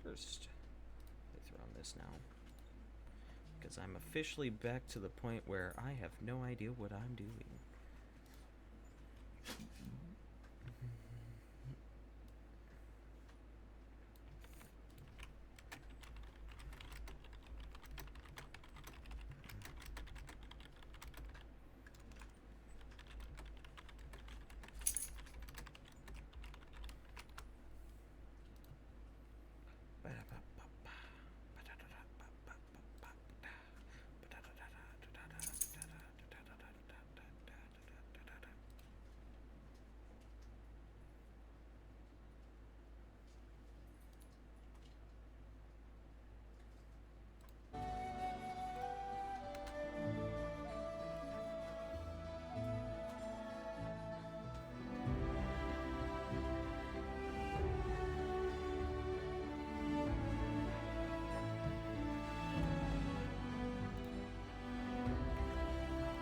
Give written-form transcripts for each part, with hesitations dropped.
first playthrough on this now. Because I'm officially back to the point where I have no idea what I'm doing.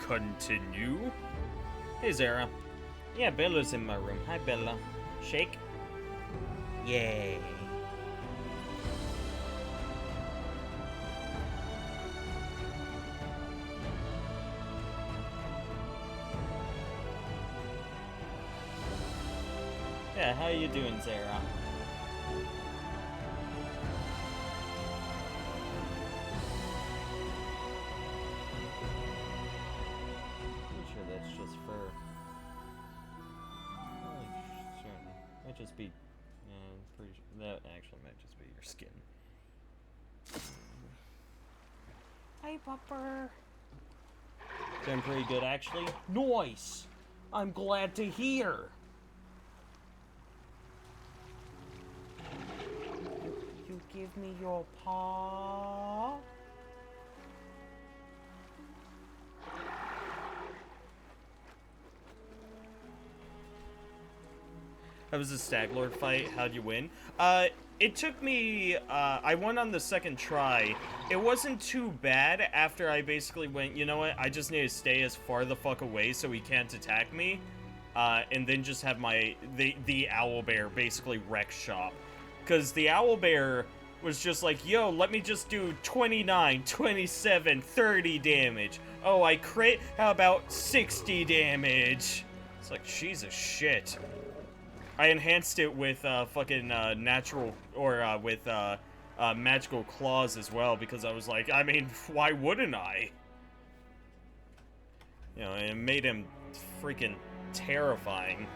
Continue. Hey, Zara. Yeah, Bella's in my room. Hi, Bella. Shake. Yay. Yeah, how you doing, Zara? That's just fur. Might just be. Pretty sure that actually might just be your skin. Hi, Pupper. Doing pretty good, actually. Nice. I'm glad to hear. You give me your paw. That was a Staglord fight. How'd you win? It took me, I won on the second try. It wasn't too bad after I basically went, you know what, I just need to stay as far the fuck away so he can't attack me. And then just have the owlbear basically wreck shop. Because the owlbear was just like, yo, let me just do 29, 27, 30 damage. Oh, I crit? How about 60 damage? It's like, Jesus shit. I enhanced it with fucking natural, or with magical claws as well, because I was like, I mean, why wouldn't I? You know, it made him freaking terrifying.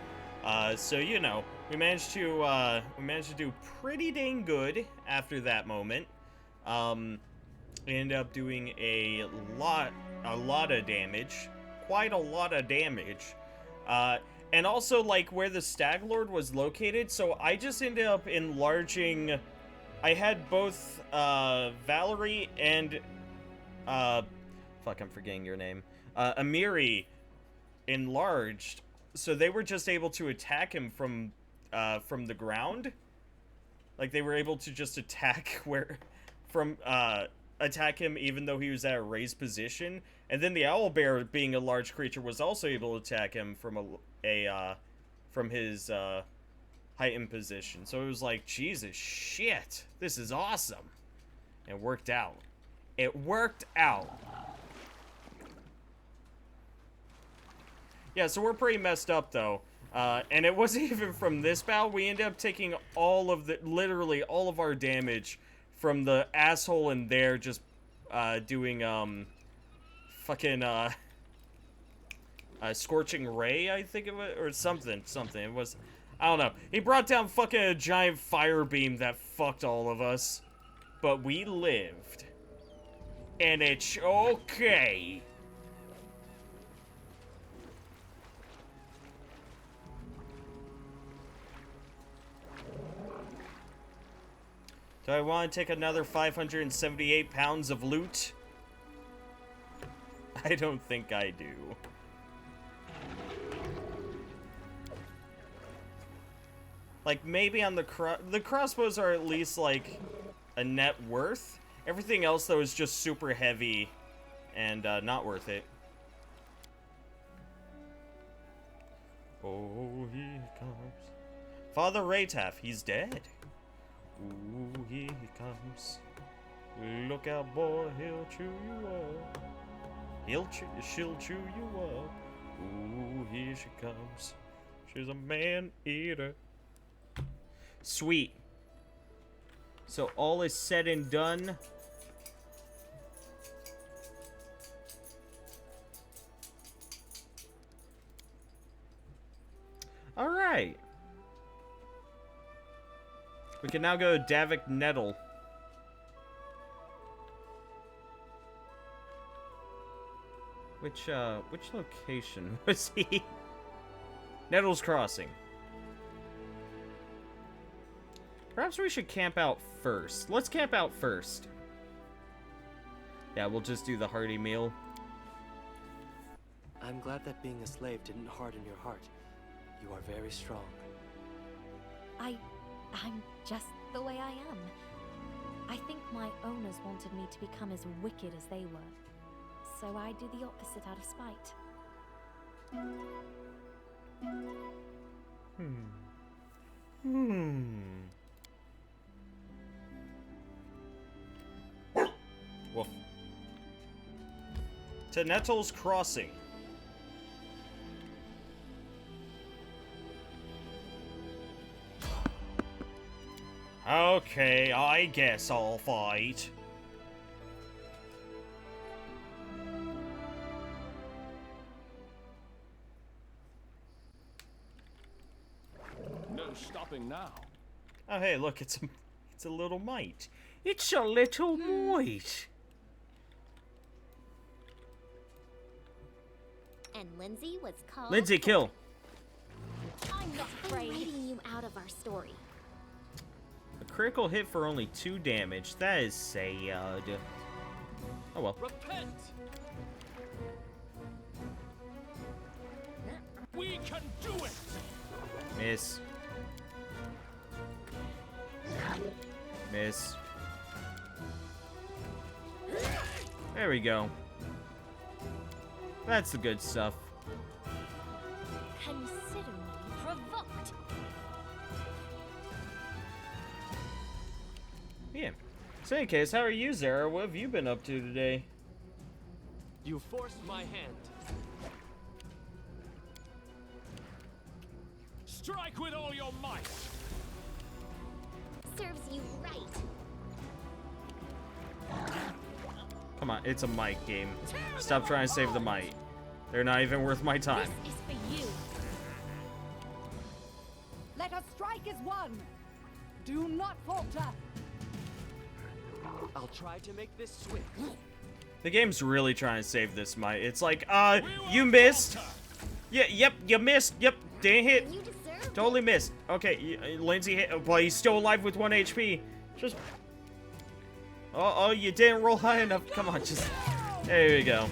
So you know, we managed to do pretty dang good after that moment. Ended up doing a lot of damage, quite a lot of damage. And also, like, where the Staglord was located, so I just ended up enlarging. I had both, Valerie and, fuck, I'm forgetting your name. Amiri enlarged, so they were just able to attack him from the ground. Like, they were able to just attack attack him even though he was at a raised position. And then the owlbear, being a large creature, was also able to attack him from from his heightened position. So it was like, Jesus shit, this is awesome. It worked out. It worked out. Yeah, so we're pretty messed up though. And it wasn't even from this battle. We ended up taking literally all of our damage from the asshole in there just doing fucking Scorching Ray, I think it was, or something. It was, I don't know. He brought down fucking a giant fire beam that fucked all of us. But we lived. And it's okay. Do I want to take another 578 pounds of loot? I don't think I do. Like, maybe on the crossbows are at least, like, a net worth. Everything else, though, is just super heavy and not worth it. Oh, here comes Father Raytaf. He's dead. he comes. Look out, boy, he'll chew you up. She'll chew you up. Ooh, here she comes. She's a man-eater. Sweet. So all is said and done. Alright. We can now go to Davik Nettle. Which location was he? Nettle's Crossing. Perhaps we should camp out first. Let's camp out first. Yeah, we'll just do the hearty meal. I'm glad that being a slave didn't harden your heart. You are very strong. I'm just the way I am. I think my owners wanted me to become as wicked as they were. So I do the opposite out of spite. Woof. To Nettle's Crossing. Okay, I guess I'll fight. No stopping now. Oh, hey, look, it's a little mite. It's a little mite. And Lindsay was called... Lindsay, kill. I'm not afraid. I'm writing you out of our story. A critical hit for only 2 damage. That is sad. Oh well. Repent! We can do it! Miss. Miss. There we go. That's the good stuff. Consider me provoked. Yeah. So in any case, how are you, Zara? What have you been up to today? You forced my hand. Strike with all your might! Serves you right. Come on, it's a might game. Stop trying to save the might. They're not even worth my time. This is for you. Let us strike as one. Do not falter. I'll try to make this swift. The game's really trying to save this might. It's like, you missed. Yeah, yep, you missed. Yep, didn't hit. You deserve Totally missed. Okay, Lindsay hit. Well, he's still alive with 1 HP. Just. Oh, you didn't roll high enough. Come on, just. There you go.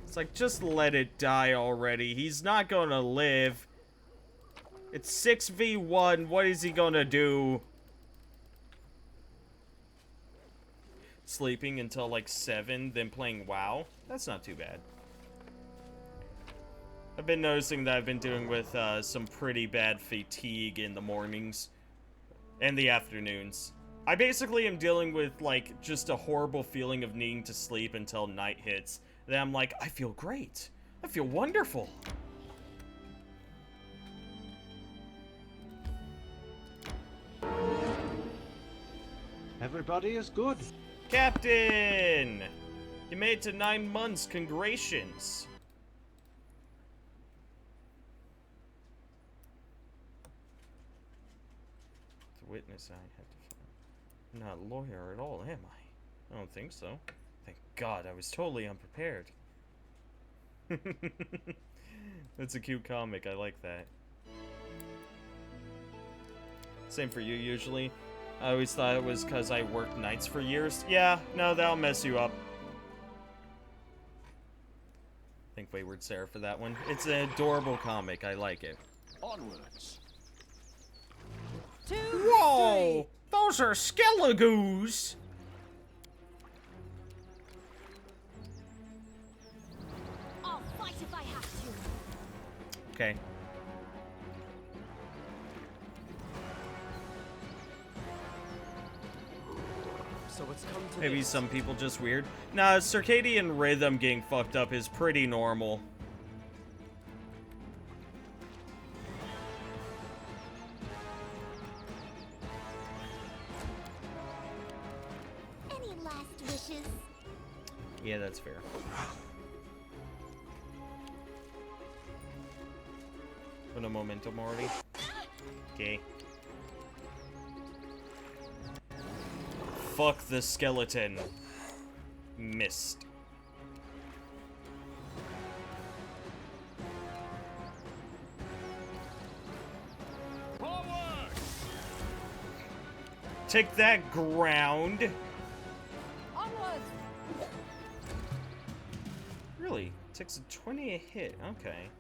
It's like, just let it die already. He's not gonna live. It's 6v1. What is he gonna do? Sleeping until like 7, then playing WoW? That's not too bad. I've been noticing that I've been dealing with some pretty bad fatigue in the mornings and the afternoons. I basically am dealing with like just a horrible feeling of needing to sleep until night hits. Then I'm like, I feel great. I feel wonderful. Everybody is good. Captain! You made it to 9 months. Congratulations. The witness I have to find. I'm not a lawyer at all, am I? I don't think so. Thank God, I was totally unprepared. That's a cute comic. I like that. Same for you, usually. I always thought it was because I worked nights for years. Yeah, no, that'll mess you up. Thank Wayward Sarah for that one. It's an adorable comic. I like it. Onwards. 2, Whoa! Those are Skelegoos! I'll fight if I have to. Okay. So it's come to Maybe this. some people just weird. Nah, circadian rhythm getting fucked up is pretty normal. Any last wishes? Yeah, that's fair. Un momento, Morty. Okay. Fuck the skeleton. Missed. Forward! Take that, ground. Onwards! Really? Takes a 20 a hit. Okay.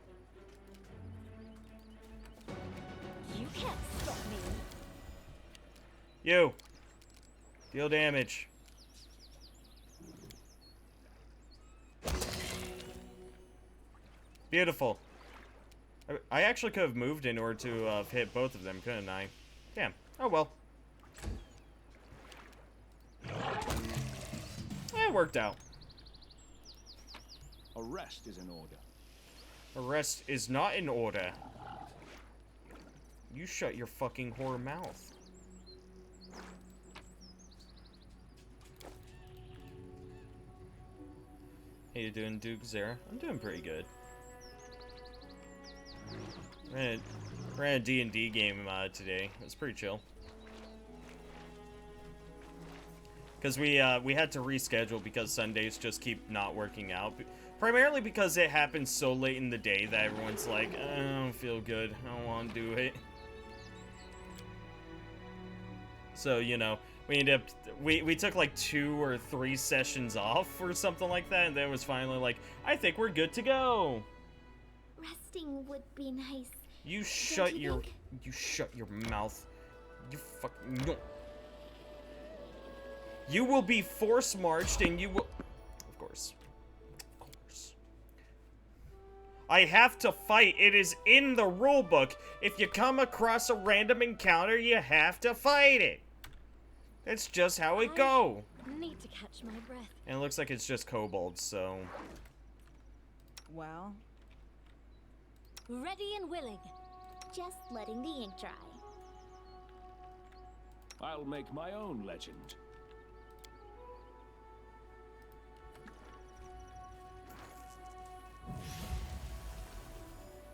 You can't stop me. You. Deal damage. Beautiful. I actually could have moved in order to have hit both of them, couldn't I? Damn. Oh well. It worked out. Arrest is in order. Arrest is not in order. You shut your fucking whore mouth. How you doing, Duke Zera? I'm doing pretty good. Ran a D&D game today. It was pretty chill. Because we had to reschedule because Sundays just keep not working out. Primarily because it happens so late in the day that everyone's like, I don't feel good. I don't want to do it. So, you know, we ended up, we took like 2 or 3 sessions off or something like that, and then it was finally like, I think we're good to go. Resting would be nice. You shut you your, think? you shut your mouth. You fucking, no. You will be force marched and you will, of course. I have to fight. It is in the rule book. If you come across a random encounter, you have to fight it. That's just how it go. Need to catch my breath. And it looks like it's just kobolds, so... Well, Ready and willing. Just letting the ink dry. I'll make my own legend.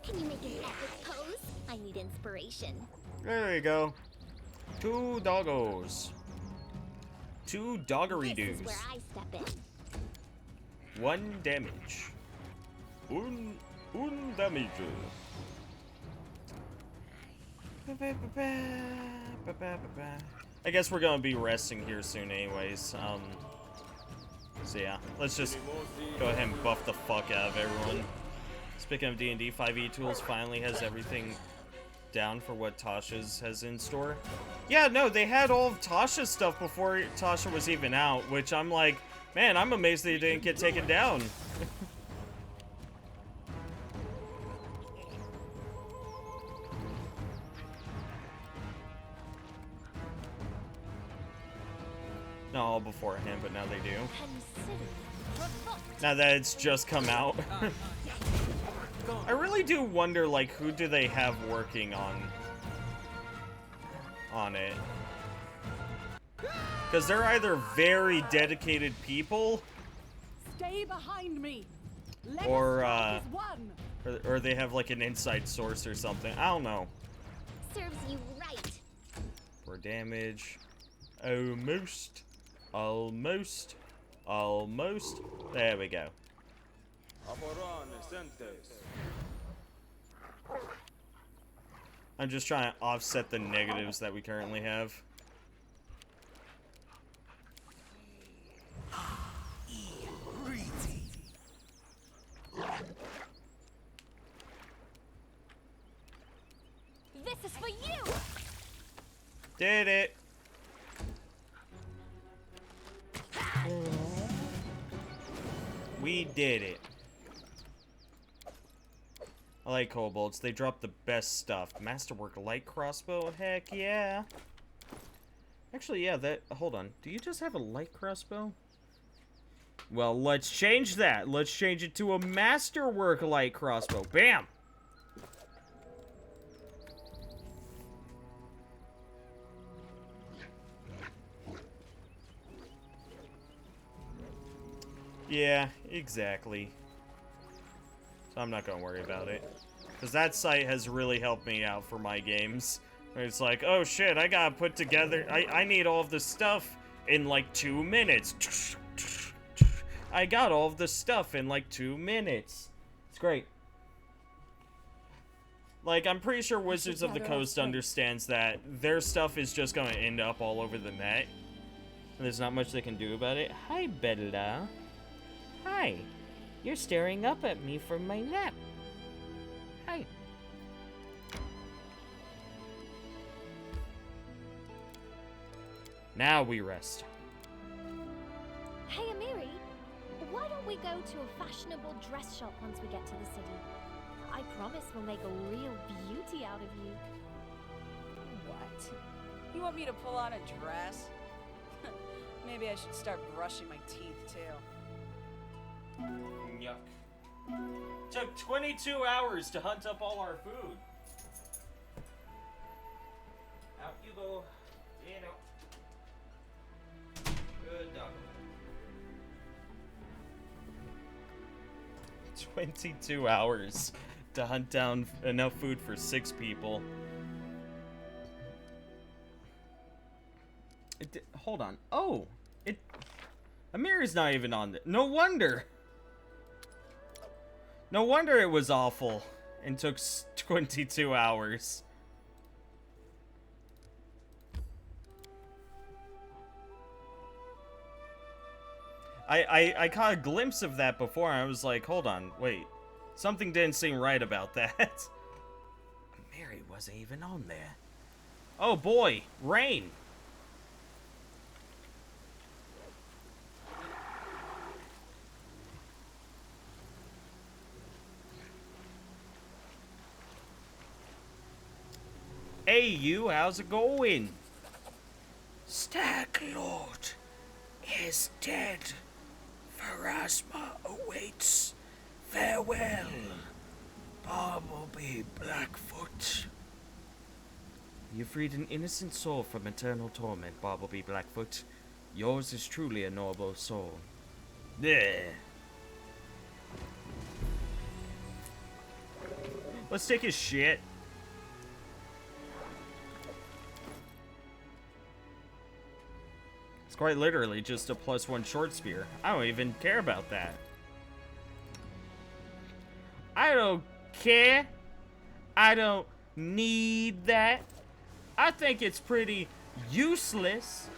Can you make an epic pose? I need inspiration. There you go. 2 doggos. 2 doggery This is doos. where I step in. 1 damage. Un damage. I guess we're gonna be resting here soon anyways. So yeah, let's just go ahead and buff the fuck out of everyone. Speaking of D&D, 5e Tools finally has everything down for what Tasha's has in store. Yeah, no, they had all of Tasha's stuff before Tasha was even out, which I'm like, man, I'm amazed they didn't get taken down. Not all beforehand, but now they do. Consider provoked. Now that it's just come out. I really do wonder, like, who do they have working on it? Because they're either very dedicated people, stay behind me. Let Or, us fight as one. or they have, like, an inside source or something. I don't know. Serves you right. For damage. Almost. Almost. Almost. There we go. I'm just trying to offset the negatives that we currently have. This is for you. Did it. We did it. I like kobolds. They drop the best stuff. Masterwork light crossbow? Heck yeah. Actually, yeah, that... Hold on. Do you just have a light crossbow? Well, let's change that. Let's change it to a masterwork light crossbow. Bam! Yeah, exactly. So I'm not gonna worry about it. Because that site has really helped me out for my games. It's like, oh shit, I gotta put together... I need all of this stuff in like 2 minutes. I got all of this stuff in like 2 minutes. It's great. Like, I'm pretty sure Wizards of the Coast understands that their stuff is just gonna end up all over the net. And there's not much they can do about it. Hi, Bella. Hi. You're staring up at me from my nap. Hi. Now we rest. Hey, Amiri, why don't we go to a fashionable dress shop once we get to the city? I promise we'll make a real beauty out of you. What? You want me to pull on a dress? Maybe I should start brushing my teeth, too. Yuck. Took 22 hours to hunt up all our food. Out you go. You know. Good dog. 22 hours to hunt down enough food for 6 people. Hold on. Oh, Amiri's not even on it. No wonder. No wonder it was awful and took 22 hours. I caught a glimpse of that before, and I was like, hold on, wait. Something didn't seem right about that. Mary wasn't even on there. Oh boy, rain. Hey you, how's it going? Stag Lord is dead. Pharasma awaits. Farewell, Bartleby Blackfoot. You freed an innocent soul from eternal torment, Bartleby Blackfoot. Yours is truly a noble soul. There. Let's take his shit. It's quite literally just a +1 short spear. I don't even care about that. I don't care. I don't need that. I think it's pretty useless.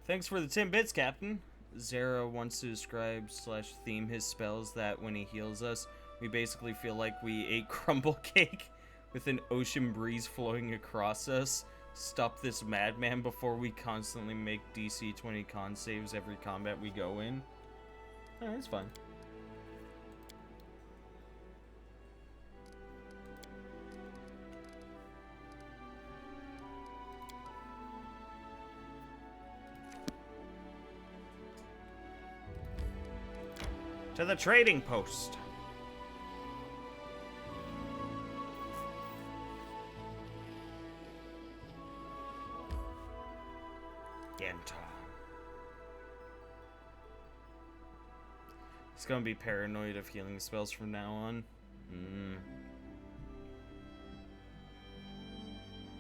Thanks for the 10 bits, Captain. Zara wants to describe / theme his spells that when he heals us, we basically feel like we ate crumble cake with an ocean breeze flowing across us. Stop this madman before we constantly make DC 20 con saves every combat we go in. Alright, that's fine. To the trading post. Yenta. He's gonna be paranoid of healing spells from now on.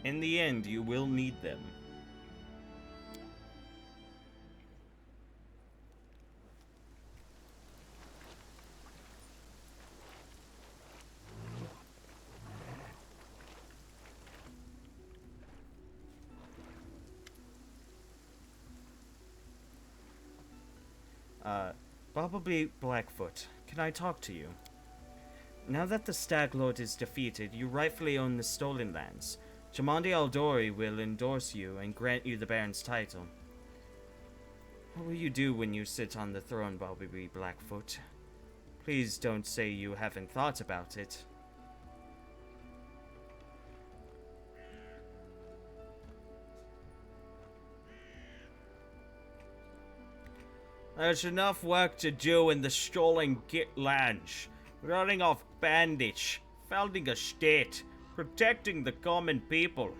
In the end, you will need them. Bumblebee Blackfoot, can I talk to you? Now that the Stag Lord is defeated, you rightfully own the stolen lands. Jamandi Aldori will endorse you and grant you the Baron's title. What will you do when you sit on the throne, Bumblebee Blackfoot? Please don't say you haven't thought about it. There's enough work to do in the stolen Git lands. Running off bandits, founding a state, protecting the common people.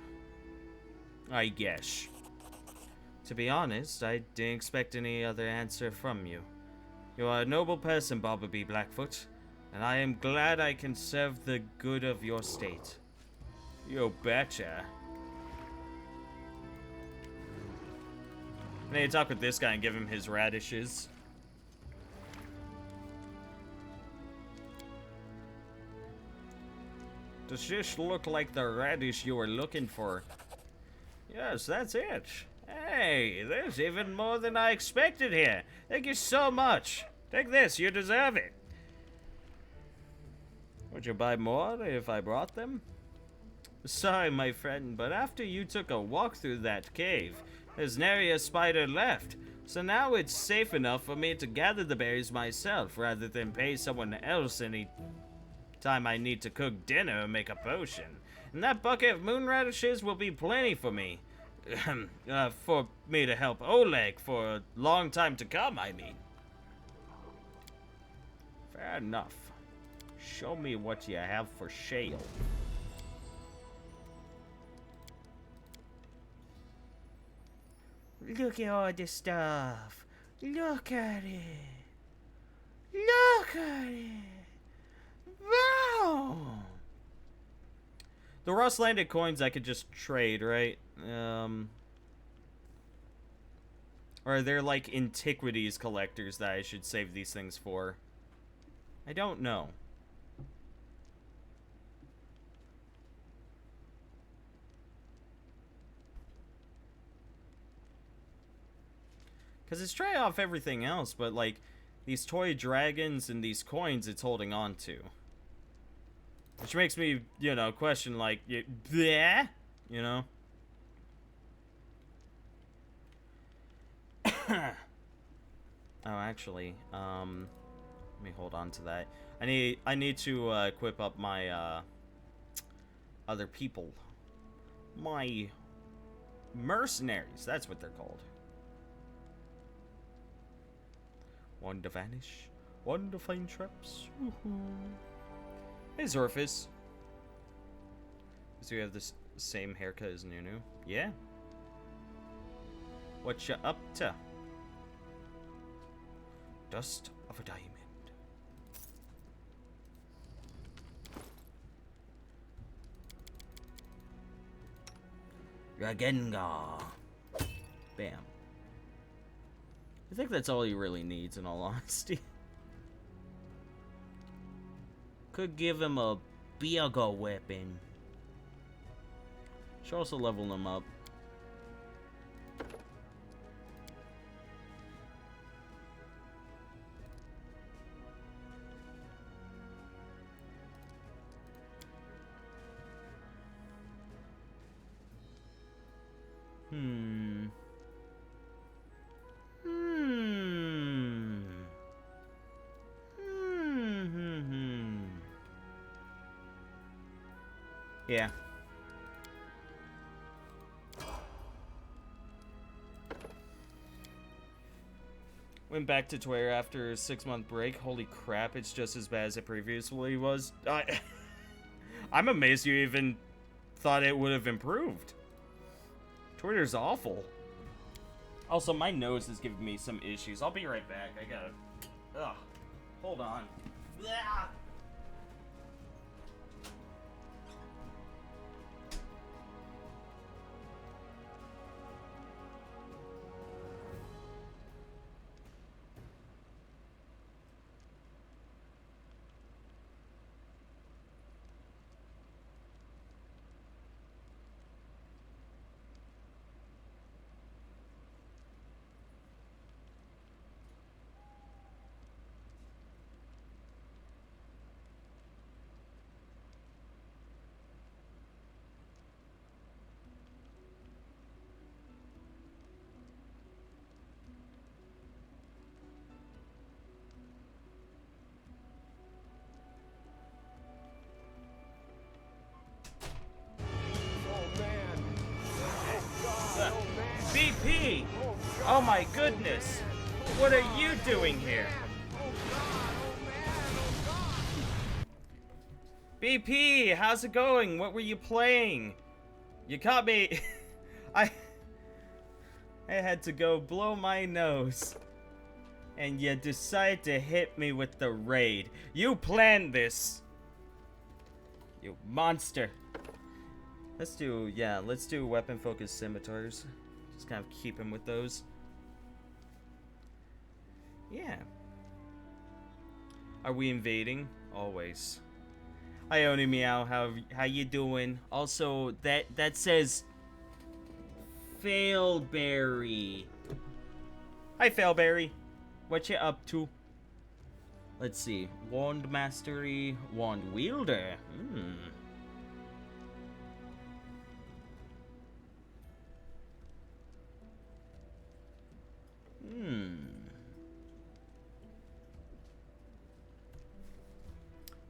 I guess. To be honest, I didn't expect any other answer from you. You are a noble person, Bumblebee Blackfoot, and I am glad I can serve the good of your state. You betcha. I need to talk with this guy and give him his radishes. Does this look like the radish you were looking for? Yes, that's it. Hey, there's even more than I expected here. Thank you so much. Take this, you deserve it. Would you buy more if I brought them? Sorry, my friend, but after you took a walk through that cave, there's nary a spider left. So now it's safe enough for me to gather the berries myself rather than pay someone else any time I need to cook dinner or make a potion. And that bucket of moon radishes will be plenty for me. For me to help Oleg for a long time to come, I mean. Fair enough. Show me what you have for sale. Look at all this stuff. Look at it. Look at it. Wow. The Rust Landed coins I could just trade, right? Or are there like antiquities collectors that I should save these things for? I don't know. Because it's trying off everything else, but like these toy dragons and these coins it's holding on to. Which makes me, you know, question like, bleh? You know? Oh, actually, let me hold on to that. I need to equip up my other people. My mercenaries, that's what they're called. One to vanish, one to find traps. Woohoo. Hey, Zorfus. Does he have the same haircut as Nunu? Yeah. What you up to? Dust of a diamond. Ragengar. Bam. I think that's all he really needs, in all honesty. Could give him a Biago weapon. Should also level him up. Yeah. Went back to Twitter after a 6-month break. Holy crap, it's just as bad as it previously was. I'm amazed you even thought it would have improved. Twitter's awful. Also, my nose is giving me some issues. I'll be right back. I gotta... Ugh. Hold on. Blah! Oh my goodness! What are you doing here? BP, how's it going? What were you playing? You caught me. I had to go blow my nose. And you decide to hit me with the raid. You planned this. You monster. Let's do weapon focused scimitars. Just kind of keep him with those. Yeah. Are we invading? Always. Ione Meow, how you doing? Also, that says Failberry. Hi Failberry. What you up to? Let's see. Wand mastery, wand wielder.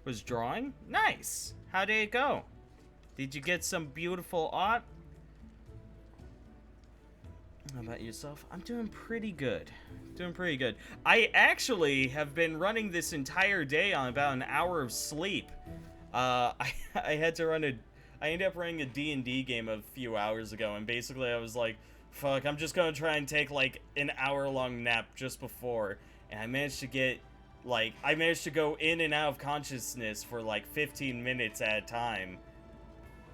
Was drawing? Nice. How did it go? Did you get some beautiful art? How about yourself? I'm doing pretty good. Doing pretty good. I actually have been running this entire day on about an hour of sleep. I had to run I ended up running a D&D game a few hours ago, and basically I was like, fuck, I'm just gonna try and take like an hour-long nap just before, and I managed to get I managed to go in and out of consciousness for like 15 minutes at a time.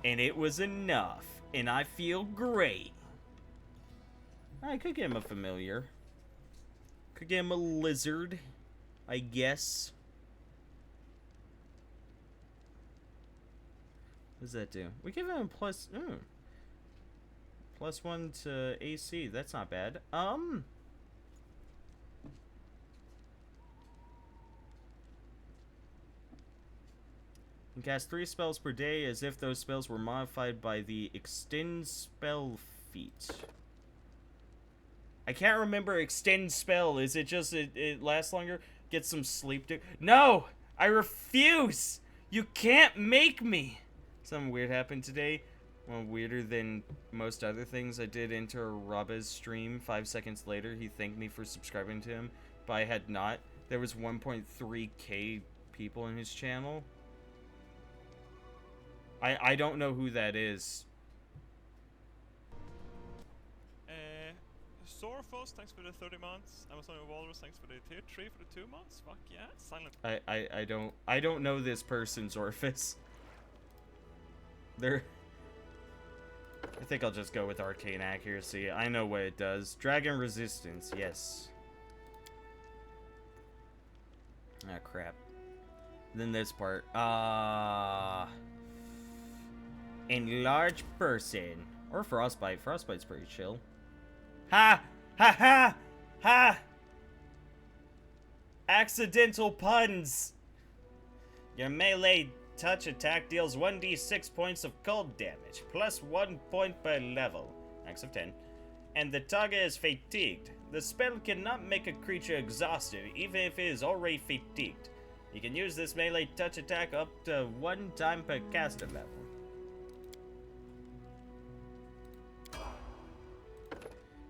And it was enough. And I feel great. I could get him a familiar. Could get him a lizard, I guess. What does that do? We give him a plus... +1 to AC. That's not bad. You can cast 3 spells per day as if those spells were modified by the extend spell feat. I can't remember extend spell. Is it just it lasts longer? Get some sleep. No! I refuse! You can't make me! Something weird happened today. Well, weirder than most other things. I did enter Raba's stream. 5 seconds later, he thanked me for subscribing to him, but I had not. There was 1.3k people in his channel. I don't know who that is. Sorfos, thanks for the 30 months. Amazon Walrus, thanks for the tier 3 for the 2 months. Fuck yeah. Silent. I don't know this person's Orphis. I think I'll just go with Arcane Accuracy. I know what it does. Dragon Resistance, yes. Ah, crap. Then this part. Enlarge person. Or Frostbite. Frostbite's pretty chill. Ha! Ha ha! Ha! Accidental puns! Your melee touch attack deals 1d6 points of cold damage, plus 1 point per level, max of 10. And the target is fatigued. The spell cannot make a creature exhausted, even if it is already fatigued. You can use this melee touch attack up to 1 time per caster level.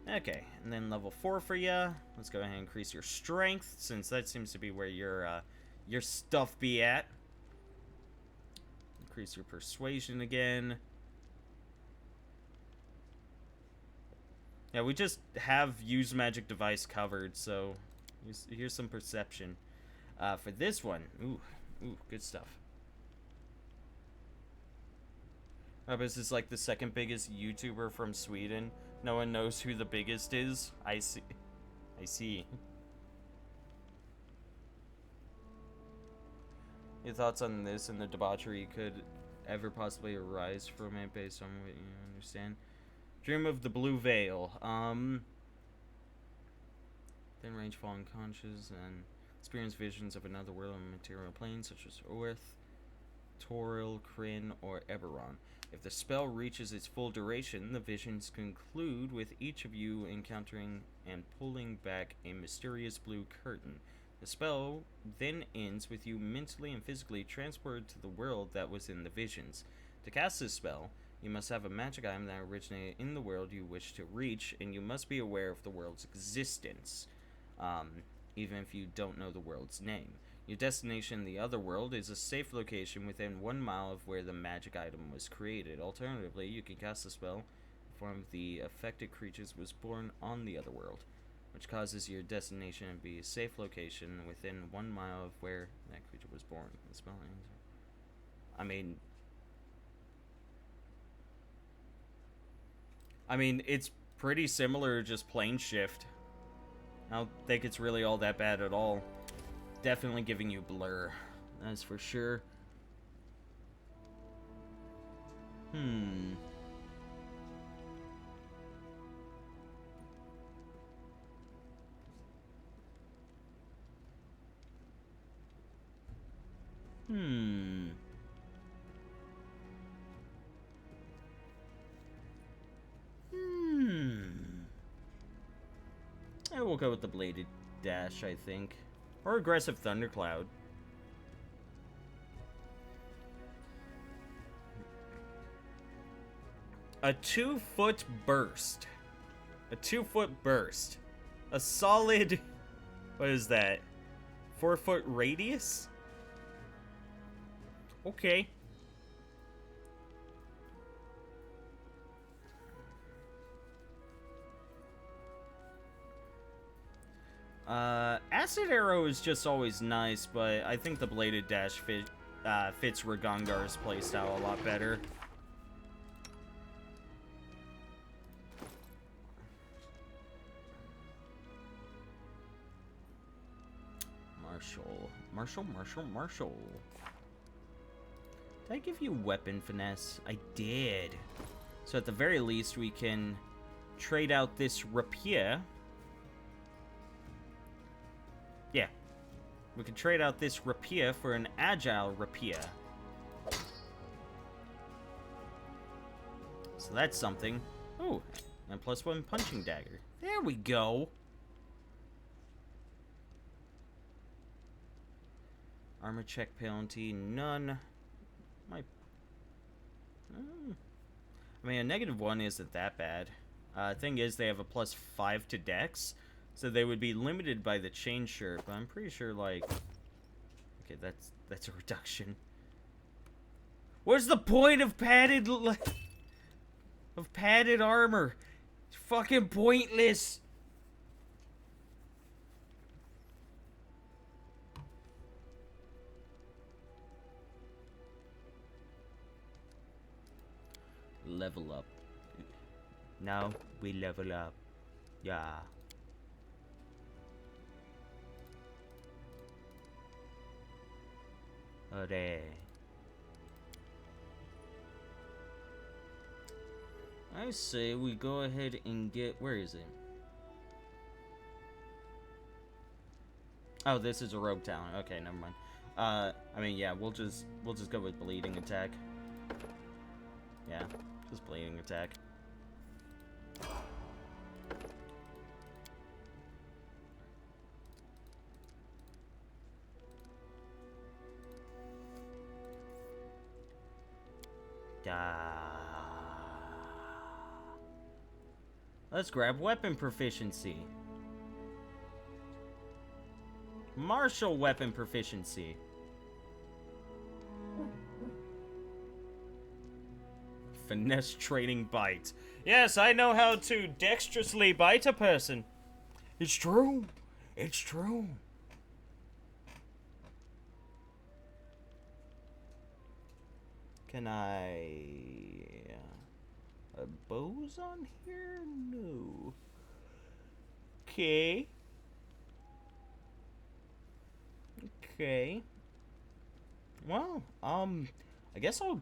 Okay, and then level 4 for ya. Let's go ahead and increase your strength, since that seems to be where your stuff be at. Increase your persuasion again. Yeah, we just have use magic device covered, so here's some perception. For this one, ooh, good stuff. This is like the second biggest YouTuber from Sweden. No one knows who the biggest is. I see. Your thoughts on this and the debauchery could ever possibly arise from it based on what you understand? Dream of the Blue Veil. Then range fall unconscious and experience visions of another world on a material plane such as Orth, Toril, Kryn, or Eberron. If the spell reaches its full duration, the visions conclude with each of you encountering and pulling back a mysterious blue curtain. The spell then ends with you mentally and physically transported to the world that was in the visions. To cast this spell, You must have a magic item that originated in the world you wish to reach, and you must be aware of the world's existence, even if you don't know the world's name. Your destination in the other world is a safe location within 1 mile of where the magic item was created. Alternatively, you can cast a spell in the form of the affected creatures was born on the other world, which causes your destination to be a safe location within 1 mile of where that creature was born. The spell ends. I mean, it's pretty similar to just plane shift. I don't think it's really all that bad at all. Definitely giving you blur, that's for sure. Hmm. I will go with the bladed dash, I think. Or aggressive thundercloud. A 2-foot burst. A 2-foot burst. A solid... What is that? 4-foot radius? Okay. Acid Arrow is just always nice, but I think the Bladed Dash fits Ragongar's playstyle a lot better. Marshall. Did I give you weapon finesse? I did. So at the very least, we can trade out this rapier. Yeah. We can trade out this rapier for an agile rapier. So that's something. Ooh, and +1 punching dagger. There we go. Armor check penalty, none. I mean, a -1 isn't that bad. Thing is, they have a +5 to dex, so they would be limited by the chain shirt. But I'm pretty sure, like, okay, that's a reduction. What's the point of padded armor? It's fucking pointless. Level up. Now we level up. Yeah. Hooray. I say we go ahead and get... Where is it? Oh, this is a rogue talent. Okay, never mind. I mean, yeah, we'll just go with bleeding attack. Yeah, just bleeding attack. Let's grab weapon proficiency. Martial weapon proficiency. Finesse training bite. Yes, I know how to dexterously bite a person. It's true. It's true. Can I... bows on here? No. Okay. Okay. Well, I guess I'll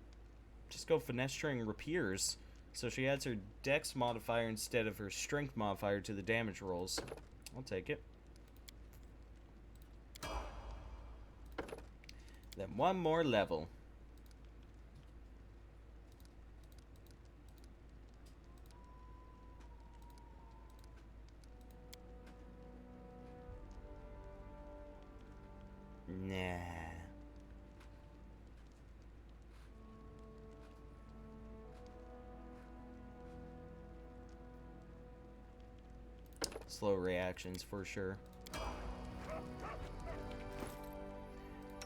just go finesse training rapiers. So she adds her dex modifier instead of her strength modifier to the damage rolls. I'll take it. Then one more level. Nah. Slow reactions for sure.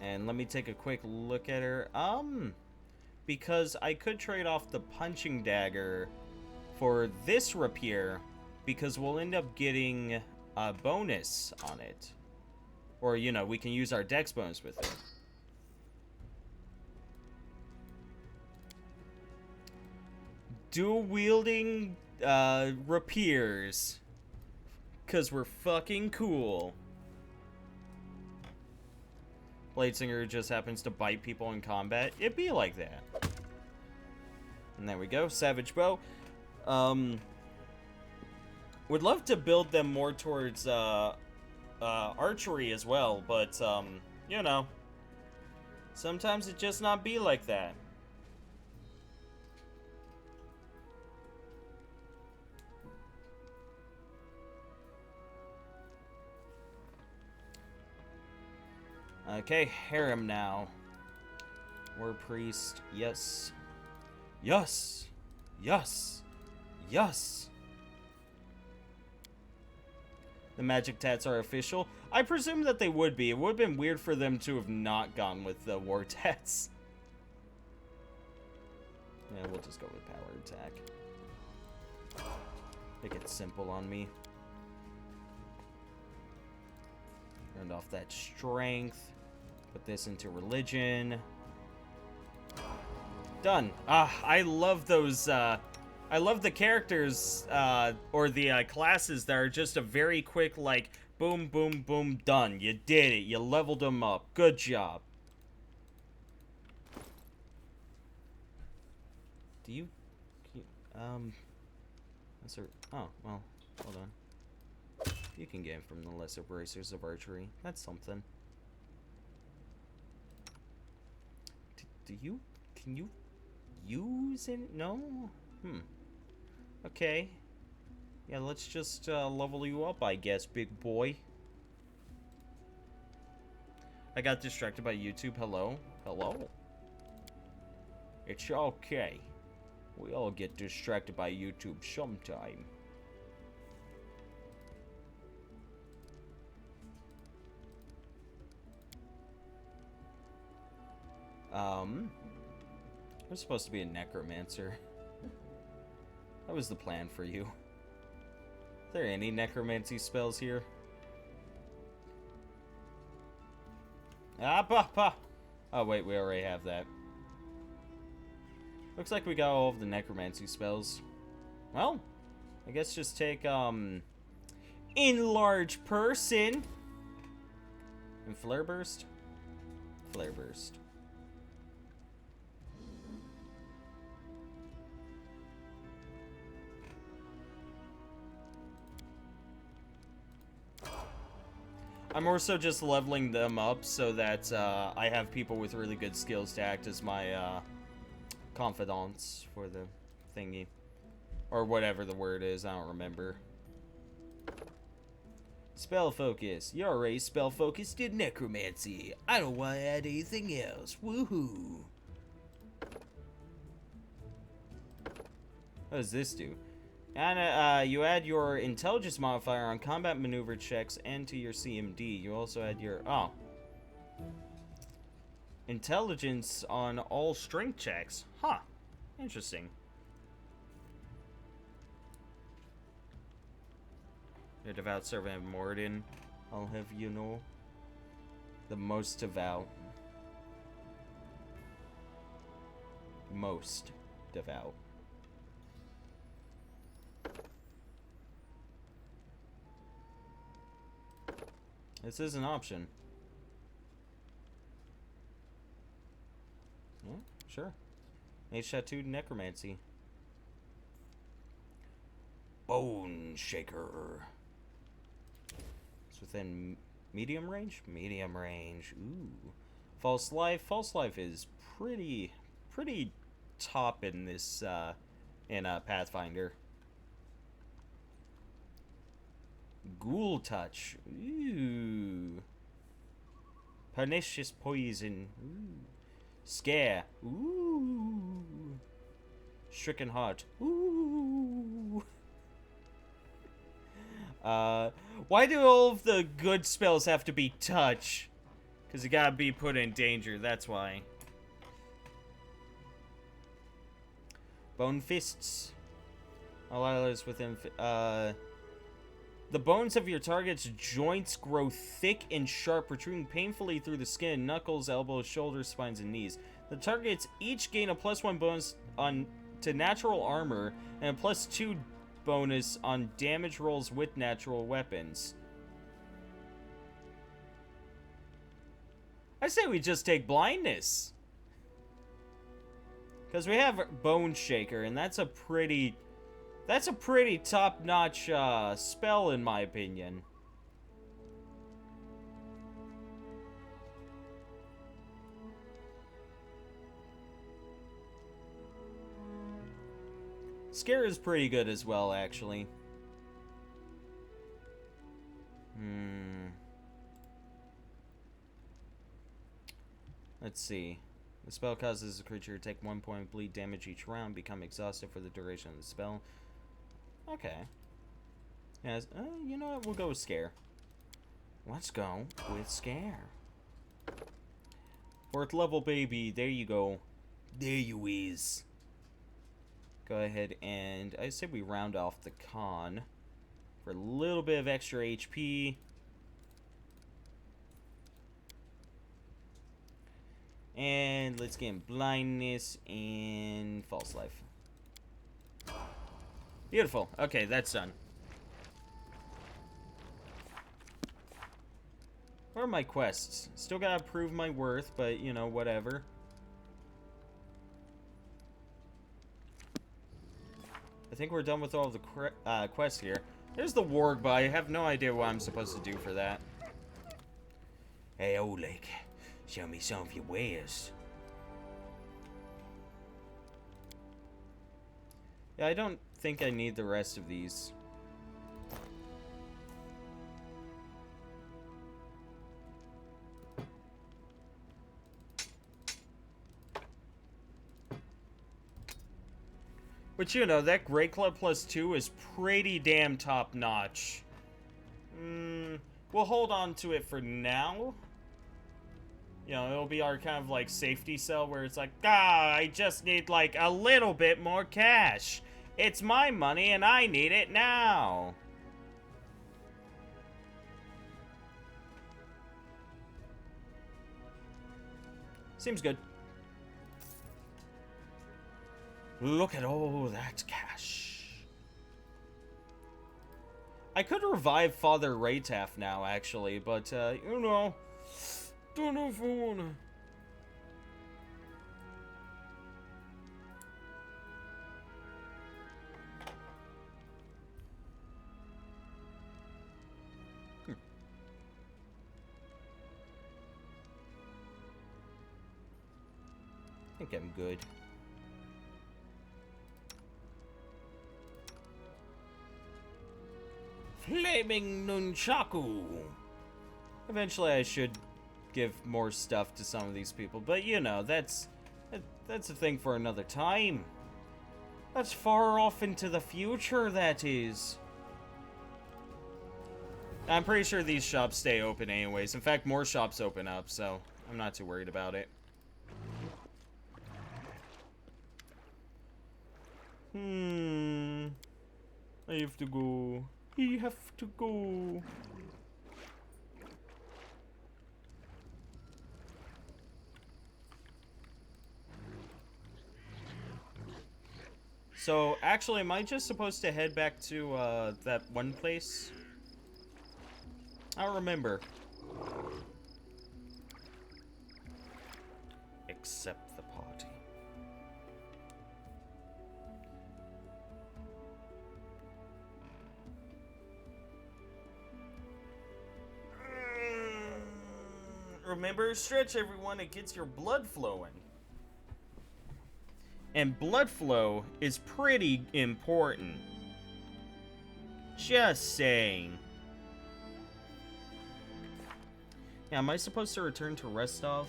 And let me take a quick look at her. Because I could trade off the punching dagger for this rapier, because we'll end up getting a bonus on it. Or, you know, we can use our dex bonus with it. Dual wielding rapiers. Because we're fucking cool. Bladesinger just happens to bite people in combat. It'd be like that. And there we go. Savage Bow. Would love to build them more towards archery as well, but you know, sometimes it just not be like that. Okay, harem now. War priest, yes. Yes! Yes! Yes! The magic tats are official. I presume that they would be. It would have been weird for them to have not gone with the war tats. Yeah, we'll just go with power attack. Make it simple on me. Turned off that strength. Put this into religion. Done. I love those, I love the characters, or the, classes that are just a very quick, like, boom, boom, boom, done. You did it. You leveled them up. Good job. Do you, oh, well, hold on. You can gain from the lesser bracers of archery. That's something. Can you use it? No? Okay. Yeah, let's just level you up, I guess, big boy. I got distracted by YouTube. Hello? Hello? It's okay. We all get distracted by YouTube sometime. I'm supposed to be a necromancer. That was the plan for you. Are there any necromancy spells here? Oh wait, we already have that. Looks like we got all of the necromancy spells. Well, I guess just take, Enlarge Person. And Flare Burst? Flare Burst. I'm also just leveling them up so that I have people with really good skills to act as my confidants for the thingy. Or whatever the word is, I don't remember. Spell focus. You're already spell focused in necromancy. I don't want to add anything else. Woohoo! What does this do? And you add your intelligence modifier on combat maneuver checks and to your CMD. You also add your intelligence on all strength checks. Huh. Interesting. The devout servant of Moradin, I'll have you know. The most devout. Most devout. This is an option. Yeah, sure. Mage Tattooed Necromancy. Bone Shaker. It's within medium range? Medium range. Ooh. False Life. False Life is pretty top in this, in Pathfinder. Ghoul Touch. Ooh. Pernicious Poison. Ooh. Scare. Ooh. Stricken Heart. Ooh. Why do all of the good spells have to be touch? Because you gotta be put in danger, that's why. Bone fists. All allies within... The bones of your target's joints grow thick and sharp, protruding painfully through the skin, knuckles, elbows, shoulders, spines, and knees. The targets each gain a +1 bonus to natural armor and a +2 bonus on damage rolls with natural weapons. I say we just take blindness. Because we have Bone Shaker, and that's a pretty top-notch spell, in my opinion. Scare is pretty good as well, actually. Let's see. The spell causes the creature to take 1 point bleed damage each round, become exhausted for the duration of the spell. Okay. Yes, you know what? We'll go with Scare. Let's go with Scare. 4th level, baby. There you go. There you is. Go ahead and I say we round off the con for a little bit of extra HP. And let's get blindness and false life. Beautiful. Okay, that's done. Where are my quests? Still gotta prove my worth, but, you know, whatever. I think we're done with all of the quests here. There's the warg, but I have no idea what I'm supposed to do for that. Hey, Oleg, show me some of your wares. Yeah, I don't think I need the rest of these. But you know, that Great Club +2 is pretty damn top-notch. We'll hold on to it for now. You know, it'll be our kind of like safety cell where it's like, I just need like a little bit more cash. It's my money and I need it now. Seems good. Look at all that cash. I could revive Father Raytaf now, actually, but, you know, don't know if I wanna. I think I'm good. Flaming Nunchaku. Eventually I should give more stuff to some of these people, but you know, that's a thing for another time. That's far off into the future, that is. I'm pretty sure these shops stay open anyways. In fact, more shops open up, so I'm not too worried about it. I have to go. We have to go. So, actually, am I just supposed to head back to, that one place? I don't remember. Except the party. Remember, stretch everyone, it gets your blood flowing. And blood flow is pretty important. Just saying. Yeah, am I supposed to return to Restov?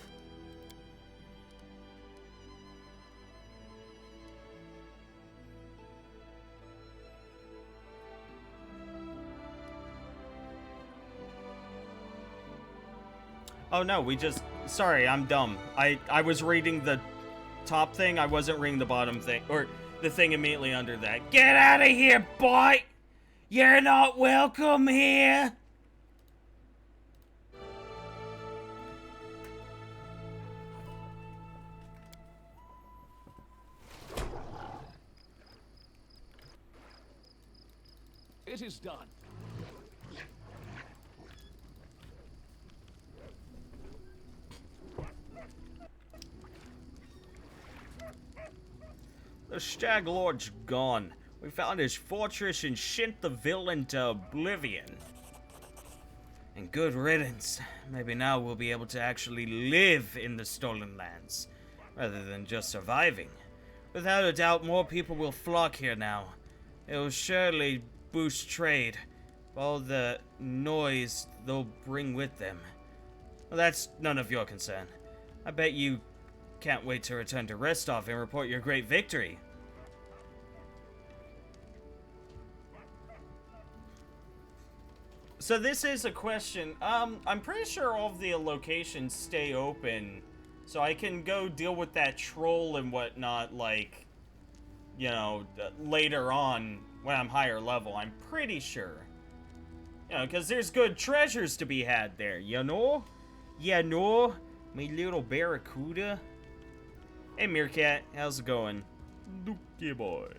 Oh no, we just... Sorry, I'm dumb. I was reading the top thing, I wasn't reading the bottom thing. Or the thing immediately under that. Get out of here, boy! You're not welcome here! It is done. The Stag Lord's gone. We found his fortress and sent the villain to oblivion. And good riddance. Maybe now we'll be able to actually live in the Stolen Lands, rather than just surviving. Without a doubt, more people will flock here now. It will surely boost trade, all the noise they'll bring with them. Well, that's none of your concern. I bet you can't wait to return to Restov and report your great victory. So this is a question. I'm pretty sure all of the locations stay open, so I can go deal with that troll and whatnot, like, you know, later on when I'm higher level. I'm pretty sure. You know, because there's good treasures to be had there, you know? Yeah, no? My little barracuda? Hey, Meerkat, how's it going? Dookie boy.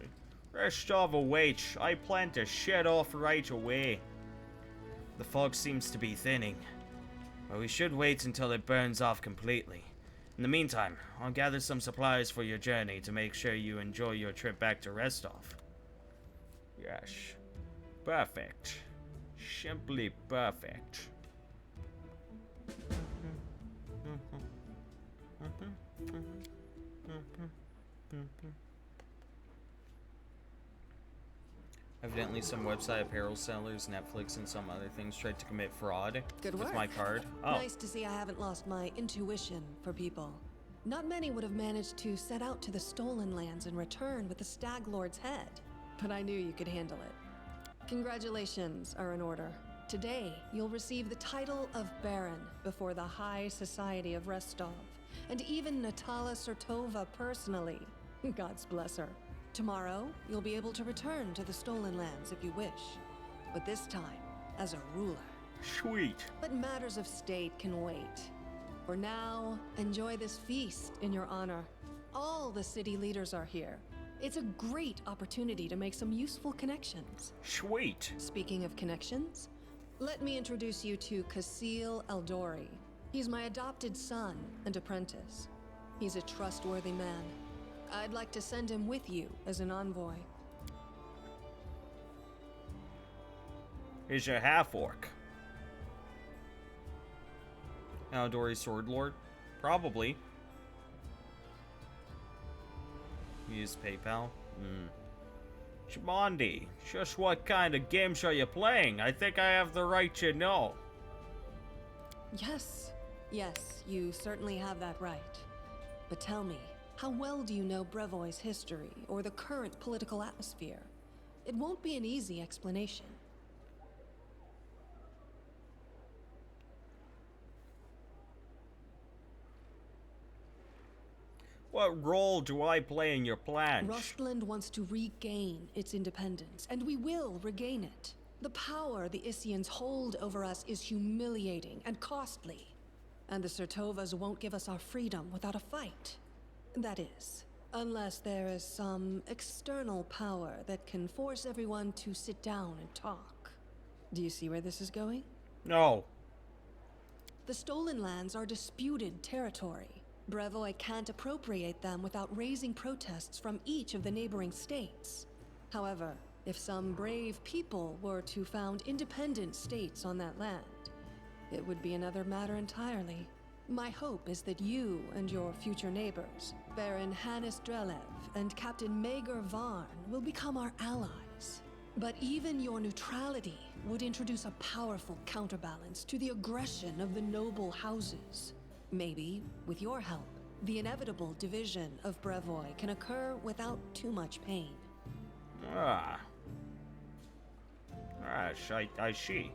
Restov awaits. I plan to shed off right away. The fog seems to be thinning, but we should wait until it burns off completely. In the meantime, I'll gather some supplies for your journey to make sure you enjoy your trip back to Restov. Yes. Perfect. Simply perfect. Evidently, some website apparel sellers, Netflix, and some other things tried to commit fraud Good with work. my card. Oh, Nice to see I haven't lost my intuition for people. Not many would have managed to set out to the Stolen Lands and return with the Stag Lord's head, but I knew you could handle it. Congratulations are in order. Today, you'll receive the title of Baron before the High Society of Restov, and even Natala Sertova personally. God's bless her. Tomorrow, you'll be able to return to the Stolen Lands if you wish, but this time as a ruler. sweet. But matters of state can wait. For now, enjoy this feast in your honor. All the city leaders are here. It's a great opportunity to make some useful connections. Sweet. Speaking of connections, let me introduce you to Kasil Eldori. He's my adopted son and apprentice. He's a trustworthy man. I'd like to send him with you as an envoy. He's a half-orc. Eldori Sword Lord? Probably. Use PayPal? Shimondi, just what kind of games are you playing? I think I have the right to know. Yes, you certainly have that right. But tell me, how well do you know Brevoy's history or the current political atmosphere? It won't be an easy explanation. What role do I play in your plans? Rustland wants to regain its independence, and we will regain it. The power the Isians hold over us is humiliating and costly. And the Sertovas won't give us our freedom without a fight. That is, unless there is some external power that can force everyone to sit down and talk. Do you see where this is going? No. The Stolen Lands are disputed territory. Brevoy can't appropriate them without raising protests from each of the neighboring states. However, if some brave people were to found independent states on that land, it would be another matter entirely. My hope is that you and your future neighbors, Baron Hannes Drelev and Captain Maegor Varn, will become our allies. But even your neutrality would introduce a powerful counterbalance to the aggression of the noble houses. Maybe, with your help, the inevitable division of Brevoy can occur without too much pain. Ah. I see.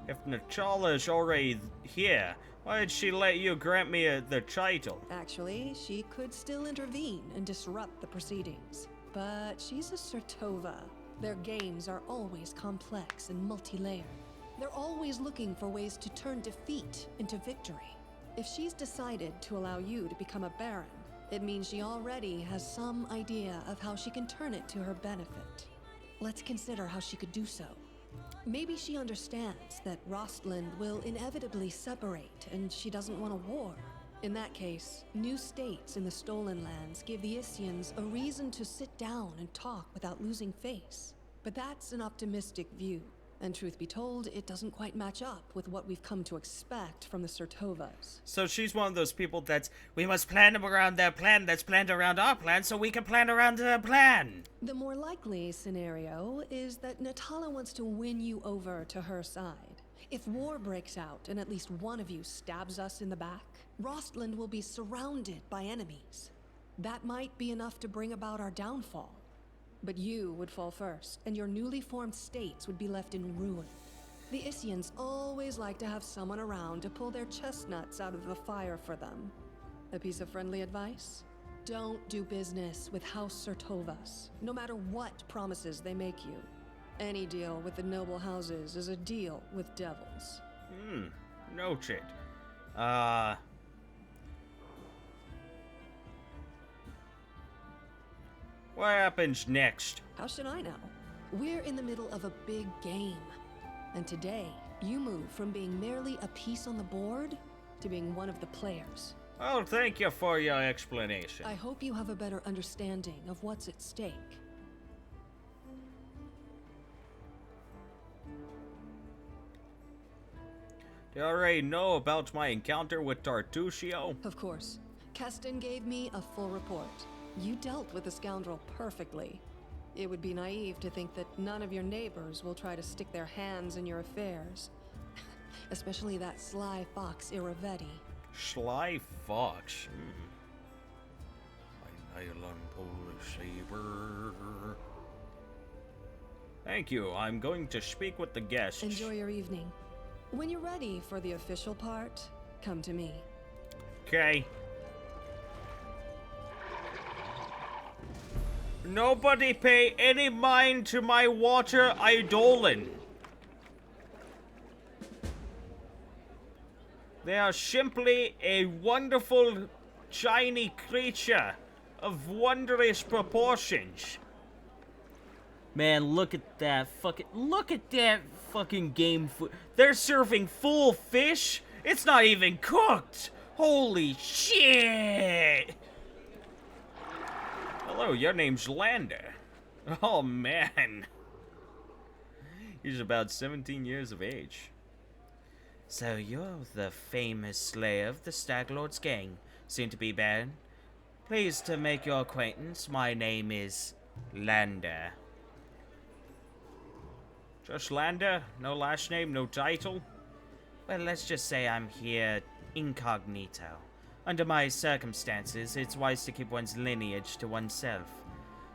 If Natala's already here, why did she let you grant me the title? Actually, she could still intervene and disrupt the proceedings. But she's a Sertova. Their games are always complex and multi-layered. They're always looking for ways to turn defeat into victory. If she's decided to allow you to become a Baron, it means she already has some idea of how she can turn it to her benefit. Let's consider how she could do so. Maybe she understands that Rostland will inevitably separate and she doesn't want a war. In that case, new states in the Stolen Lands give the Isians a reason to sit down and talk without losing face. But that's an optimistic view. And truth be told, it doesn't quite match up with what we've come to expect from the Sertovas. So she's one of those people that's, we must plan around their plan that's planned around our plan so we can plan around their plan. The more likely scenario is that Natala wants to win you over to her side. If war breaks out and at least one of you stabs us in the back, Rostland will be surrounded by enemies. That might be enough to bring about our downfall. But you would fall first, and your newly formed states would be left in ruin. The Isians always like to have someone around to pull their chestnuts out of the fire for them. A piece of friendly advice? Don't do business with House Sertovas, no matter what promises they make you. Any deal with the noble houses is a deal with devils. Noted. What happens next? How should I know? We're in the middle of a big game. And today, you move from being merely a piece on the board to being one of the players. Oh, thank you for your explanation. I hope you have a better understanding of what's at stake. Do you already know about my encounter with Tartusio? Of course. Keston gave me a full report. You dealt with the scoundrel perfectly. It would be naive to think that none of your neighbors will try to stick their hands in your affairs. Especially that sly fox Iravetti. Sly Fox. My nylon Polish saber. Thank you. I'm going to speak with the guests. Enjoy your evening. When you're ready for the official part, come to me. Okay. Nobody pay any mind to my water eidolon. They are simply a wonderful, shiny creature of wondrous proportions. Man, look at that fucking game food. They're serving full fish? It's not even cooked! Holy shit! Hello, your name's Lander. Oh, man. He's about 17 years of age. So you're the famous slayer of the Staglord's gang, soon to be Baron. Pleased to make your acquaintance. My name is Lander. Just Lander? No last name, no title? Well, let's just say I'm here incognito. Under my circumstances, it's wise to keep one's lineage to oneself.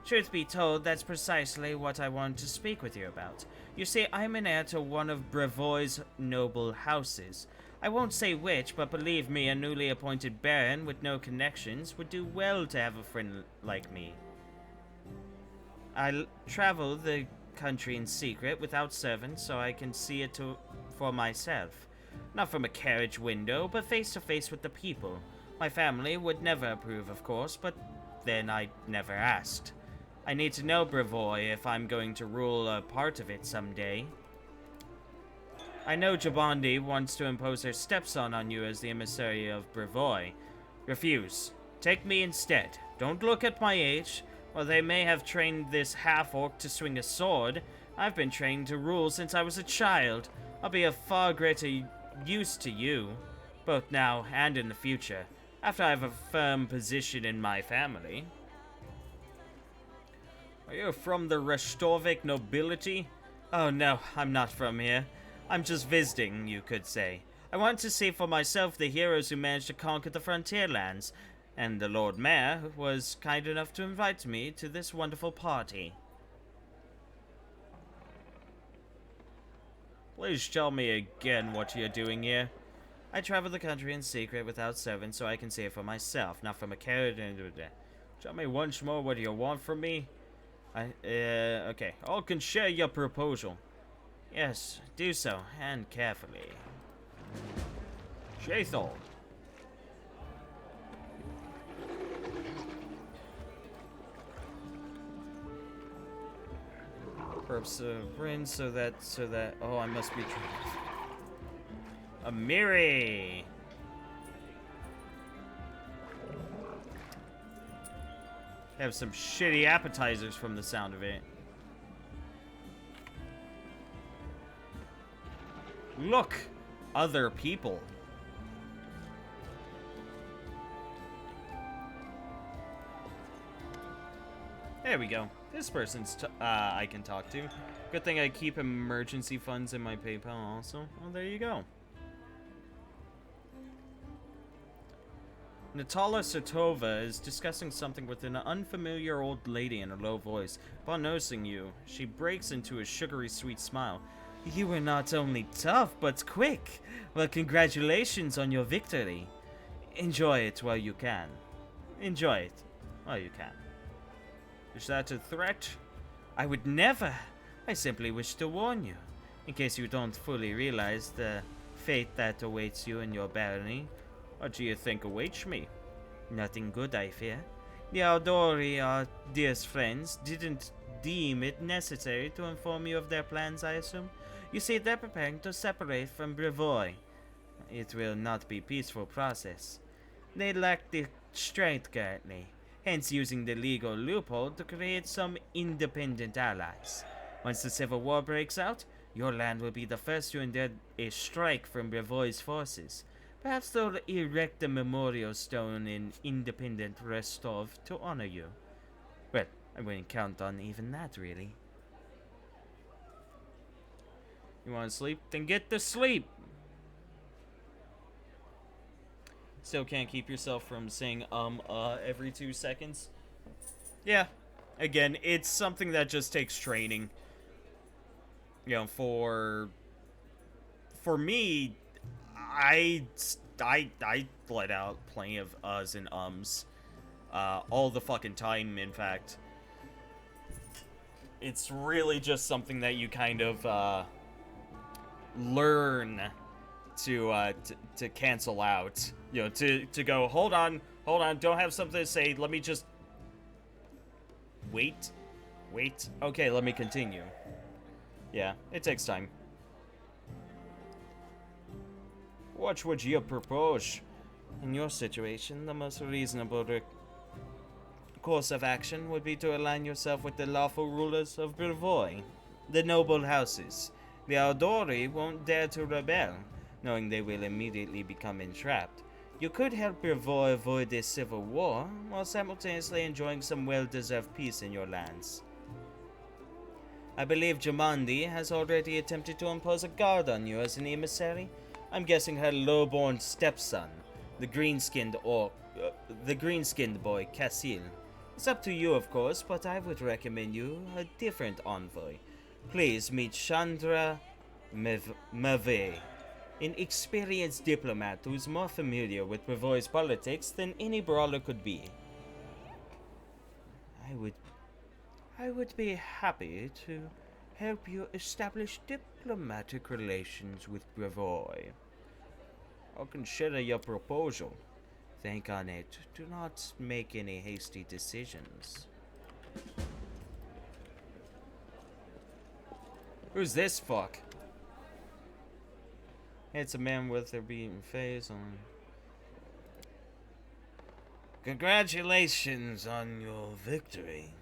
Truth be told, that's precisely what I wanted to speak with you about. You see, I'm an heir to one of Brevoy's noble houses. I won't say which, but believe me, a newly appointed baron with no connections would do well to have a friend like me. I travel the country in secret without servants so I can see it for myself. Not from a carriage window, but face to face with the people. My family would never approve, of course, but then I never asked. I need to know Brevoy if I'm going to rule a part of it someday. I know Jabandi wants to impose her stepson on you as the emissary of Brevoy. Refuse. Take me instead. Don't look at my age. While they may have trained this half-orc to swing a sword, I've been trained to rule since I was a child. I'll be of far greater use to you, both now and in the future, after I have a firm position in my family. Are you from the Restorvik nobility? Oh no, I'm not from here. I'm just visiting, you could say. I want to see for myself the heroes who managed to conquer the frontier lands, and the Lord Mayor was kind enough to invite me to this wonderful party. Please tell me again what you're doing here. I travel the country in secret without servants so I can see it for myself, not from a carrot. Tell me once more what you want from me. Okay. All can share your proposal. Yes, do so, and carefully. Shathal. Perhaps Bryn, so that, oh, I must be Amiri! Have some shitty appetizers from the sound of it. Look! Other people. There we go. This person's I can talk to. Good thing I keep emergency funds in my PayPal also. Well, there you go. Natala Sotova is discussing something with an unfamiliar old lady in a low voice. Upon noticing you, she breaks into a sugary sweet smile. You were not only tough, but quick. Well, congratulations on your victory. Enjoy it while you can. Enjoy it while you can. Is that a threat? I would never. I simply wish to warn you, in case you don't fully realize the fate that awaits you in your barony. What do you think awaits me? Nothing good, I fear. The Aldori, our dearest friends, didn't deem it necessary to inform you of their plans, I assume. You see, they're preparing to separate from Brevoy. It will not be a peaceful process. They lack the strength currently, hence using the legal loophole to create some independent allies. Once the civil war breaks out, your land will be the first to endure a strike from Brevoy's forces. Perhaps they'll erect a memorial stone in independent Rostov to honor you. Well, I wouldn't count on even that, really. You want to sleep? Then get to sleep! Still can't keep yourself from saying every 2 seconds. Yeah. Again, it's something that just takes training. You know, for me, I let out plenty of uhs and ums. All the fucking time, in fact. It's really just something that you kind of, learn to cancel out. You know, to go, hold on, don't have something to say, let me just... Wait. Okay, let me continue. Yeah, it takes time. What would you propose? In your situation, the most reasonable course of action would be to align yourself with the lawful rulers of Brevoy, the noble houses. The Aldori won't dare to rebel, knowing they will immediately become entrapped. You could help Brevoy avoid a civil war, while simultaneously enjoying some well-deserved peace in your lands. I believe Jamandi has already attempted to impose a guard on you as an emissary. I'm guessing her low-born stepson, the green-skinned boy, Cassil. It's up to you, of course, but I would recommend you a different envoy. Please meet Chandra Mave, an experienced diplomat who's more familiar with Brevoy's politics than any brawler could be. I would be happy to help you establish diplomatic relations with Brevoy. I'll consider your proposal. Think on it. Do not make any hasty decisions. Who's this fuck? It's a man with a beaten face on. Congratulations on your victory.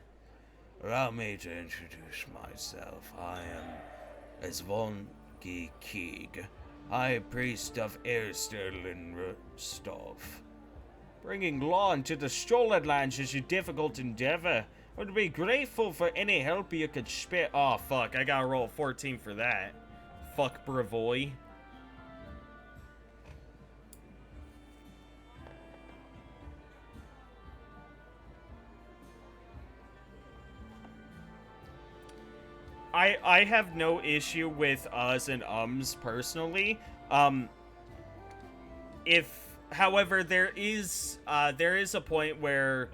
Allow me to introduce myself. I am Zvonki Keeg, High Priest of Ersterlin Rostov. Bringing law into the Stolen Lands is a difficult endeavor. I would be grateful for any help you could spare. Oh fuck, I gotta roll 14 for that. Fuck Brevoy. I have no issue with us and ums personally. However, there is a point where,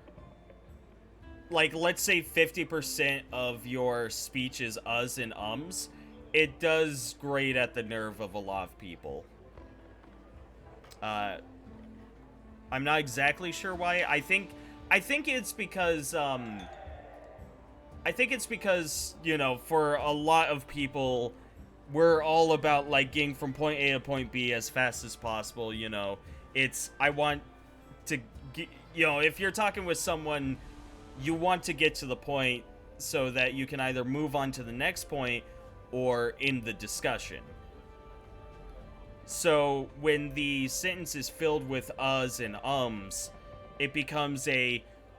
like, let's say 50% of your speech is us and ums, it does grate at the nerve of a lot of people. I'm not exactly sure why. I think it's because, you know, for a lot of people, we're all about, like, getting from point A to point B as fast as possible, you know. I want to, you know, if you're talking with someone, you want to get to the point so that you can either move on to the next point or end the discussion. So when the sentence is filled with us and ums, it becomes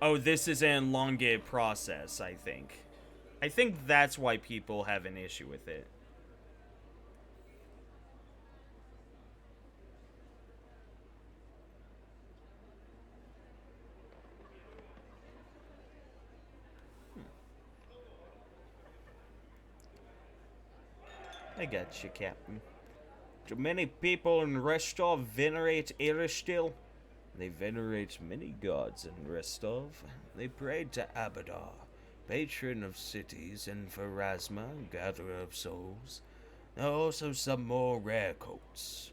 oh, this is an elongated process, I think. I think that's why people have an issue with it. I got you, Captain. Do many people in Restov venerate Eristil? They venerate many gods in Restov. They prayed to Abadar, patron of cities, and Pharasma, gatherer of souls. There are also some more rare cults.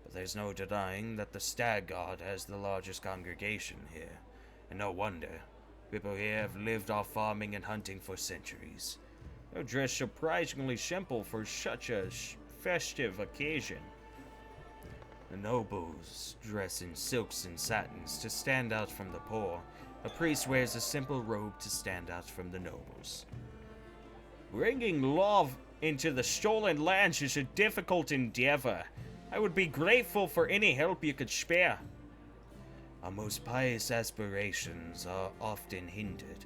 But there's no denying that the Stag God has the largest congregation here. And no wonder. People here have lived off farming and hunting for centuries. They're dressed surprisingly simple for such a festive occasion. The nobles dress in silks and satins to stand out from the poor. A priest wears a simple robe to stand out from the nobles. Bringing love into the stolen lands is a difficult endeavor. I would be grateful for any help you could spare. Our most pious aspirations are often hindered.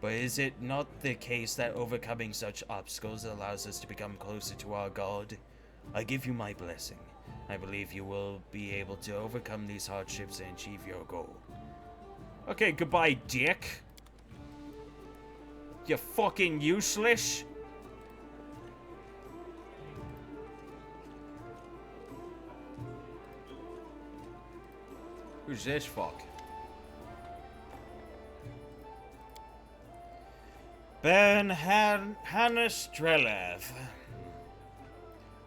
But is it not the case that overcoming such obstacles allows us to become closer to our God? I give you my blessing. I believe you will be able to overcome these hardships and achieve your goal. Okay, goodbye, dick. You fucking useless. Who's this fuck? Baron Hannes Strelev.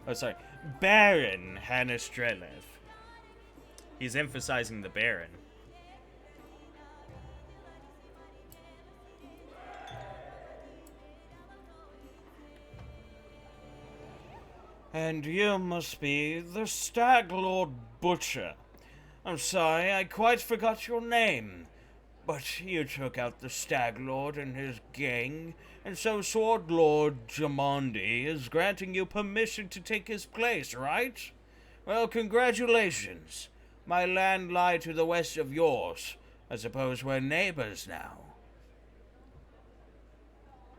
Oh, sorry. Baron Hannes Strelev. He's emphasizing the Baron. And you must be the Stag Lord Butcher. I'm sorry, I quite forgot your name. But you took out the Stag Lord and his gang, and so Sword Lord Jamandi is granting you permission to take his place, right? Well, congratulations. My land lie to the west of yours. I suppose we're neighbors now.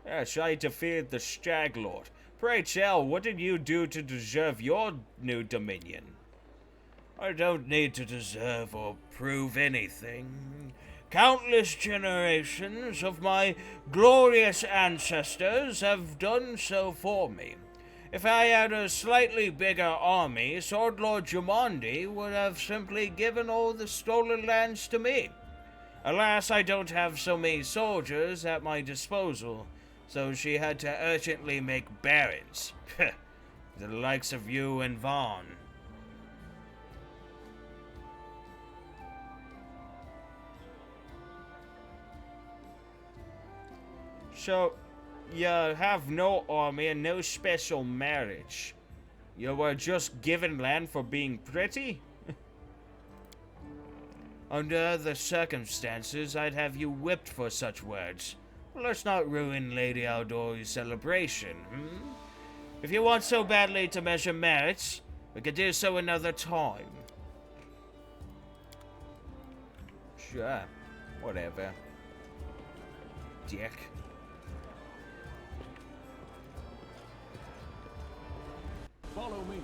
Yes, I defeated the Stag Lord. Pray tell, what did you do to deserve your new dominion? I don't need to deserve or prove anything. Countless generations of my glorious ancestors have done so for me. If I had a slightly bigger army, Sword Lord Jamandi would have simply given all the stolen lands to me. Alas, I don't have so many soldiers at my disposal, so she had to urgently make barons. The likes of you and Vaughn. So, you have no army and no special marriage. You were just given land for being pretty? Under the circumstances, I'd have you whipped for such words. Let's not ruin Lady Aldori's celebration, If you want so badly to measure merits, we could do so another time. Sure, whatever. Dick. Follow me.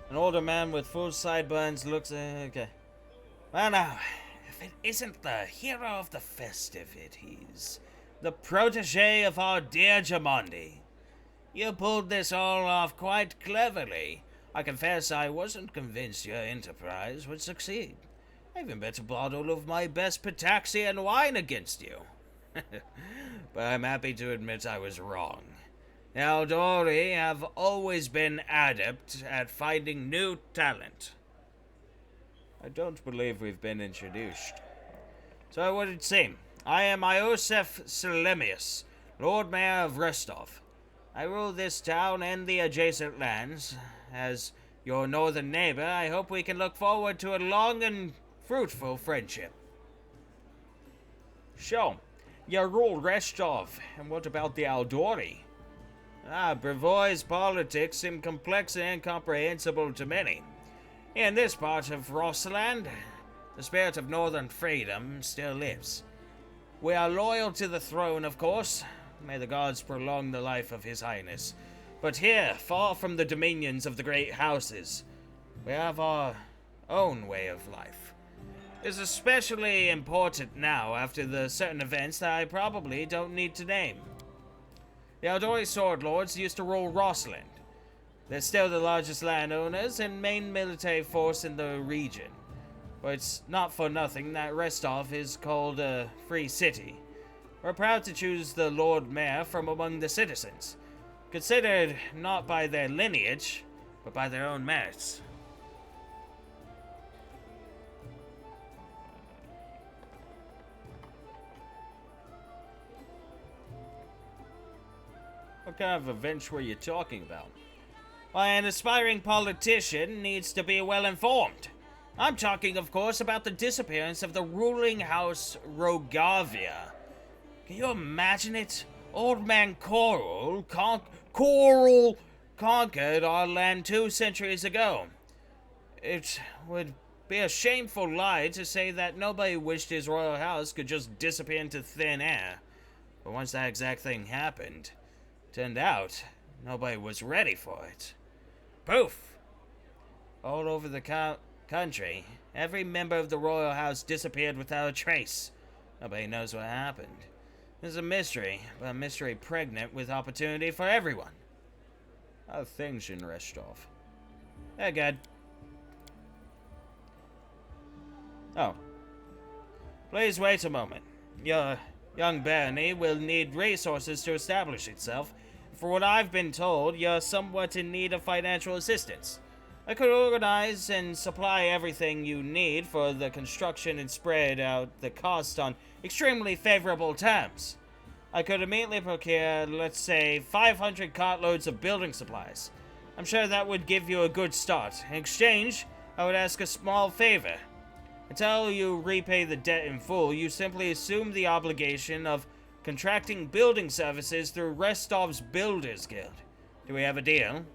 An older man with full sideburns looks... okay. Well now, if it isn't the hero of the festivities, the protege of our dear Jamandi. You pulled this all off quite cleverly. I confess I wasn't convinced your enterprise would succeed. I even bet a bottle of my best Pitaxian wine against you. But I'm happy to admit I was wrong. The Aldori have always been adept at finding new talent. I don't believe we've been introduced. So what would it seem? I am Iosef Selemius, Lord Mayor of Rostov. I rule this town and the adjacent lands. As your northern neighbor, I hope we can look forward to a long and fruitful friendship. Sure. You rule Rostov, and what about the Aldori? Brevoy's politics seem complex and incomprehensible to many. In this part of Rossland, the spirit of northern freedom still lives. We are loyal to the throne, of course. May the gods prolong the life of His Highness. But here, far from the dominions of the great houses, we have our own way of life. It's especially important now after the certain events that I probably don't need to name. The Aldori Sword Lords used to rule Rossland. They're still the largest landowners and main military force in the region. But it's not for nothing that Rostov is called a free city. We're proud to choose the Lord Mayor from among the citizens, considered not by their lineage, but by their own merits. What kind of events were you talking about? Why, an aspiring politician needs to be well informed. I'm talking, of course, about the disappearance of the ruling house Rogavia. Can you imagine it? Old man Coral conquered our land 2 centuries ago. It would be a shameful lie to say that nobody wished his royal house could just disappear into thin air. But once that exact thing happened, turned out nobody was ready for it. Poof! All over the country, every member of the royal house disappeared without a trace. Nobody knows what happened. It's a mystery, but a mystery pregnant with opportunity for everyone. How are things in Rostov? They're good. Oh. Please wait a moment. Your young barony will need resources to establish itself. For what I've been told, you're somewhat in need of financial assistance. I could organize and supply everything you need for the construction and spread out the cost on extremely favorable terms. I could immediately procure, let's say, 500 cartloads of building supplies. I'm sure that would give you a good start. In exchange, I would ask a small favor. Until you repay the debt in full, you simply assume the obligation of contracting building services through Rostov's Builders Guild. Do we have a deal?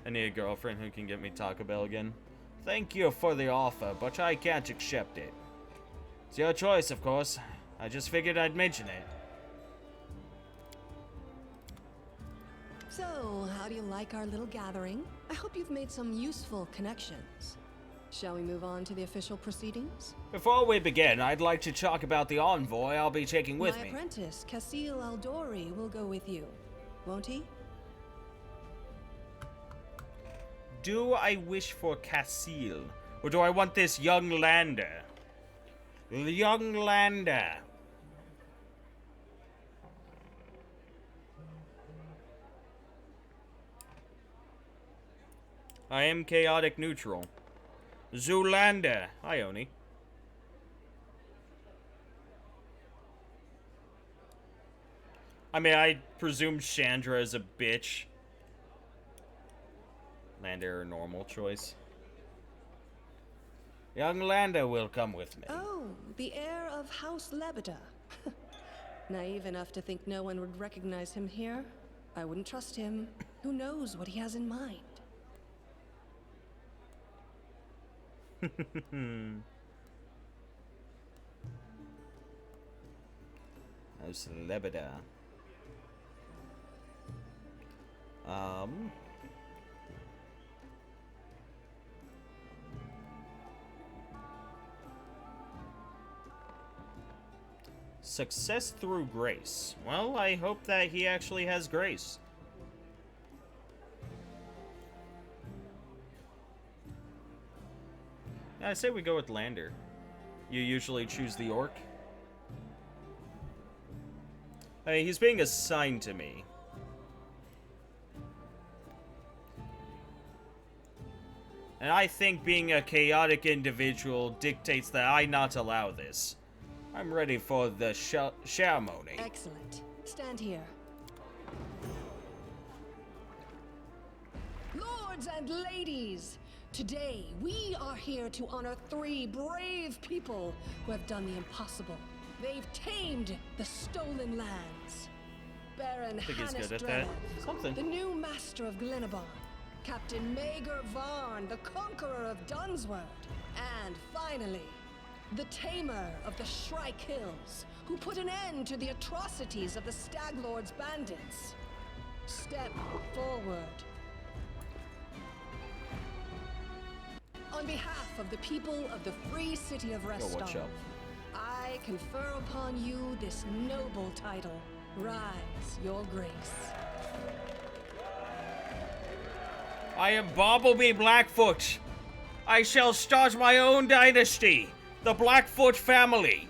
I need a girlfriend who can get me Taco Bell again. Thank you for the offer, but I can't accept it. It's your choice, of course. I just figured I'd mention it. So, how do you like our little gathering? I hope you've made some useful connections. Shall we move on to the official proceedings? Before we begin, I'd like to talk about the envoy I'll be taking with me. My apprentice, Casil Aldori, will go with you, won't he? Do I wish for Casil, or do I want this young lander? Young lander. I am chaotic neutral. Zoolander. Hi, Oni. I mean, I presume Chandra is a bitch. Lander or normal choice. Young Lander will come with me. Oh, the heir of House Lebeda. Naive enough to think no one would recognize him here. I wouldn't trust him. Who knows what he has in mind? House Lebeda. Success through grace. Well, I hope that he actually has grace. I say we go with Lander. You usually choose the orc. I mean, he's being assigned to me. And I think being a chaotic individual dictates that I not allow this. I'm ready for the ceremony. Excellent. Stand here. Lords and ladies, today we are here to honor 3 brave people who have done the impossible. They've tamed the stolen lands. Baron I think he's Hannes good at that. Dremel, Something. the new master of Glenabon, Captain Maegor Varn, the conqueror of Dunsword, and finally, the tamer of the Shrike Hills, who put an end to the atrocities of the Staglord's bandits. Step forward. On behalf of the people of the free city of watch Restov, out. I confer upon you this noble title. Rise, your grace. I am Bartleby Blackfoot. I shall start my own dynasty, the Blackfoot family.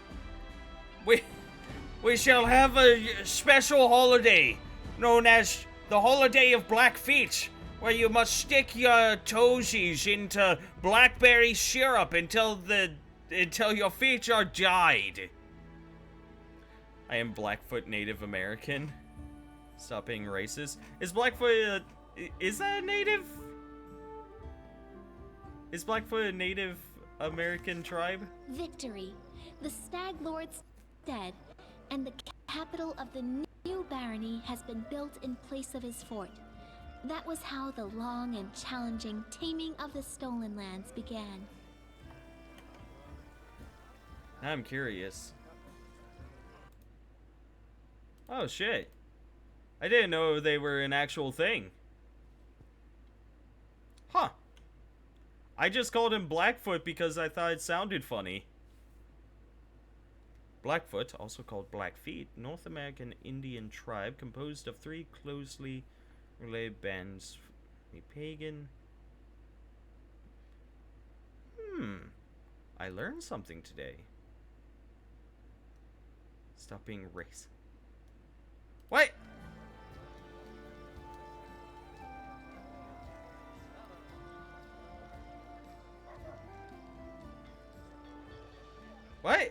We shall have a special holiday known as the Holiday of Blackfeet, where you must stick your toesies into blackberry syrup until your feet are dyed. I am Blackfoot Native American. Stop being racist. Is Blackfoot is that a native? Is Blackfoot a Native American tribe? Victory. The Stag Lord's dead, and the capital of the new barony has been built in place of his fort. That was how the long and challenging taming of the stolen lands began. I'm curious. Oh shit. I didn't know they were an actual thing. Huh. I just called him Blackfoot because I thought it sounded funny. Blackfoot, also called Blackfeet, North American Indian tribe composed of 3 closely related bands. A pagan. I learned something today. Stop being racist. What? What?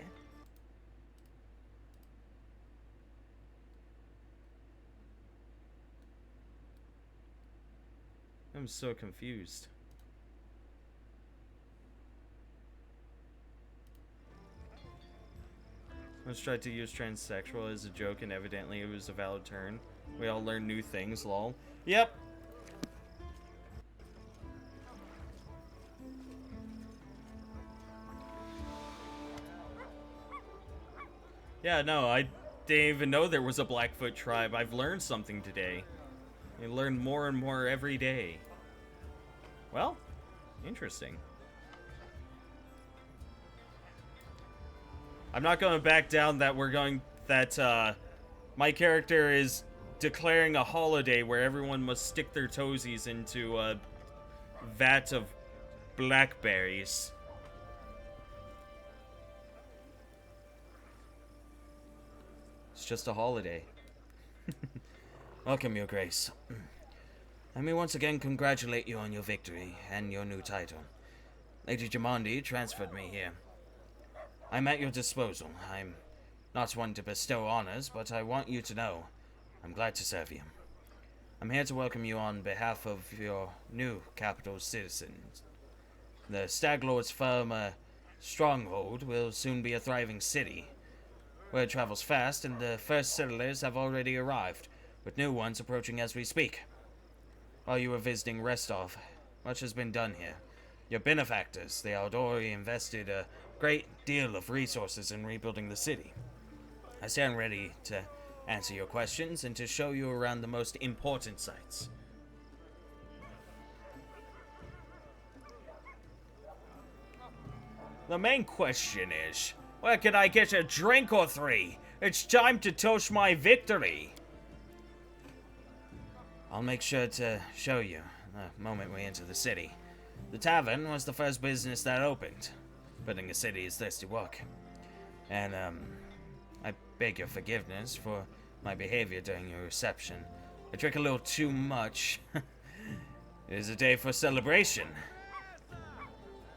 I'm so confused. Let's try to use transsexual as a joke, and evidently it was a valid turn. We all learn new things, lol. Yep. Yeah, no, I didn't even know there was a Blackfoot tribe. I've learned something today. I learn more and more every day. Well, interesting. I'm not going to back down that my character is declaring a holiday where everyone must stick their toesies into a vat of blackberries. It's just a holiday. Welcome, Your Grace. Let me once again congratulate you on your victory and your new title. Lady Jamandi transferred me here. I'm at your disposal. I'm not one to bestow honors, but I want you to know I'm glad to serve you. I'm here to welcome you on behalf of your new capital citizens. The Staglord's former stronghold will soon be a thriving city. Word travels fast, and the first settlers have already arrived, with new ones approaching as we speak. While you were visiting Restov, much has been done here. Your benefactors, the Aldori, invested a great deal of resources in rebuilding the city. I stand ready to answer your questions and to show you around the most important sites. The main question is, where can I get a drink or three? It's time to toast my victory. I'll make sure to show you the moment we enter the city. The tavern was the first business that opened, putting a city is thirsty work. And, I beg your forgiveness for my behavior during your reception. I drank a little too much. It is a day for celebration.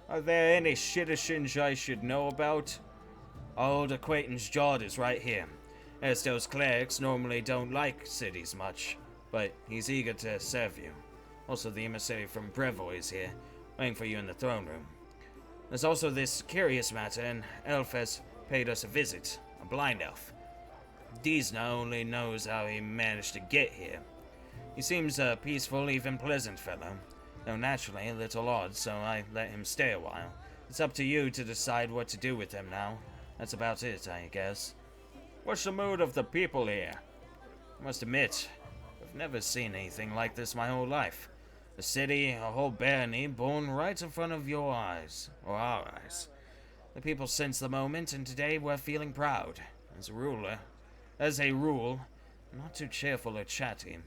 Are there any citizens I should know about? Our old acquaintance Jord is right here. Ersto's clerics normally don't like cities much, but he's eager to serve you. Also, the emissary from Brevoy is here, waiting for you in the throne room. There's also this curious matter, and Elf has paid us a visit, a blind elf. Deesna only knows how he managed to get here. He seems a peaceful, even pleasant fellow, though naturally a little odd, so I let him stay a while. It's up to you to decide what to do with him now. That's about it, I guess. What's the mood of the people here? I must admit, I've never seen anything like this my whole life. A city, a whole barony, born right in front of your eyes, or our eyes. The people sense the moment, and today we're feeling proud. As a rule, I'm not too cheerful or chatty.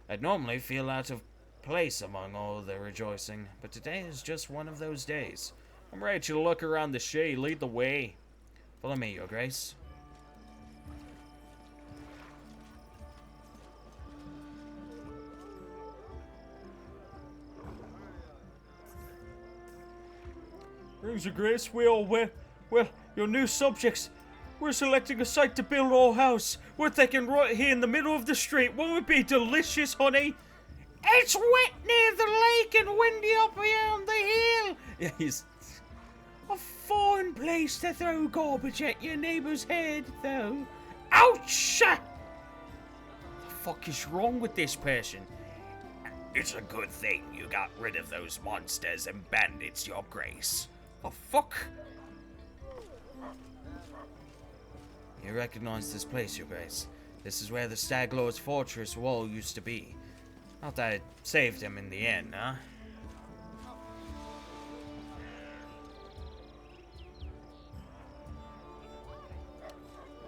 I'd normally feel out of place among all the rejoicing, but today is just one of those days. I'm ready to look around the shade, lead the way. Follow me, Your Grace. Your Grace, well, your new subjects. We're selecting a site to build our house. We're thinking right here in the middle of the street. Won't it be delicious, honey? It's wet near the lake and windy up here on the hill. Yeah, he's a fine place to throw garbage at your neighbor's head, though. Ouch! What the fuck is wrong with this person? It's a good thing you got rid of those monsters and bandits, Your Grace. The fuck? You recognize this place, Your Grace. This is where the Stag Lord's fortress wall used to be. Not that it saved him in the end, huh?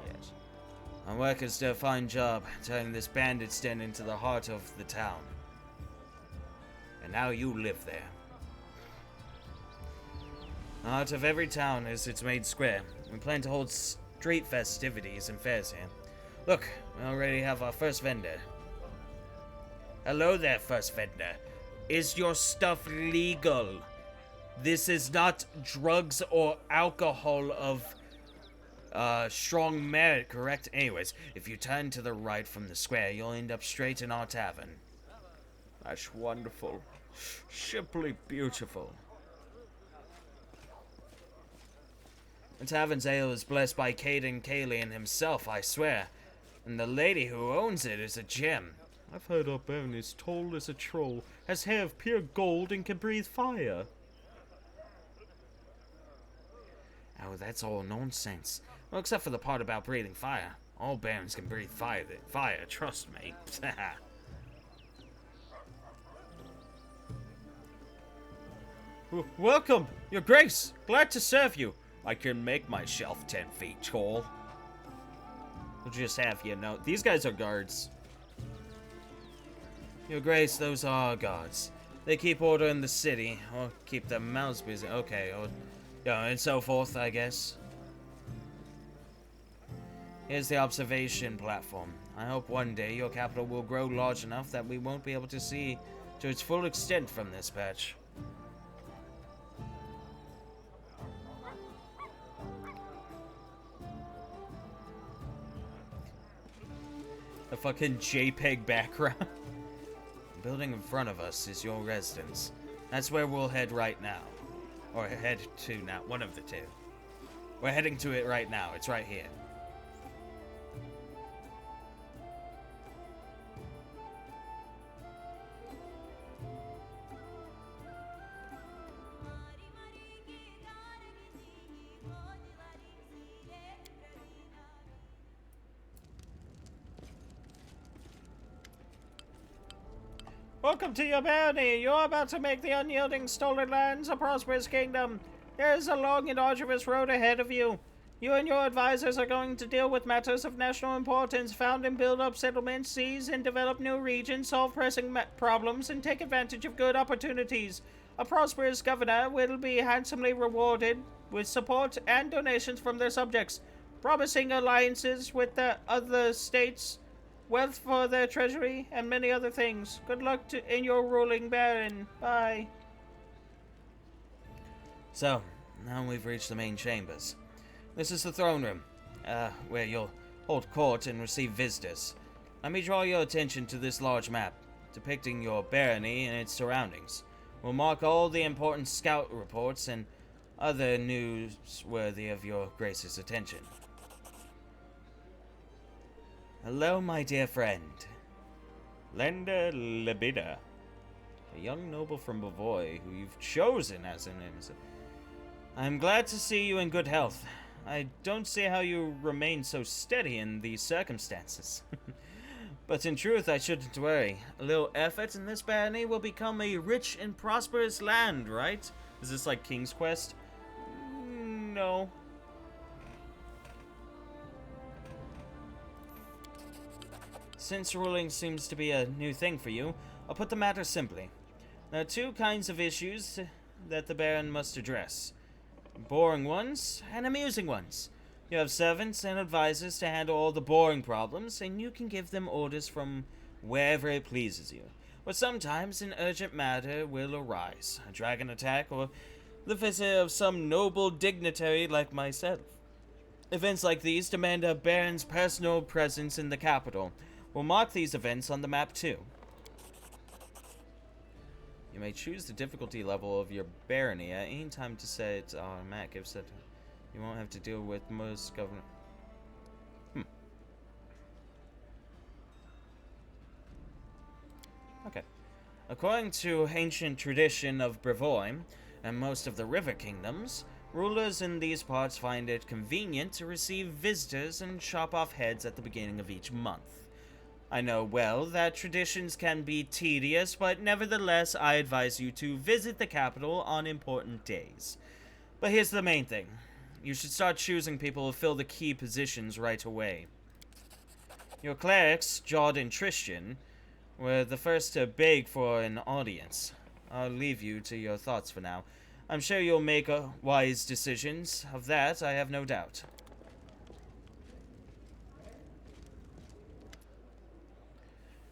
Yes. Our workers do a fine job turning this bandit's den into the heart of the town. And now you live there. The heart of every town is its main square. We plan to hold street festivities and fairs here. Look, we already have our first vendor. Hello there, first vendor. Is your stuff legal? This is not drugs or alcohol of strong merit, correct? Anyways, if you turn to the right from the square, you'll end up straight in our tavern. That's wonderful. Simply beautiful. The tavern's ale is blessed by Caden Kalian himself, I swear. And the lady who owns it is a gem. I've heard our Baron is tall as a troll, has hair of pure gold, and can breathe fire. Oh, that's all nonsense. Well, except for the part about breathing fire. All Barons can breathe fire, trust me. Welcome, Your Grace. Glad to serve you. I can make myself 10 feet tall. We'll just have you know, these guys are guards. Your Grace, those are our guards. They keep order in the city, or keep their mouths busy. Okay, or, yeah, and so forth, I guess. Here's the observation platform. I hope one day your capital will grow large enough that we won't be able to see to its full extent from this patch. The fucking JPEG background. The building in front of us is your residence. That's where we'll head right now. Or head to now, one of the two. We're heading to it right now, it's right here. Welcome to your bounty. You're about to make the unyielding Stolen Lands a prosperous kingdom. There is a long and arduous road ahead of you. You and your advisors are going to deal with matters of national importance, found and build up settlements, seize and develop new regions, solve pressing problems, and take advantage of good opportunities. A prosperous governor will be handsomely rewarded with support and donations from their subjects, promising alliances with the other states, wealth for their treasury, and many other things. Good luck in your ruling, Baron. Bye. So, now we've reached the main chambers. This is the throne room, where you'll hold court and receive visitors. Let me draw your attention to this large map, depicting your barony and its surroundings. We'll mark all the important scout reports and other news worthy of your grace's attention. Hello, my dear friend. Lenda Lebida, a young noble from Bavoy who you've chosen as an ensign. I'm glad to see you in good health. I don't see how you remain so steady in these circumstances. But in truth, I shouldn't worry. A little effort and this barony will become a rich and prosperous land, right? Is this like King's Quest? No. Since ruling seems to be a new thing for you, I'll put the matter simply. There are two kinds of issues that the Baron must address. Boring ones and amusing ones. You have servants and advisors to handle all the boring problems, and you can give them orders from wherever it pleases you. But sometimes an urgent matter will arise, a dragon attack or the visit of some noble dignitary like myself. Events like these demand a Baron's personal presence in the capital. We'll mark these events on the map too. You may choose the difficulty level of your barony at any time to set automatic if set. You won't have to deal with most government. Okay. According to ancient tradition of Brevoy and most of the river kingdoms, rulers in these parts find it convenient to receive visitors and chop off heads at the beginning of each month. I know well that traditions can be tedious, but nevertheless I advise you to visit the capital on important days. But here's the main thing. You should start choosing people to fill the key positions right away. Your clerics, Jod and Tristan, were the first to beg for an audience. I'll leave you to your thoughts for now. I'm sure you'll make wise decisions. Of that, I have no doubt.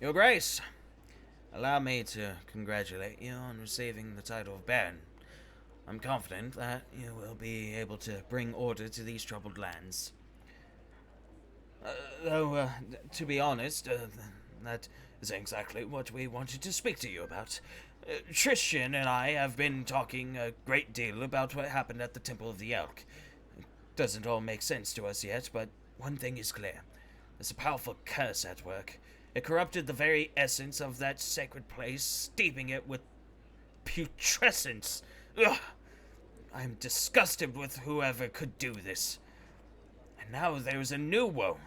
Your Grace, allow me to congratulate you on receiving the title of Baron. I'm confident that you will be able to bring order to these troubled lands. Though, to be honest, that is exactly what we wanted to speak to you about. Tristan and I have been talking a great deal about what happened at the Temple of the Elk. It doesn't all make sense to us yet, but one thing is clear. There's a powerful curse at work. It corrupted the very essence of that sacred place, steeping it with putrescence. Ugh! I am disgusted with whoever could do this. And now there's a new woe.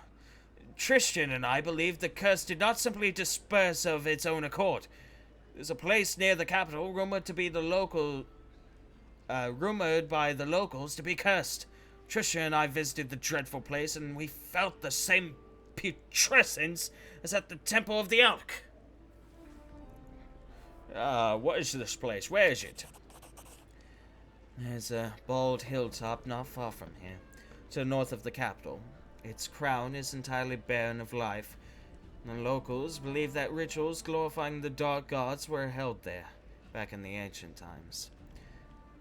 Tristan and I believe the curse did not simply disperse of its own accord. There's a place near the capital rumored by the locals to be cursed. Tristan and I visited the dreadful place, and we felt the same putrescence as at the Temple of the Elk. What is this place? Where is it? There's a bald hilltop not far from here, to the north of the capital. Its crown is entirely barren of life. The locals believe that rituals glorifying the dark gods were held there, back in the ancient times.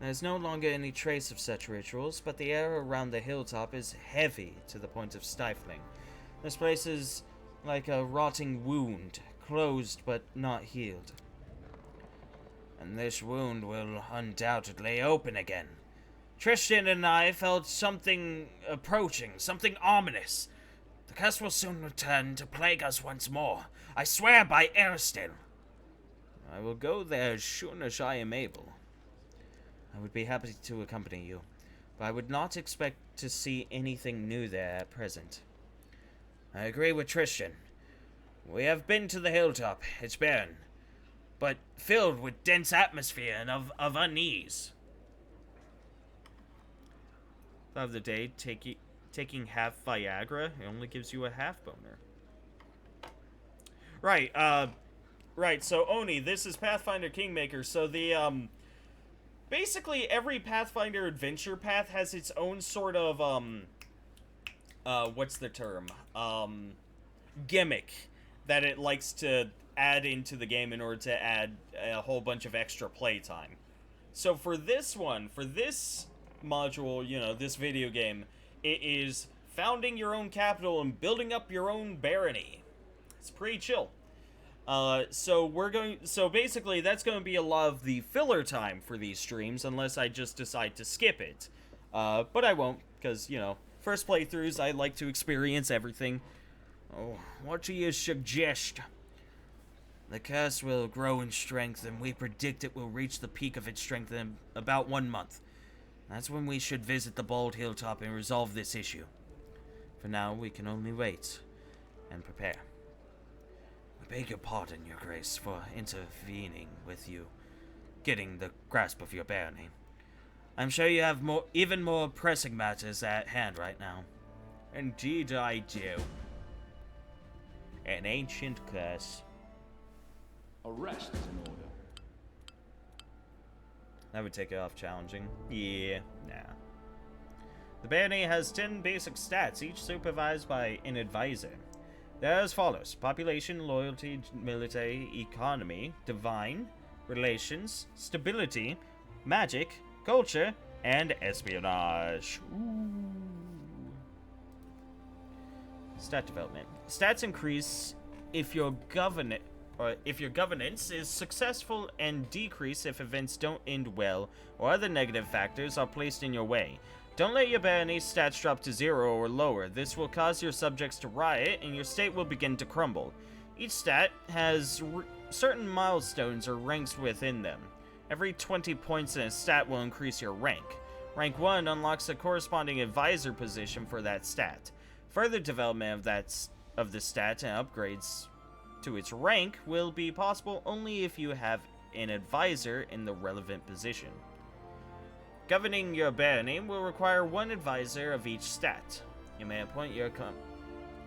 There's no longer any trace of such rituals, but the air around the hilltop is heavy to the point of stifling. This place is like a rotting wound, closed but not healed. And this wound will undoubtedly open again. Tristan and I felt something approaching, something ominous. The curse will soon return to plague us once more. I swear by Aristil. I will go there as soon as I am able. I would be happy to accompany you, but I would not expect to see anything new there at present. I agree with Tristan. We have been to the hilltop. It's barren, but filled with dense atmosphere and of unease. Thought of the day, taking half Viagra, it only gives you a half boner. Right, right, so Oni, this is Pathfinder Kingmaker, so the, basically every Pathfinder adventure path has its own sort of, what's the term? Gimmick that it likes to add into the game in order to add a whole bunch of extra playtime. So for this one, for this module, you know, this video game, it is founding your own capital and building up your own barony. It's pretty chill. So basically that's going to be a lot of the filler time for these streams, unless I just decide to skip it. But I won't, because, you know, first playthroughs, I like to experience everything. Oh, what do you suggest? The curse will grow in strength, and we predict it will reach the peak of its strength in about 1 month. That's when we should visit the Bald Hilltop and resolve this issue. For now, we can only wait and prepare. I beg your pardon, Your Grace, for intervening with you, getting the grasp of your barony. I'm sure you have even more pressing matters at hand right now. Indeed I do. An ancient curse. Arrest is in order. That would take it off challenging. Yeah, nah. The barony has 10 basic stats, each supervised by an advisor. They're as follows: population, loyalty, military, economy, divine, relations, stability, magic, culture, and espionage. Ooh. Stat development. Stats increase if your governance is successful, and decrease if events don't end well or other negative factors are placed in your way. Don't let your barony's stats drop to 0 or lower. This will cause your subjects to riot and your state will begin to crumble. Each stat has certain milestones or ranks within them. Every 20 points in a stat will increase your rank. Rank 1 unlocks a corresponding advisor position for that stat. Further development of the stat and upgrades to its rank will be possible only if you have an advisor in the relevant position. Governing your barony will require one advisor of each stat. You may appoint your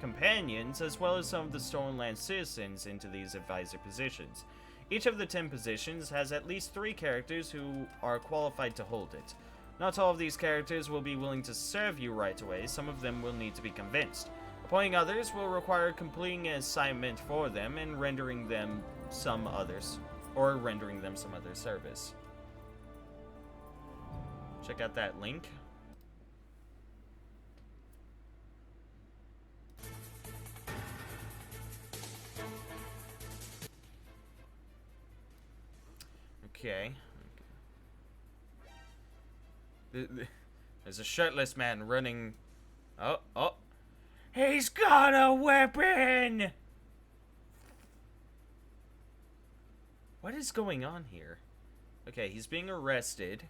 companions as well as some of the Stolen Land citizens into these advisor positions. Each of the 10 positions has at least 3 characters who are qualified to hold it. Not all of these characters will be willing to serve you right away. Some of them will need to be convinced. Appointing others will require completing an assignment for them and rendering them some other service. Check out that link. Okay. There's a shirtless man running. Oh. He's got a weapon! What is going on here? Okay, he's being arrested.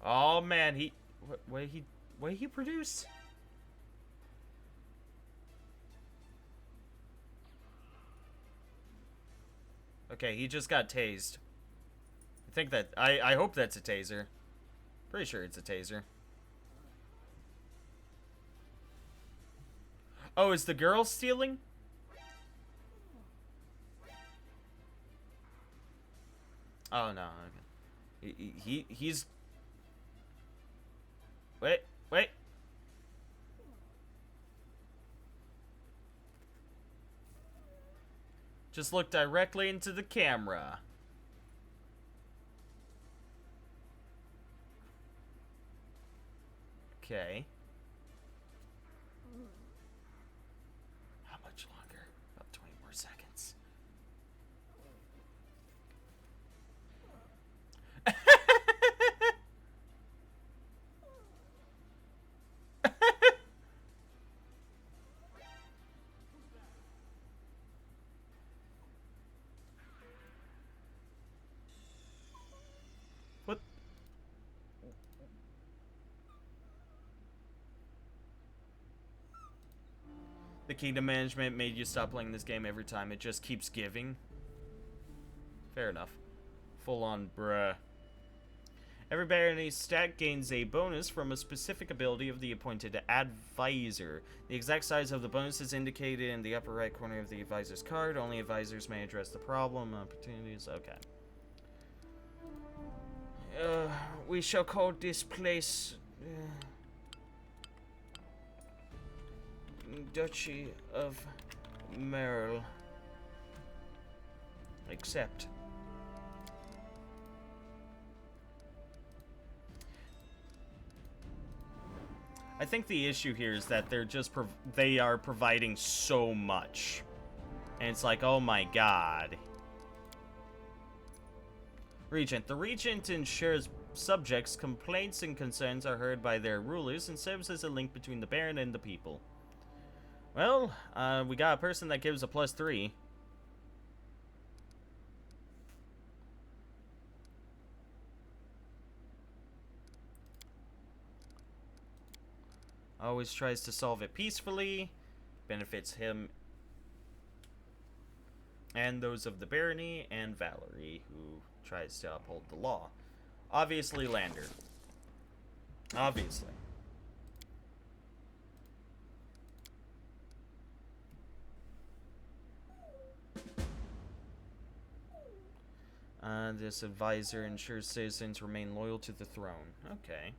Oh man, what did he produce? Okay, he just got tased. I hope that's a taser. Pretty sure it's a taser. Oh, is the girl stealing? Oh no. Okay. He's Wait. Just look directly into the camera. Okay. How much longer? About 20 more seconds. What? The kingdom management made you stop playing this game every time. It just keeps giving. Fair enough. Full on bruh. Every barony stat gains a bonus from a specific ability of the appointed advisor. The exact size of the bonus is indicated in the upper right corner of the advisor's card. Only advisors may address the problem. Opportunities. Okay. We shall call this place Duchy of Merle. Accept. I think the issue here is that they're just they are providing so much, and it's like, oh my god. Regent. The Regent ensures subjects' complaints and concerns are heard by their rulers and serves as a link between the Baron and the people. Well, we got a person that gives a +3. Always tries to solve it peacefully. Benefits him and those of the barony, and Valerie, who tries to uphold the law. Obviously, Lander. Obviously. This advisor ensures citizens remain loyal to the throne. Okay.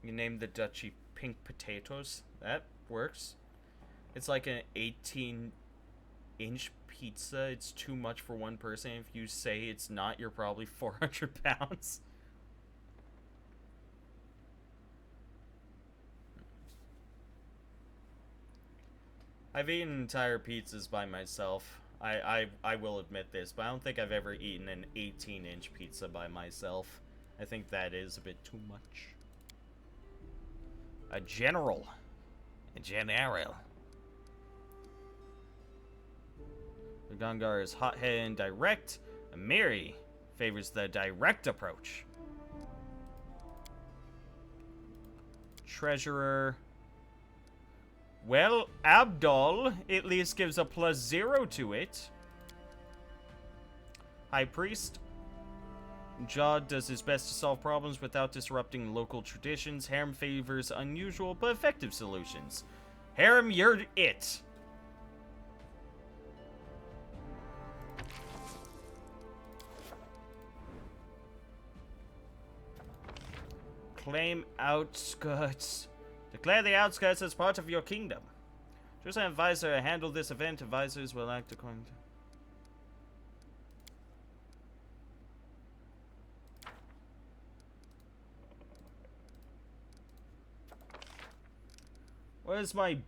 You name the duchy Pink Potatoes. That works. It's like an 18-inch pizza. It's too much for one person. If you say it's not, you're probably 400 pounds. I've eaten entire pizzas by myself. I will admit this, but I don't think I've ever eaten an 18-inch pizza by myself. I think that is a bit too much. A general. A general. The Gungar is hot-headed and direct. Amiri favors the direct approach. Treasurer. Well, Abdul at least gives a +0 to it. High Priest. Jod does his best to solve problems without disrupting local traditions. Harem favors unusual but effective solutions. Harem, you're it. Claim outskirts. Declare the outskirts as part of your kingdom. Choose an advisor to handle this event. Advisors will act according to... Where's my...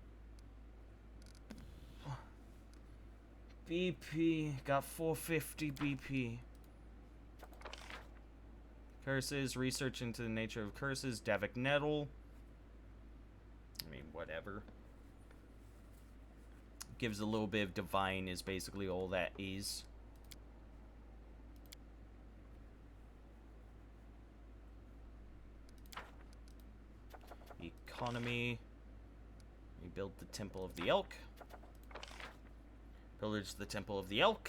BP? Got 450 BP. Curses. Research into the nature of curses. Davik Nettle. I mean, whatever. Gives a little bit of divine is basically all that is. Economy. We built the Temple of the Elk. Pillage the Temple of the Elk.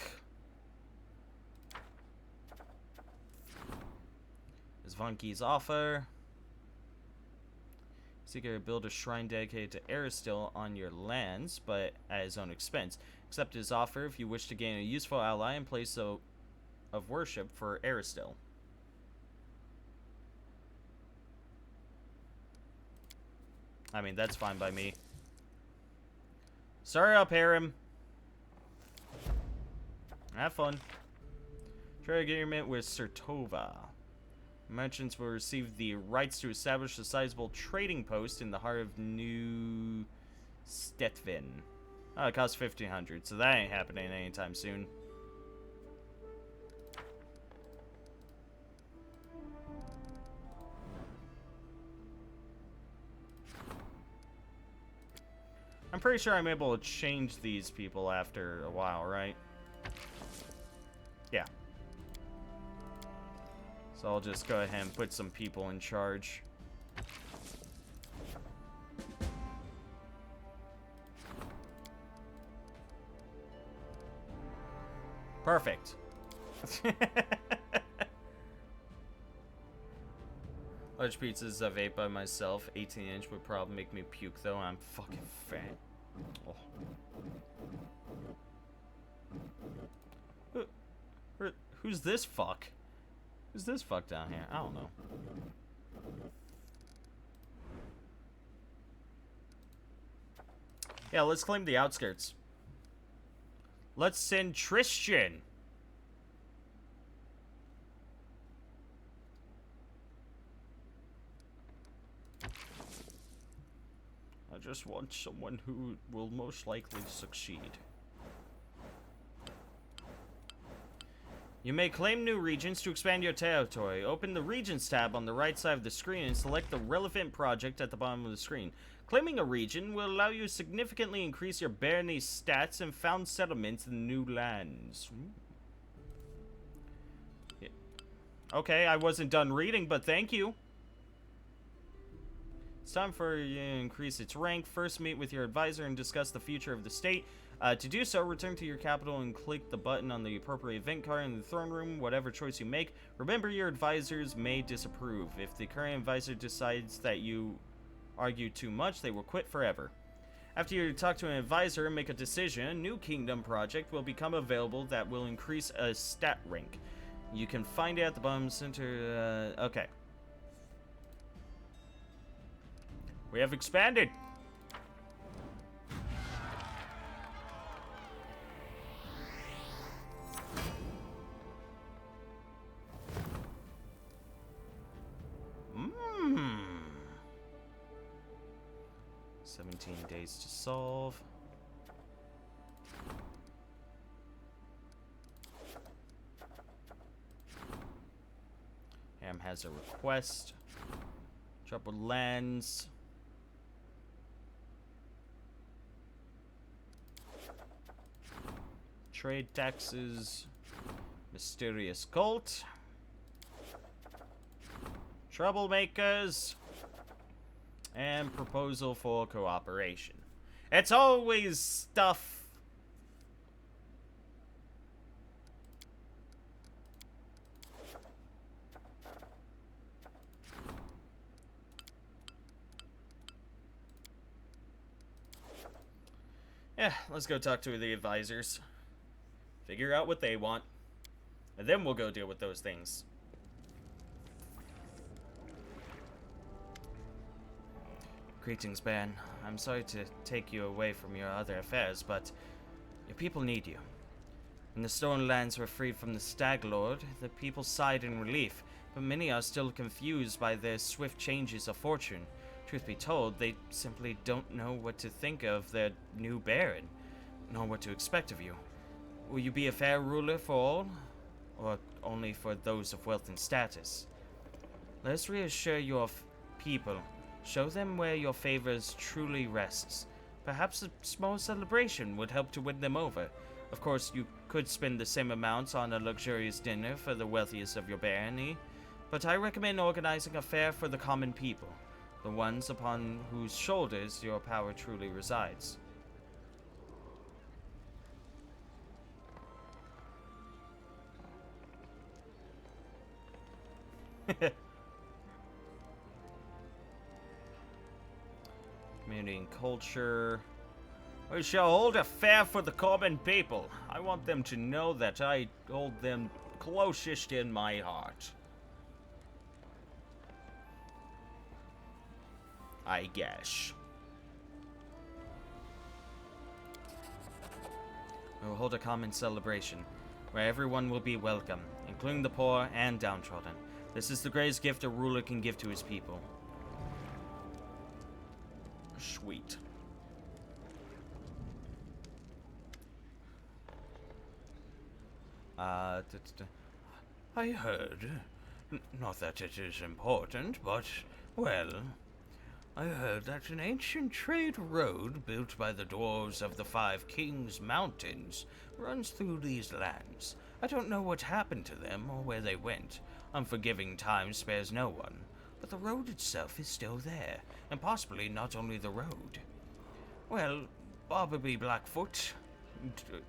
Zvanki's offer. Seeker build a shrine dedicated to Aristil on your lands, but at his own expense. Accept his offer if you wish to gain a useful ally in place of worship for Aristil. I mean, that's fine by me. Sorry up, Harem. Have fun. Trade agreement with Sertova. Merchants will receive the rights to establish a sizable trading post in the heart of New Stetvin. Oh, it costs 1,500, so that ain't happening anytime soon. I'm pretty sure I'm able to change these people after a while, right? Yeah. So I'll just go ahead and put some people in charge. Perfect. Large pizzas I've ate by myself. 18-inch would probably make me puke, though. I'm fucking fat. Oh. Who's this fuck? Who's this fuck down here? I don't know. Yeah, let's claim the outskirts. Let's send Tristan. I just want someone who will most likely succeed. You may claim new regions to expand your territory. Open the Regions tab on the right side of the screen and select the relevant project at the bottom of the screen. Claiming a region will allow you to significantly increase your barony stats and found settlements in new lands. Yeah. Okay, I wasn't done reading, but thank you. It's time for you to increase its rank. First, meet with your advisor and discuss the future of the state. To do so, return to your capital and click the button on the appropriate event card in the throne room. Whatever choice you make, remember your advisors may disapprove. If the current advisor decides that you argue too much, they will quit forever. After you talk to an advisor and make a decision, a new kingdom project will become available that will increase a stat rank. You can find it at the bottom center. Okay. We have expanded. Mmm. 17 days to solve. Ham has a request. Troubled lands. Trade taxes. Mysterious cult. Troublemakers. And proposal for cooperation. It's always stuff. Yeah, let's go talk to the advisors. Figure out what they want. And then we'll go deal with those things. Greetings, Ben. I'm sorry to take you away from your other affairs, but your people need you. When the Stolen Lands were freed from the Stag Lord, the people sighed in relief, but many are still confused by their swift changes of fortune. Truth be told, they simply don't know what to think of their new Baron, nor what to expect of you. Will you be a fair ruler for all, or only for those of wealth and status? Let us reassure your people. Show them where your favors truly rests. Perhaps a small celebration would help to win them over. Of course, you could spend the same amounts on a luxurious dinner for the wealthiest of your barony, but I recommend organizing a fair for the common people, the ones upon whose shoulders your power truly resides. Community and culture. We shall hold a fair for the common people. I want them to know that I hold them closest in my heart. I guess. We will hold a common celebration, where everyone will be welcome, including the poor and downtrodden. This is the greatest gift a ruler can give to his people. Sweet. I heard, not that it is important, but, well, I heard that an ancient trade road built by the dwarves of the Five Kings Mountains runs through these lands. I don't know what happened to them or where they went. Unforgiving time spares no one. But the road itself is still there, and possibly not only the road. Well, Barnaby Blackfoot,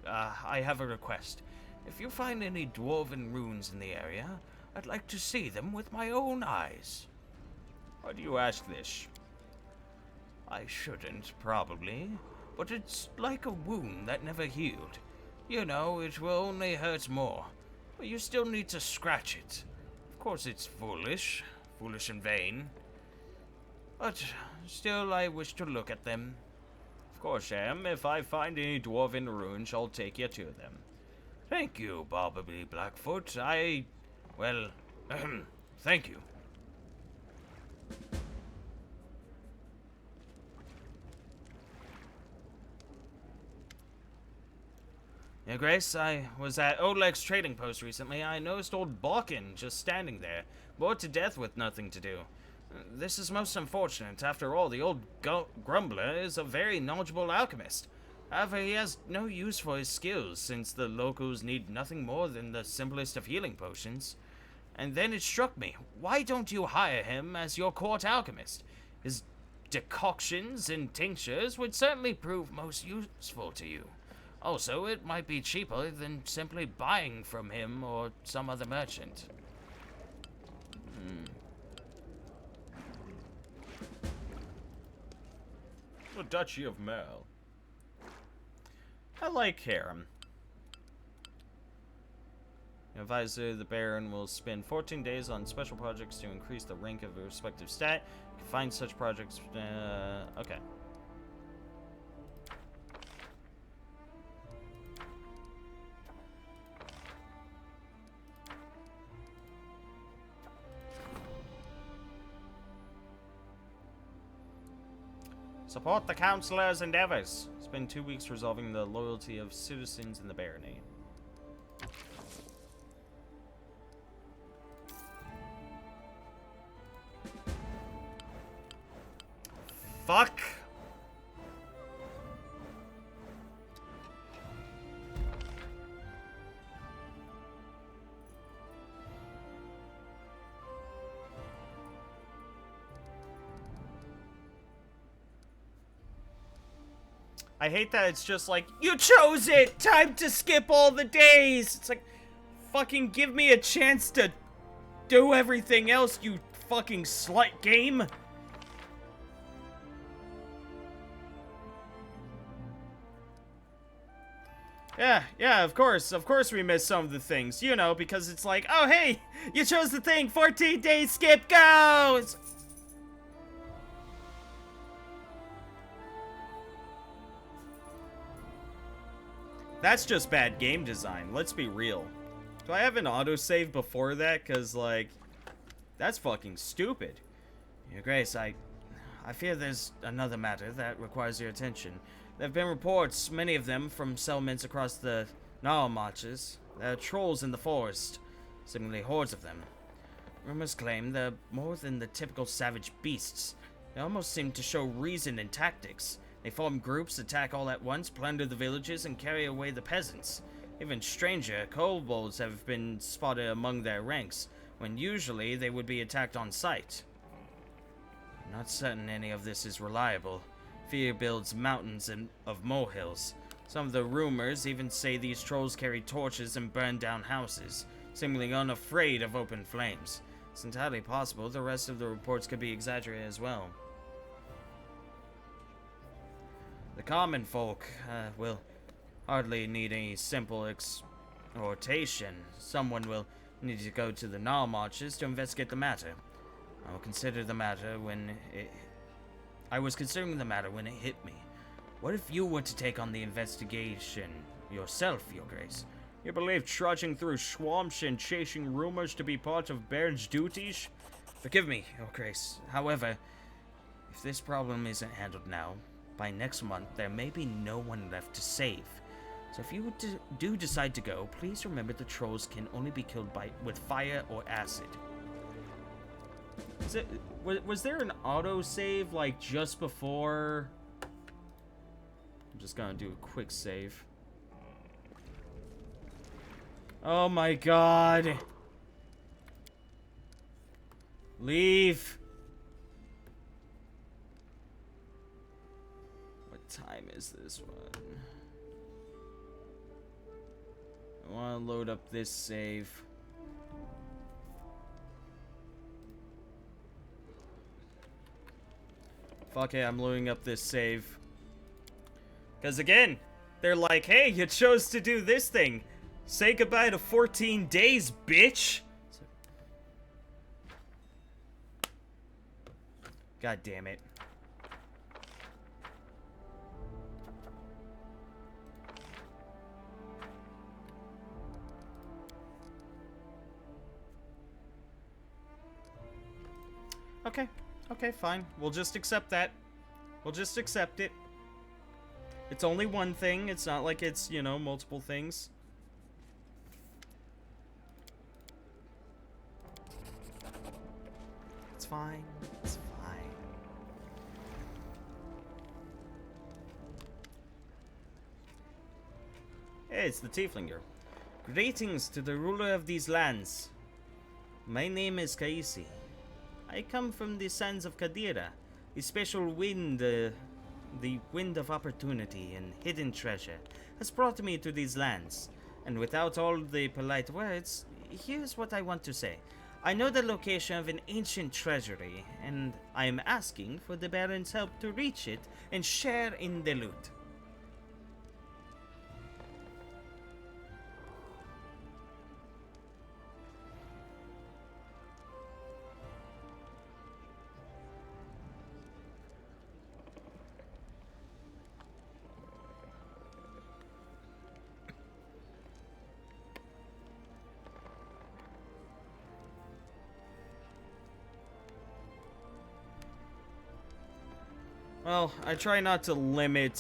I have a request. If you find any dwarven ruins in the area, I'd like to see them with my own eyes. Why do you ask this? I shouldn't, probably, but it's like a wound that never healed. You know, it will only hurt more, but you still need to scratch it. Of course it's foolish and vain, but still I wish to look at them. Of course, Em. If I find any dwarven ruins, I'll take you to them. Thank you, Bartleby Blackfoot. Well, thank you. Yeah, Grace, I was at Oleg's trading post recently. I noticed old Balkan just standing there, bored to death with nothing to do. This is most unfortunate. After all, the old Grumbler is a very knowledgeable alchemist. However, he has no use for his skills, since the locals need nothing more than the simplest of healing potions. And then it struck me, why don't you hire him as your court alchemist? His decoctions and tinctures would certainly prove most useful to you. Also, it might be cheaper than simply buying from him or some other merchant. The Duchy of Merle. I like Harem. Advisor, the Baron will spend 14 days on special projects to increase the rank of a respective stat. You can find such projects, okay. Support the Councilor's endeavors. Spend 2 weeks resolving the loyalty of citizens in the barony. Fuck! I hate that it's just like, you chose it! Time to skip all the days! It's like, fucking give me a chance to do everything else, you fucking slut game! Yeah, of course we missed some of the things, you know, because it's like, oh hey, you chose the thing, 14 days skip, go! It's That's just bad game design, let's be real. Do I have an autosave before that? Cause like, that's fucking stupid. Your Grace, I fear there's another matter that requires your attention. There have been reports, many of them from settlements across the Gnarl Marches. There are trolls in the forest, seemingly hordes of them. Rumors claim they're more than the typical savage beasts. They almost seem to show reason in tactics. They form groups, attack all at once, plunder the villages, and carry away the peasants. Even stranger, kobolds have been spotted among their ranks, when usually they would be attacked on sight. I'm not certain any of this is reliable. Fear builds mountains of molehills. Some of the rumors even say these trolls carry torches and burn down houses, seemingly unafraid of open flames. It's entirely possible the rest of the reports could be exaggerated as well. The common folk will hardly need any simple exhortation. Someone will need to go to the Gnarl Marches to investigate the matter. I was considering the matter when it hit me. What if you were to take on the investigation yourself, Your Grace? You believe trudging through swamps and chasing rumors to be part of Baron's duties? Forgive me, Your Grace. However, if this problem isn't handled now, by next month there may be no one left to save. So if you do decide to go, please remember the trolls can only be killed with fire or acid. Was there an autosave like just before? I'm just gonna do a quick save. Oh my god. Leave. What time is this one? I want to load up this save. Fuck it, I'm loading up this save. Because again, they're like, hey, you chose to do this thing. Say goodbye to 14 days, bitch! God damn it. Okay. Okay, fine. We'll just accept that. We'll just accept it. It's only one thing. It's not like it's, you know, multiple things. It's fine. It's fine. Hey, it's the Tieflinger. Greetings to the ruler of these lands. My name is Kaisi. I come from the sands of Kadira, the special wind, the wind of opportunity and hidden treasure, has brought me to these lands. And without all the polite words, here's what I want to say. I know the location of an ancient treasury, and I am asking for the Baron's help to reach it and share in the loot. Well, I try not to limit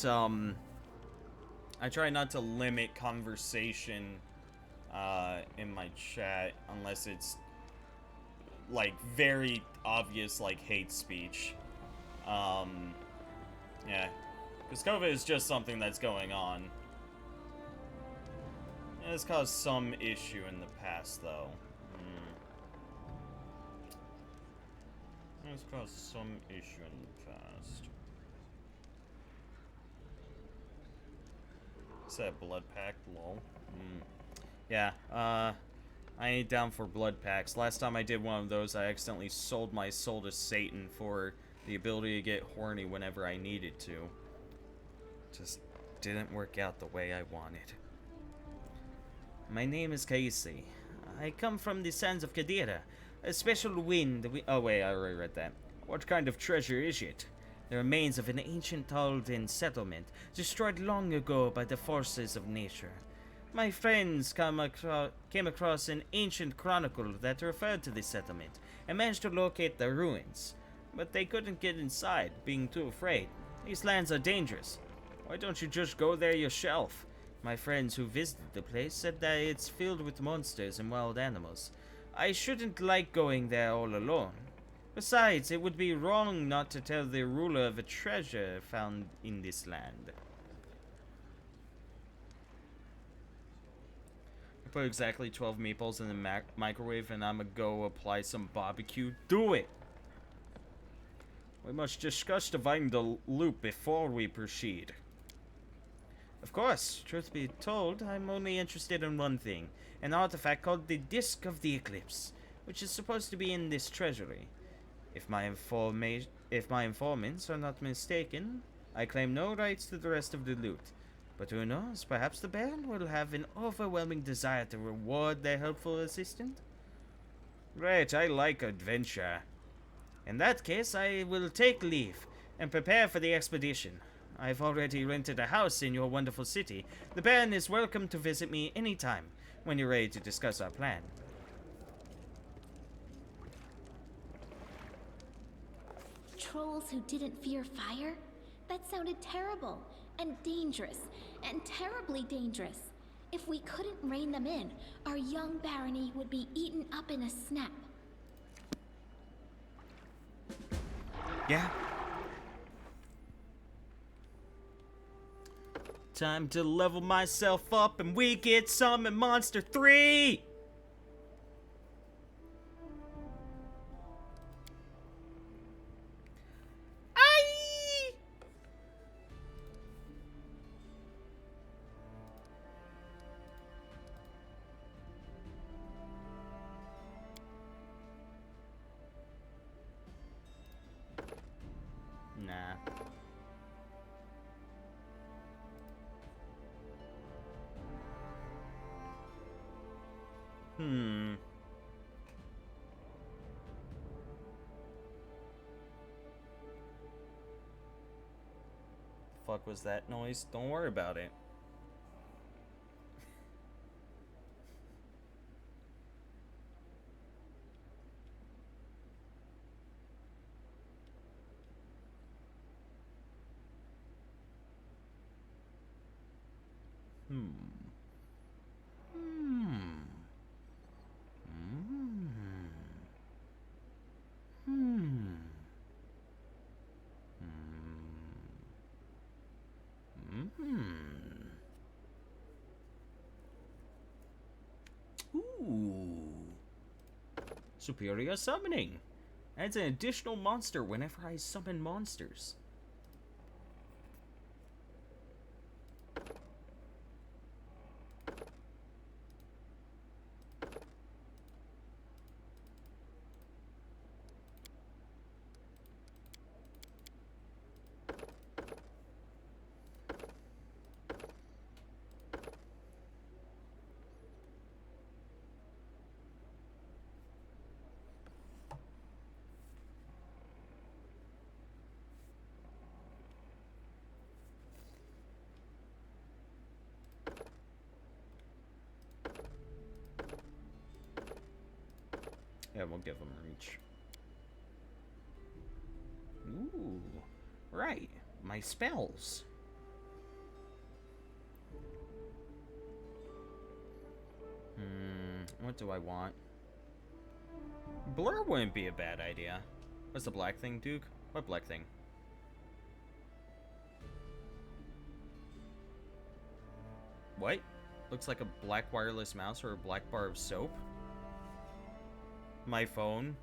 conversation in my chat unless it's like very obvious, like hate speech. Yeah, because COVID is just something that's going on. It has caused some issue in the past, though. It has caused some issue in the past. Is that blood pack? Lol. Yeah, I ain't down for blood packs. Last time I did one of those, I accidentally sold my soul to Satan for the ability to get horny whenever I needed to. Just didn't work out the way I wanted. My name is Kaisi. I come from the sands of Kadira. A special wind. Oh wait, I already read that. What kind of treasure is it? The remains of an ancient Alden settlement, destroyed long ago by the forces of nature. My friends came across an ancient chronicle that referred to this settlement, and managed to locate the ruins. But they couldn't get inside, being too afraid. These lands are dangerous. Why don't you just go there yourself? My friends who visited the place said that it's filled with monsters and wild animals. I shouldn't like going there all alone. Besides, it would be wrong not to tell the ruler of a treasure found in this land. I put exactly 12 meatballs in the microwave and I'm gonna go apply some barbecue. Do it! We must discuss dividing the loot before we proceed. Of course, truth be told, I'm only interested in one thing. An artifact called the Disc of the Eclipse, which is supposed to be in this treasury. If my informants are not mistaken, I claim no rights to the rest of the loot. But who knows, perhaps the Baron will have an overwhelming desire to reward their helpful assistant? Great, I like adventure. In that case, I will take leave and prepare for the expedition. I've already rented a house in your wonderful city. The Baron is welcome to visit me anytime when you're ready to discuss our plan. Trolls who didn't fear fire? That sounded terrible, and dangerous, and terribly dangerous. If we couldn't rein them in, our young barony would be eaten up in a snap. Yeah. Time to level myself up and we get some in Monster 3! fuck was that noise? Don't worry about it. Ooh. Superior summoning. Adds an additional monster whenever I summon monsters. Yeah, we'll give him reach. Ooh, right. My spells. What do I want? Blur wouldn't be a bad idea. What's the black thing, Duke? What black thing? What? Looks like a black wireless mouse or a black bar of soap? My phone.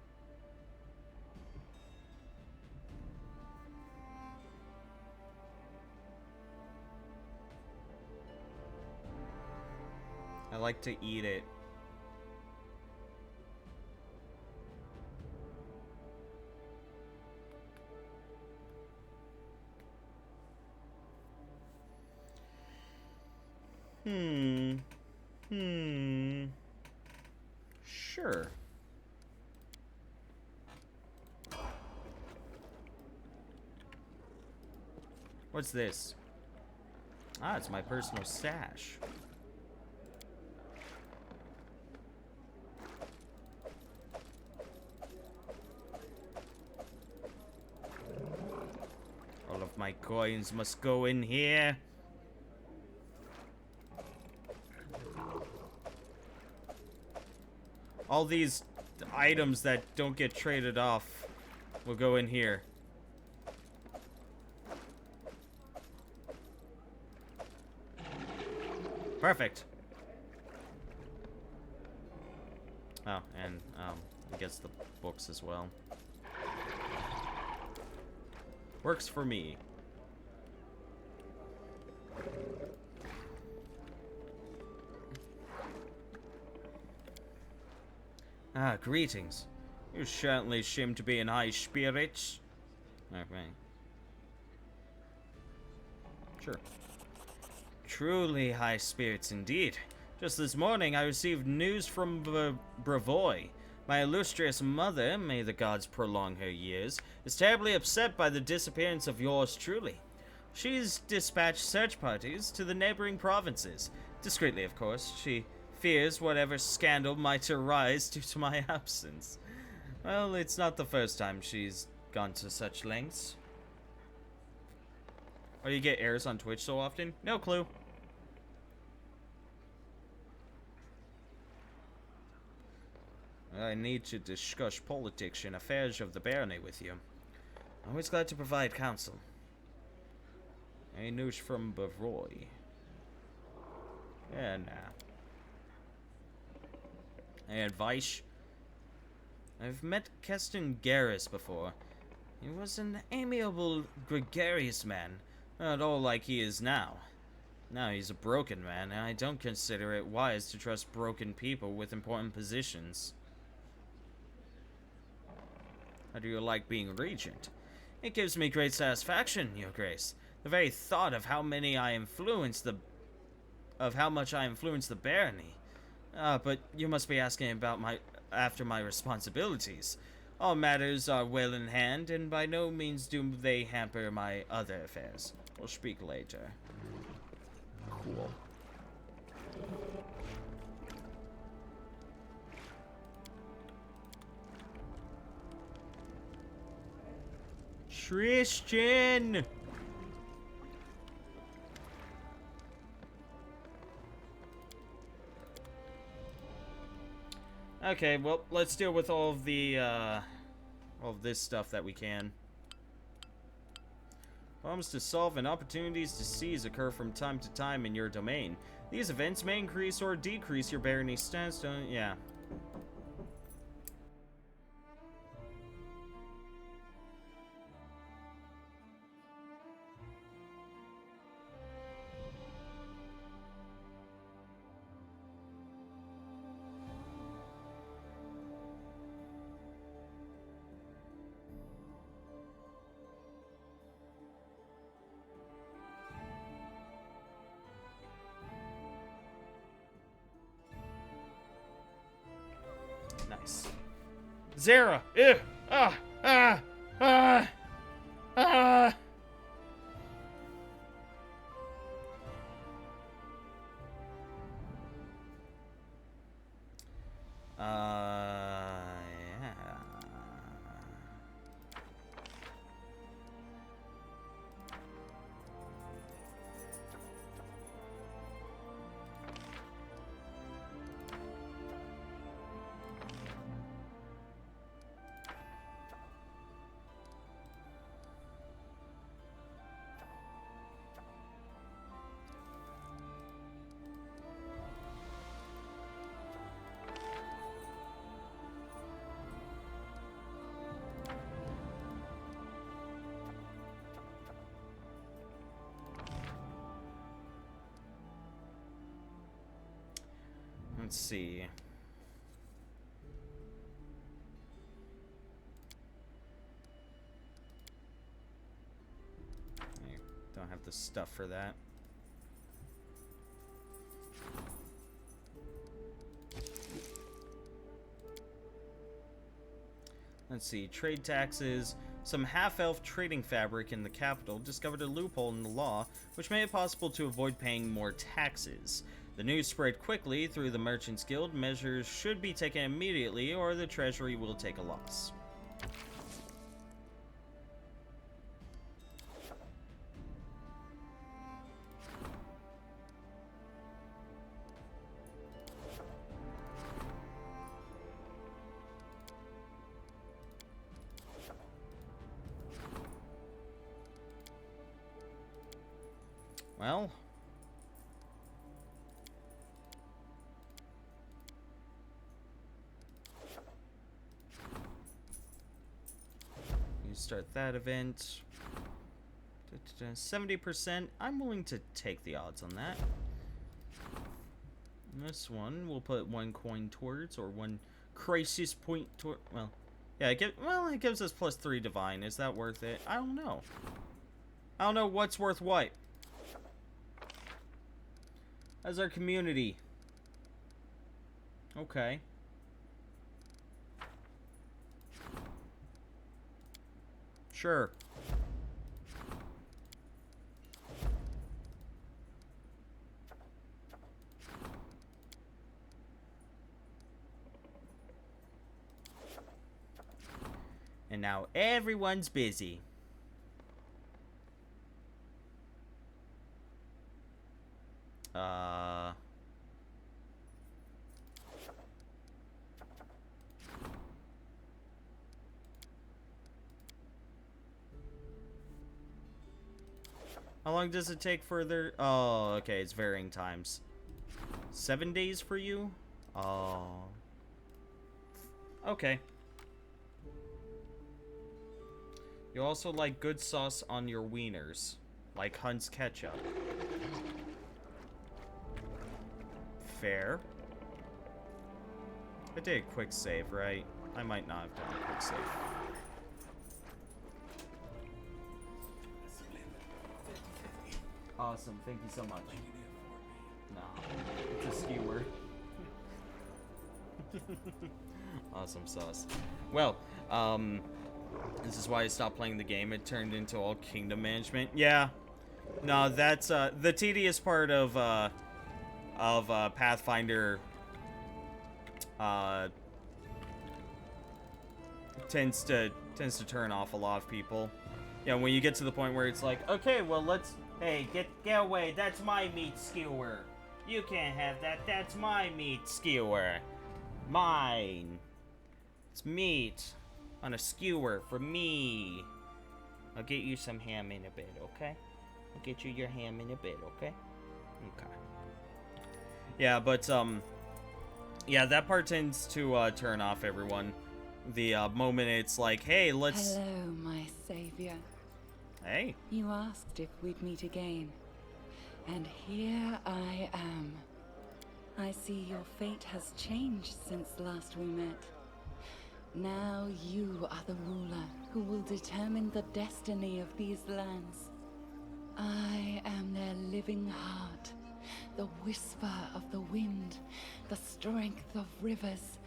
I like to eat it. Sure. What's this? Ah, it's my personal stash. All of my coins must go in here. All these items that don't get traded off will go in here. Perfect. Oh, and I guess the books as well. Works for me. Ah, greetings. You certainly seem to be in high spirits. Okay. Sure. Truly high spirits indeed. Just this morning I received news from Brevoy. My illustrious mother, may the gods prolong her years, is terribly upset by the disappearance of yours truly. She's dispatched search parties to the neighboring provinces. Discreetly, of course. She fears whatever scandal might arise due to my absence. Well, it's not the first time she's gone to such lengths. Oh, you get airs on Twitch so often? No clue. I need to discuss politics and affairs of the barony with you. Always glad to provide counsel. Any news from Brevoy? Yeah, nah. Any advice? I've met Keston Garrus before. He was an amiable, gregarious man, not all like he is now. Now he's a broken man, and I don't consider it wise to trust broken people with important positions. How do you like being regent? It gives me great satisfaction, Your Grace. The very thought of how much I influence the barony. But you must be asking about after my responsibilities. All matters are well in hand, and by no means do they hamper my other affairs. We'll speak later. Cool. Tristan! Okay, well, let's deal with all of the, all of this stuff that we can. Problems to solve and opportunities to seize occur from time to time in your domain. These events may increase or decrease your barony stats, yeah. Nice. Zara! Ew! Ah! Ah! Ah! Ah! Yeah. Let's see. I don't have the stuff for that. Let's see. Trade taxes. Some half-elf trading fabric in the capital discovered a loophole in the law which made it possible to avoid paying more taxes. The news spread quickly through the Merchants Guild. Measures should be taken immediately or the treasury will take a loss. Well, you start that event. 70%. I'm willing to take the odds on that. And this one, we'll put 1 coin towards, or 1 crisis point toward. Well, yeah, it gives us +3 divine. Is that worth it? I don't know. I don't know what's worth what. As our community. Okay. Sure. And now everyone's busy. How long does it take further? Oh, okay, it's varying times. 7 days for you? Oh. Okay. You also like good sauce on your wieners, like Hunt's ketchup. Fair. I did a quick save, right? I might not have done a quick save. Awesome, thank you so much. Nah, it's a skewer. Awesome sauce. Well, this is why I stopped playing the game. It turned into all kingdom management. Yeah. No, that's the tedious part of Pathfinder. Tends to turn off a lot of people. Yeah, when you get to the point where it's like, okay, well, hey, get away. That's my meat skewer. You can't have that. That's my meat skewer. Mine. It's meat on a skewer for me. I'll get you some ham in a bit, okay? I'll get you your ham in a bit, okay? Okay. Yeah, but, yeah, that part tends to, turn off everyone. The, moment it's like, hey, let's... Hello, my savior. Hey. You asked if we'd meet again. And here I am. I see your fate has changed since last we met. Now you are the ruler who will determine the destiny of these lands. I am their living heart, the whisper of the wind, the strength of rivers,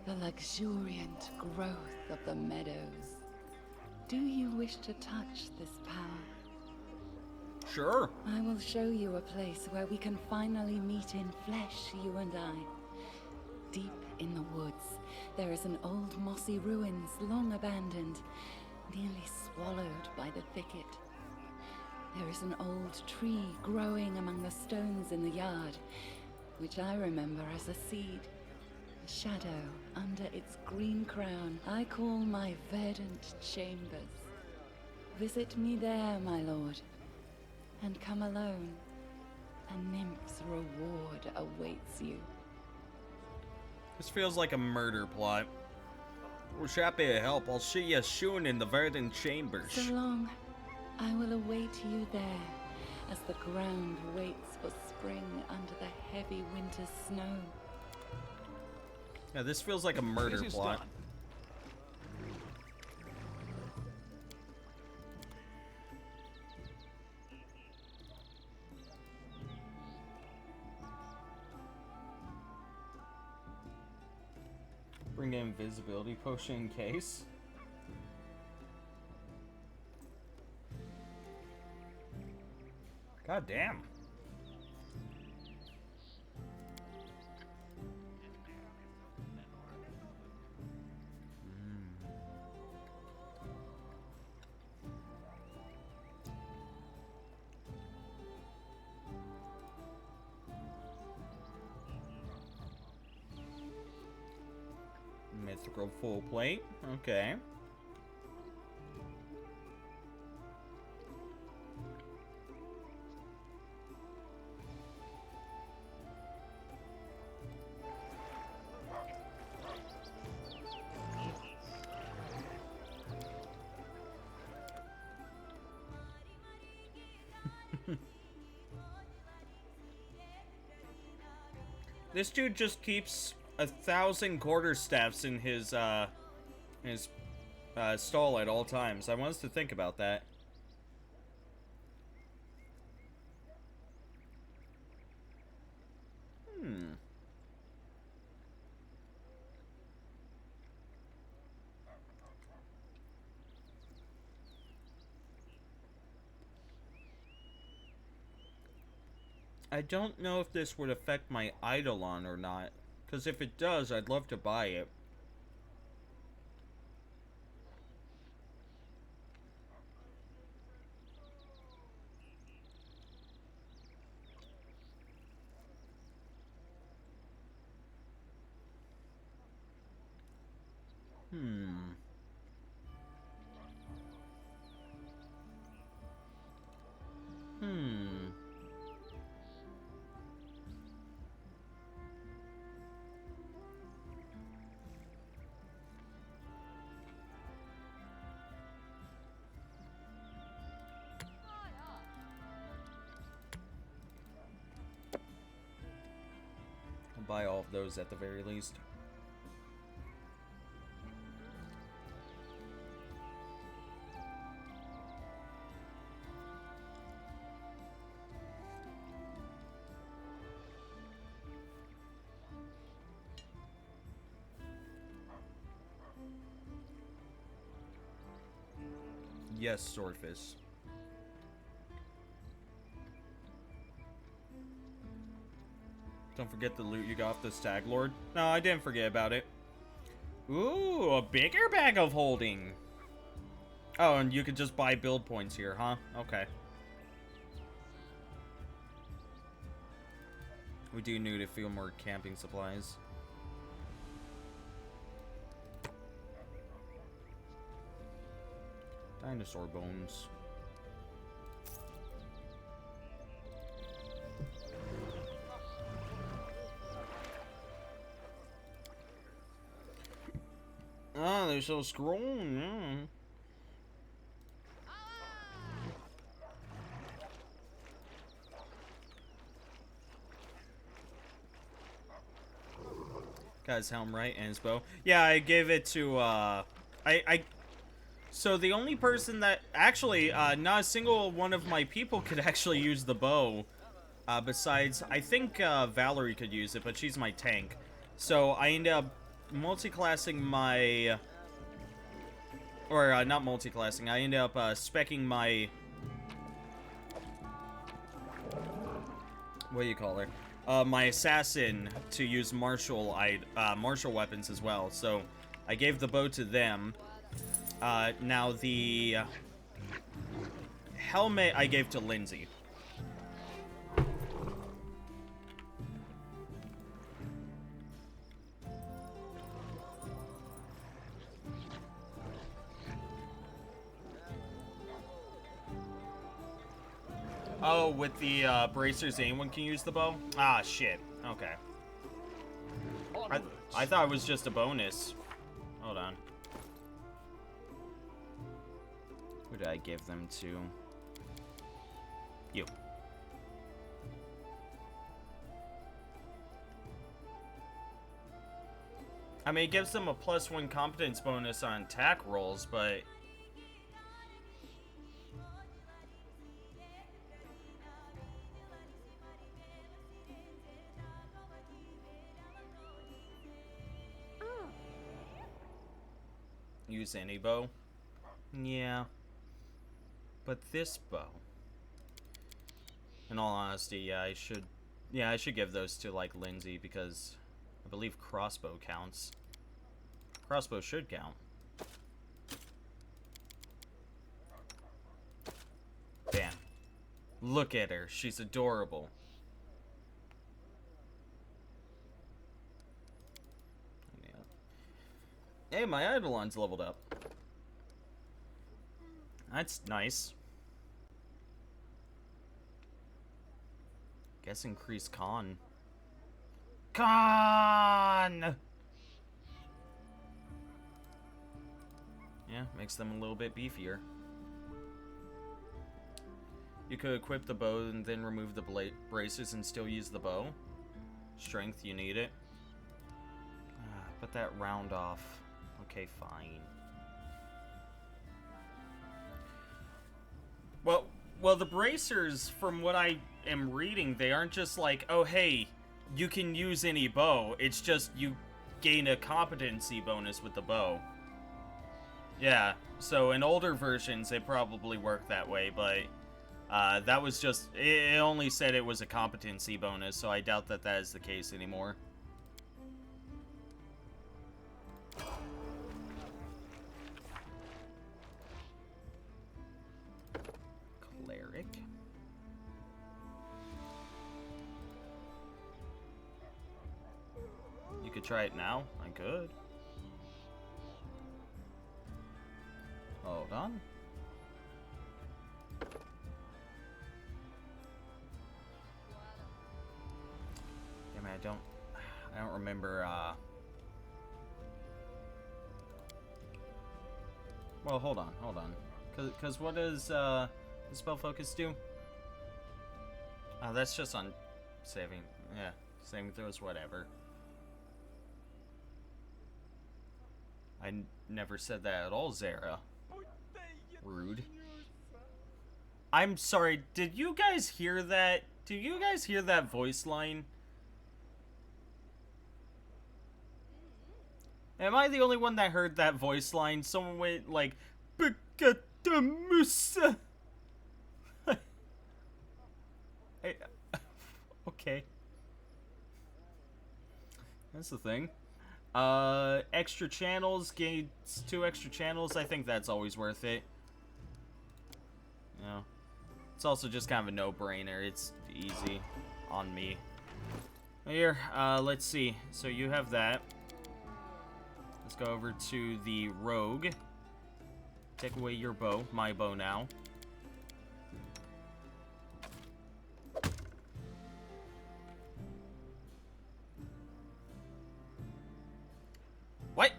the luxuriant growth of the meadows. Do you wish to touch this power? Sure. I will show you a place where we can finally meet in flesh, you and I. Deep in the woods, there is an old mossy ruins long abandoned, nearly swallowed by the thicket. There is an old tree growing among the stones in the yard, which I remember as a seed. A shadow under its green crown I call my verdant chambers. Visit me there, my lord, and come alone. A nymph's reward awaits you. This feels like a murder plot. We're happy to help. I'll see you soon in the Verdant Chambers. So long. I will await you there, as the ground waits for spring under the heavy winter snow. Yeah, this feels like a murder plot. Done. Bring an invisibility potion in case. God damn. Mythical full plate. Okay. This dude just keeps 1,000 quarterstaffs in his stall at all times. I want us to think about that. I don't know if this would affect my Eidolon or not. Because if it does, I'd love to buy it. Buy all of those at the very least. Yes, Swordfish. Don't forget the loot you got off the Stag Lord. No, I didn't forget about it. Ooh, a bigger bag of holding. Oh, and you could just buy build points here, huh? Okay. We do need a few more camping supplies. Dinosaur bones. Ah, they're so strong. Yeah. Got his helm right and his bow. Yeah, I gave it to, so the only person that, actually, not a single one of my people could actually use the bow. Besides, I think, Valerie could use it, but she's my tank. So I ended up multi-classing my, or, not multi-classing, I ended up, speccing my, what do you call her? My assassin to use martial weapons as well. So I gave the bow to them. Now the helmet I gave to Lindsay. Oh, with the bracers, anyone can use the bow? Ah, shit. Okay. I thought it was just a bonus. Hold on. Who did I give them to? You. I mean, it gives them a +1 competence bonus on attack rolls, but... Use any bow? Yeah. But this bow... In all honesty, yeah, I should give those to, like, Lindsay, because I believe crossbow counts. Crossbow should count. Bam. Look at her. She's adorable. Hey, my Eidolon's leveled up. That's nice. Guess increase con. Con! Yeah, makes them a little bit beefier. You could equip the bow and then remove the braces and still use the bow. Strength, you need it. Put that round off. Okay, fine. Well, the bracers, from what I am reading, they aren't just like, oh, hey, you can use any bow. It's just you gain a competency bonus with the bow. Yeah, so in older versions, it probably worked that way, but that was just, it only said it was a competency bonus, so I doubt that that is the case anymore. Cleric. You could try it now. I could. Hold on. Damn it, I don't remember, well, hold on. Cause what does, the spell focus do? Oh, that's just on saving, yeah, saving throws, whatever. I never said that at all, Zara. Rude. I'm sorry, did you guys hear that? Do you guys hear that voice line? Am I the only one that heard that voice line? Someone went like, The moose. Okay. That's the thing. Extra channels, gains 2 extra channels. I think that's always worth it. You know, it's also just kind of a no-brainer. It's easy on me. Here, let's see. So you have that. Let's go over to the rogue. Take away your bow. My bow now. What?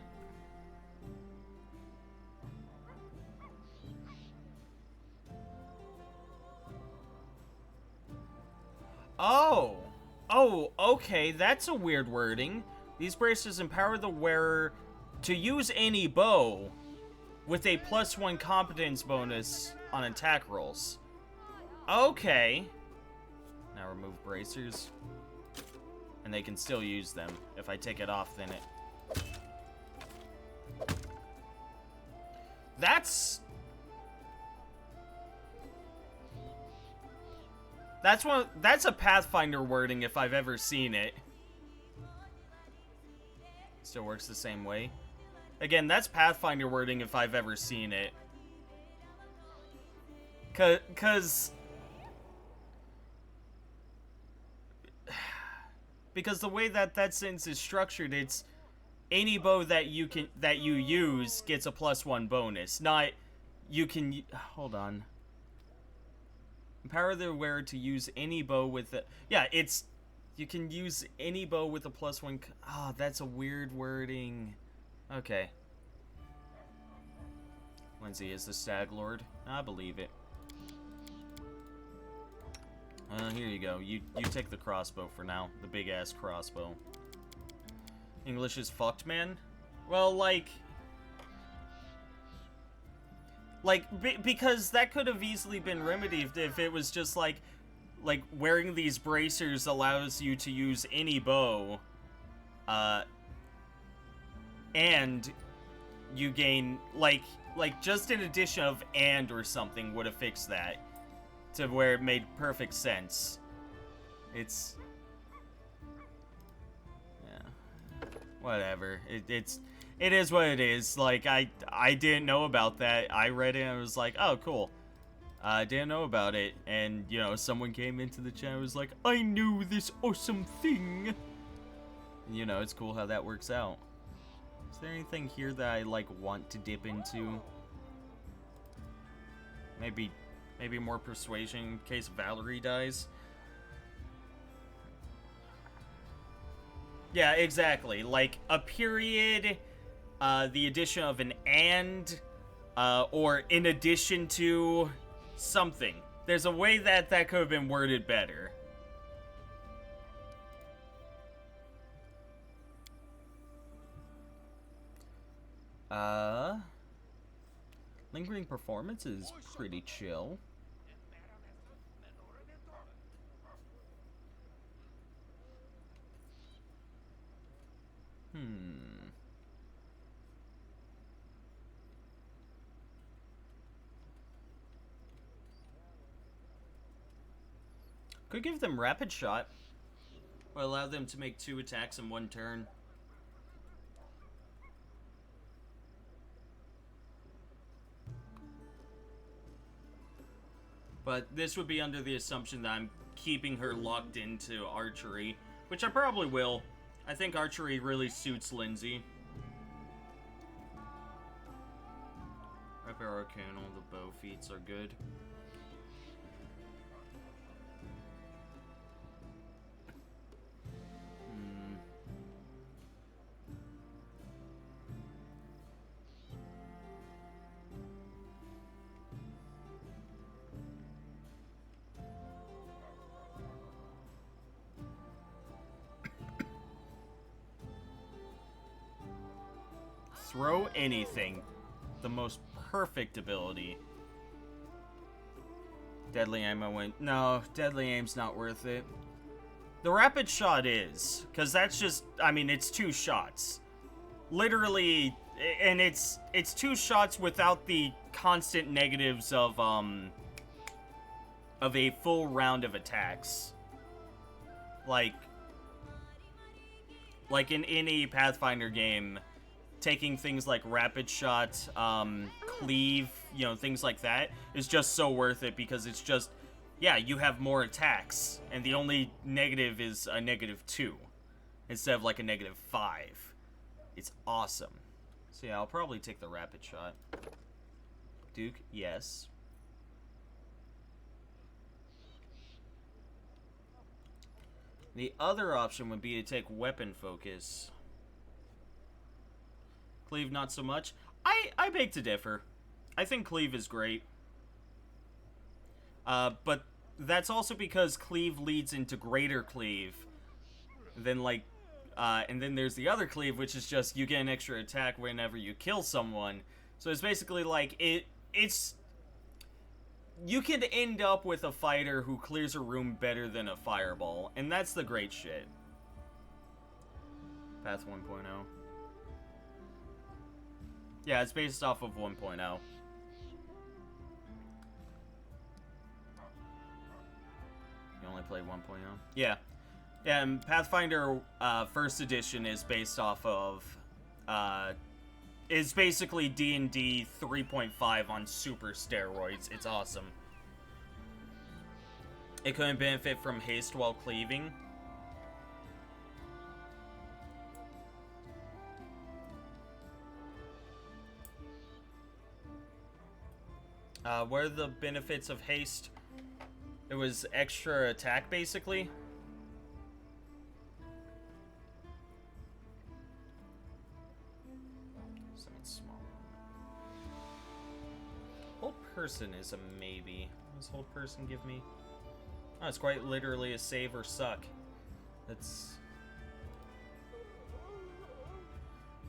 Oh. Oh, okay. That's a weird wording. These braces empower the wearer to use any bow with a +1 competence bonus on attack rolls. Okay. Now remove bracers. And they can still use them. If I take it off, then it... That's a Pathfinder wording if I've ever seen it. Still works the same way. Again, that's Pathfinder wording if I've ever seen it. Because the way that sentence is structured, it's any bow that you use gets a +1 bonus. Not you can hold on. Empower the wearer to use any bow with a... Yeah, it's... You can use any bow with a +1... Oh, that's a weird wording. Okay. Lindsay is the Stag Lord. I believe it. Here you go. You take the crossbow for now. The big-ass crossbow. English is fucked, man? Well, because that could have easily been remedied if it was just like wearing these bracers allows you to use any bow, and you gain like just an addition of "and" or something would have fixed that to where it made perfect sense. It's whatever. It is what it is. Like, I didn't know about that. I read it and I was like, oh, cool. I didn't know about it. And, you know, someone came into the chat and was like, I knew this awesome thing. And, you know, it's cool how that works out. Is there anything here that I, want to dip into? Maybe more persuasion in case Valerie dies? Yeah, exactly. Like, a period, the addition of an "and," or in addition to something. There's a way that could have been worded better. Lingering performance is pretty chill. Could give them rapid shot. Or allow them to make 2 attacks in 1 turn. But this would be under the assumption that I'm keeping her locked into archery, which I probably will. I think archery really suits Lindsay. Rapid Arcanal, the bow feats are good. Throw anything. The most perfect ability. Deadly Aim, I went, no, Deadly Aim's not worth it. The Rapid Shot is, because that's just, I mean, it's 2 shots. Literally, and it's 2 shots without the constant negatives of a full round of attacks. Like in any Pathfinder game, taking things like Rapid Shot, Cleave, you know, things like that is just so worth it because it's just, yeah, you have more attacks, and the only negative is a -2 instead of like a -5. It's awesome. So yeah, I'll probably take the Rapid Shot. Duke, yes. The other option would be to take Weapon Focus. Cleave, not so much. I beg to differ. I think Cleave is great. But that's also because Cleave leads into Greater Cleave. Then, like, and then there's the other Cleave, which is just you get an extra attack whenever you kill someone. So it's basically like, it's... You could end up with a fighter who clears a room better than a fireball, and that's the great shit. Path 1.0. Yeah, it's based off of 1.0. You only play 1.0? Yeah. Yeah, and Pathfinder First Edition is based off of... is basically D&D 3.5 on super steroids. It's awesome. It couldn't benefit from haste while cleaving. What are the benefits of haste? It was extra attack, basically. Something small. Hold person is a maybe. What does hold person give me? Oh, it's quite literally a save or suck. That's...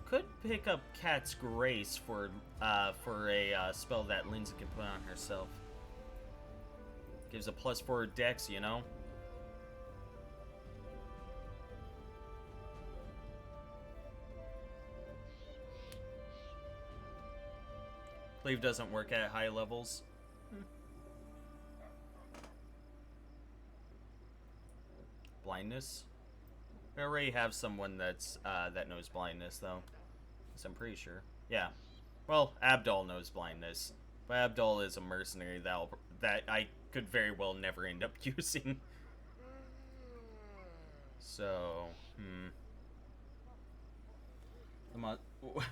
Could pick up Cat's Grace for a spell that Lindsay can put on herself. Gives a +4 dex, you know? Cleave doesn't work at high levels. Blindness? We already have someone that's that knows blindness, though. So I'm pretty sure. Yeah. Well, Abdul knows blindness, but Abdul is a mercenary that I could very well never end up using. So,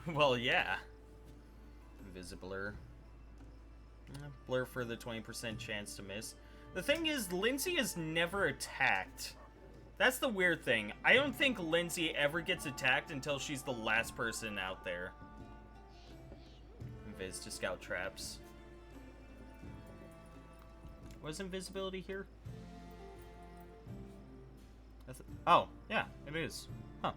well, yeah. Invisiblur. Blur for the 20% chance to miss. The thing is, Lindsay is never attacked. That's the weird thing. I don't think Lindsay ever gets attacked until she's the last person out there. Invis to scout traps. Was invisibility here? Oh, yeah, it is. Huh.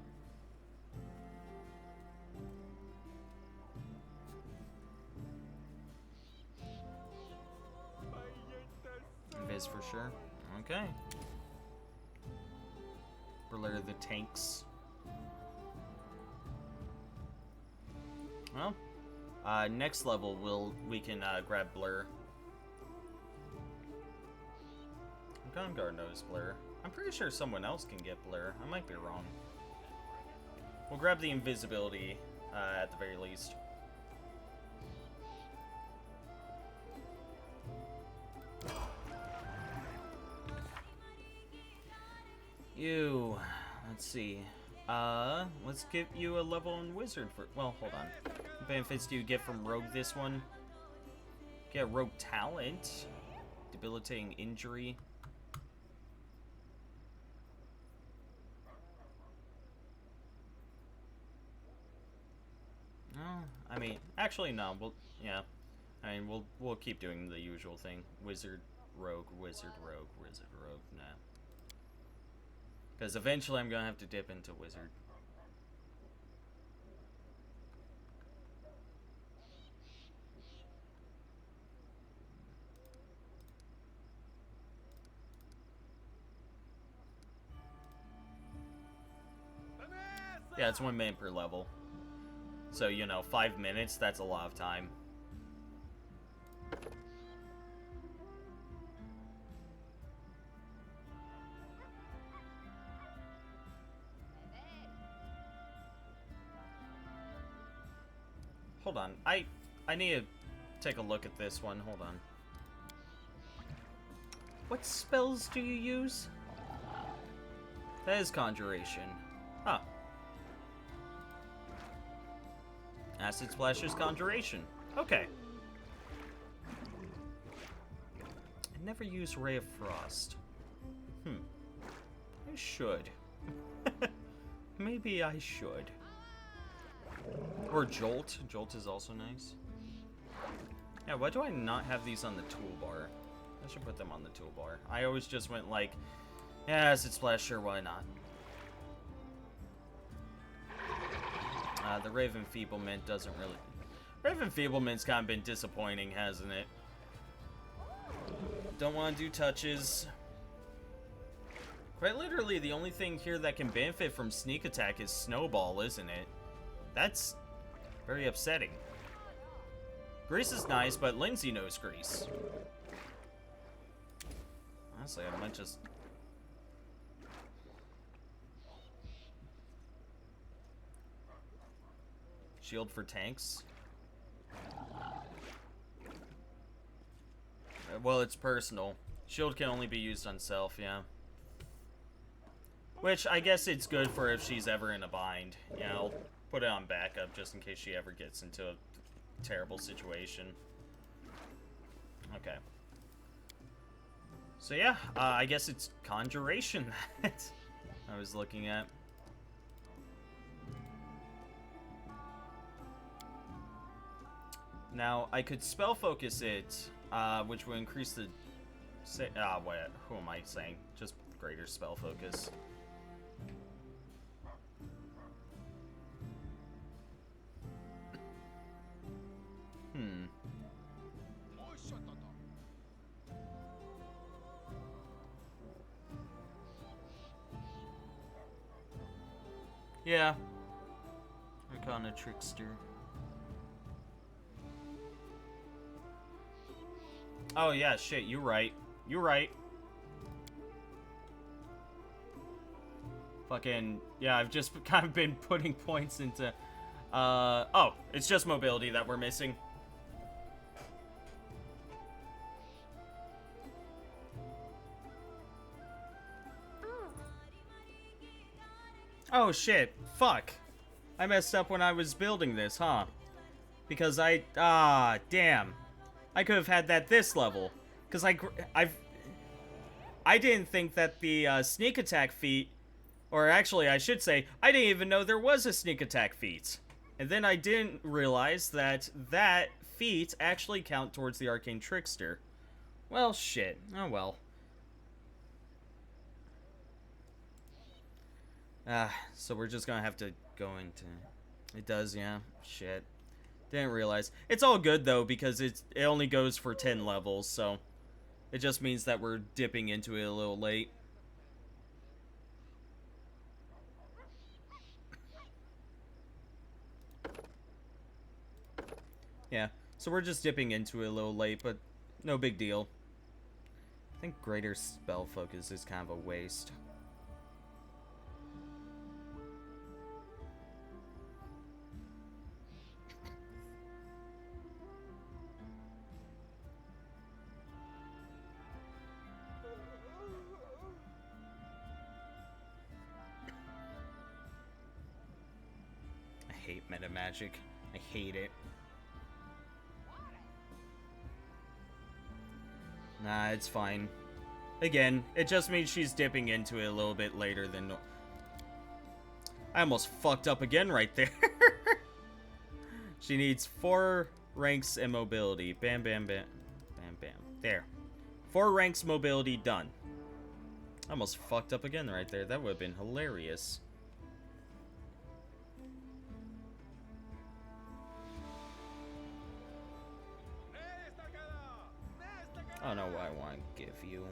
Invis for sure. Okay. Blur the tanks. Well, next level we can grab Blur. Gungar knows Blur. I'm pretty sure someone else can get Blur. I might be wrong. We'll grab the invisibility at the very least. Let's see. Let's give you a level in Wizard for... Well, hold on. What benefits do you get from Rogue this one? Get Rogue Talent. Debilitating Injury. No, I mean, actually no. Yeah. I mean, we'll keep doing the usual thing. Wizard, Rogue, Wizard, Rogue, Wizard, Rogue. Nah. Because eventually I'm going to have to dip into Wizard. Yeah, it's 1 man per level. So, you know, 5 minutes, that's a lot of time. Hold on, I need to take a look at this one. Hold on. What spells do you use? That is Conjuration. Huh. Acid Splash is Conjuration. Okay. I never use Ray of Frost. I should. Maybe I should. Or Jolt. Jolt is also nice. Yeah, why do I not have these on the toolbar? I should put them on the toolbar. I always just went like, yeah, Acid Splash, sure, why not? The Rave Enfeeblement doesn't really... Rave Enfeeblement's kind of been disappointing, hasn't it? Don't want to do touches. Quite literally, the only thing here that can benefit from Sneak Attack is Snowball, isn't it? That's very upsetting. Grease is nice, but Lindsay knows Grease. Honestly, I might just... Shield for tanks? Well, it's personal. Shield can only be used on self, yeah. Which, I guess it's good for if she's ever in a bind. Yeah, I'll put it on backup just in case she ever gets into a terrible situation. Okay. So yeah, I guess it's Conjuration that I was looking at. Now, I could spell focus it, which will increase the... wait, who am I saying? Just greater spell focus. Yeah. Arcana Trickster. Oh yeah, shit, you're right. You're right. Fucking, yeah, I've just kind of been putting points into, oh, it's just mobility that we're missing. Oh shit, fuck. I messed up when I was building this, huh? Because damn. I could have had that this level. Because I didn't think that the sneak attack feat, or actually I should say, I didn't even know there was a sneak attack feat. And then I didn't realize that that feat actually count towards the Arcane Trickster. Well, shit. Oh well. So we're just gonna have to go into... It does, yeah. Shit. Didn't realize. It's all good, though, because it only goes for 10 levels, so... It just means that we're dipping into it a little late. Yeah, so we're just dipping into it a little late, but no big deal. I think greater spell focus is kind of a waste. I hate meta magic. I hate it. Nah, it's fine. Again, it just means she's dipping into it a little bit later than... I almost fucked up again right there. She needs 4 ranks and mobility. Bam, bam, bam. Bam, bam. There. 4 ranks mobility done. I almost fucked up again right there. That would have been hilarious. I don't know what I want to give you.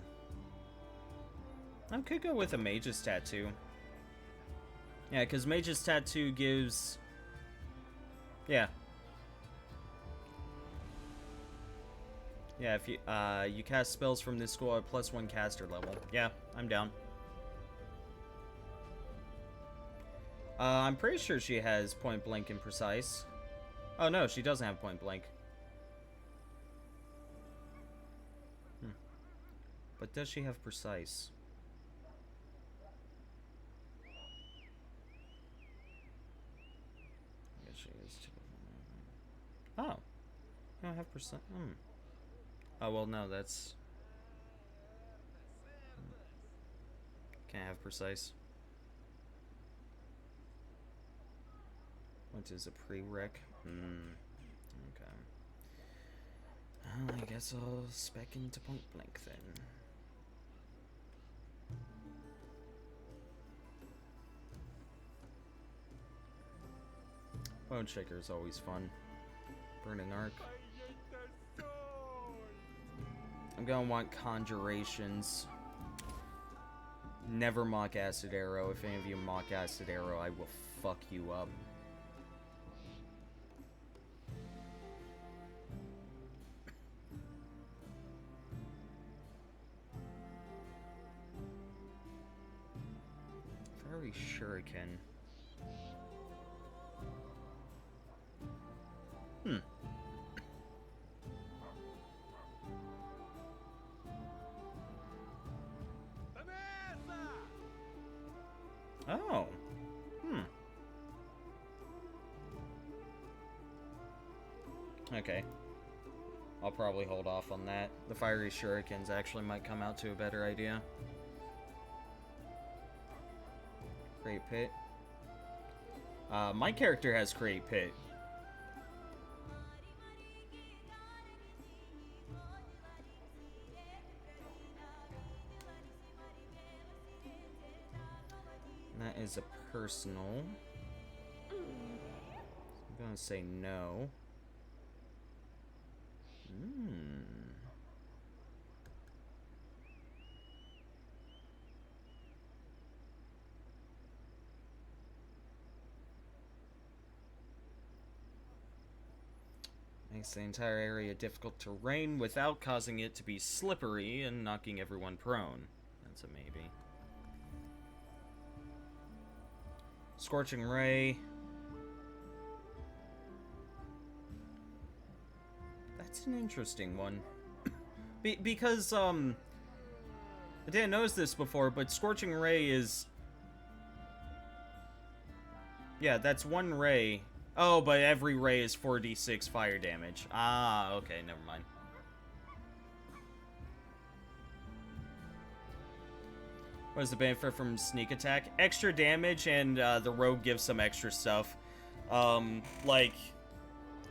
I could go with a Mage's Tattoo. Yeah, because Mage's Tattoo gives Yeah. Yeah, if you you cast spells from this school at +1 caster level. Yeah, I'm down. I'm pretty sure she has point blank and precise. Oh no, she doesn't have point blank. But does she have precise? I guess she is too. Oh. I don't have precise. Oh, well, no, that's... Can't have precise. What is a prereq? Okay. Well, I guess I'll spec into point blank then. Bone Shaker is always fun. Burning Arc. I'm gonna want Conjurations. Never mock Acid Arrow. If any of you mock Acid Arrow, I will fuck you up. Very Shuriken. Oh. Okay. I'll probably hold off on that. The Fiery Shurikens actually might come out to a better idea. Create Pit. My character has Create Pit. That is a personal. I'm gonna say no. Makes the entire area difficult terrain without causing it to be slippery and knocking everyone prone. That's a maybe. Scorching Ray. That's an interesting one. Because, I didn't notice this before, but Scorching Ray is... Yeah, that's one ray. Oh, but every ray is 4d6 fire damage. Ah, okay, never mind. What is the benefit from sneak attack? Extra damage, and the rogue gives some extra stuff. Like,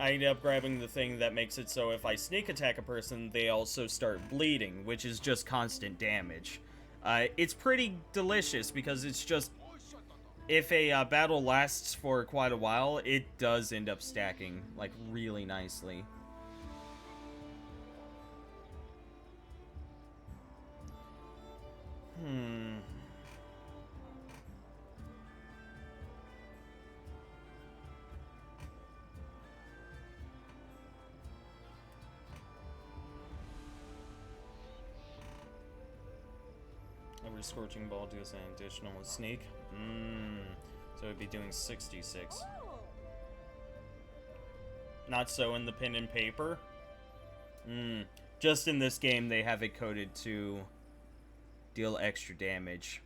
I ended up grabbing the thing that makes it so if I sneak attack a person, they also start bleeding, which is just constant damage. It's pretty delicious because it's just... If a battle lasts for quite a while, it does end up stacking, like, really nicely. Every Scorching Ball deals an additional sneak. So it'd be doing 66. Not so in the pen and paper. Just in this game, they have it coded to deal extra damage.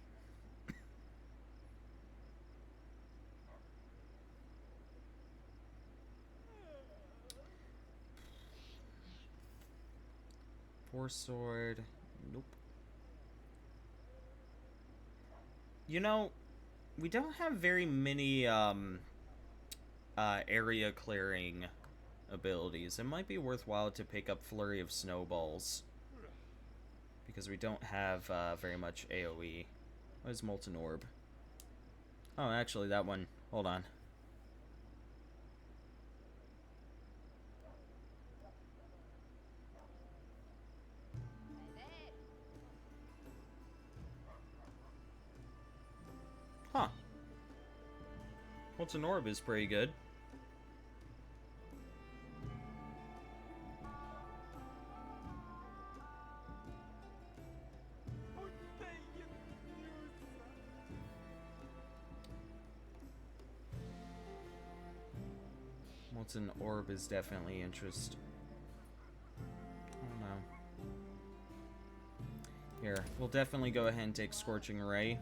Force Sword. Nope. You know, we don't have very many area clearing abilities. It might be worthwhile to pick up Flurry of Snowballs, because we don't have very much AoE. What is Molten Orb? Oh, actually, that one. Hold on. Huh. Molten Orb is pretty good. What's an orb is definitely interest. I don't know. Here, we'll definitely go ahead and take Scorching Ray.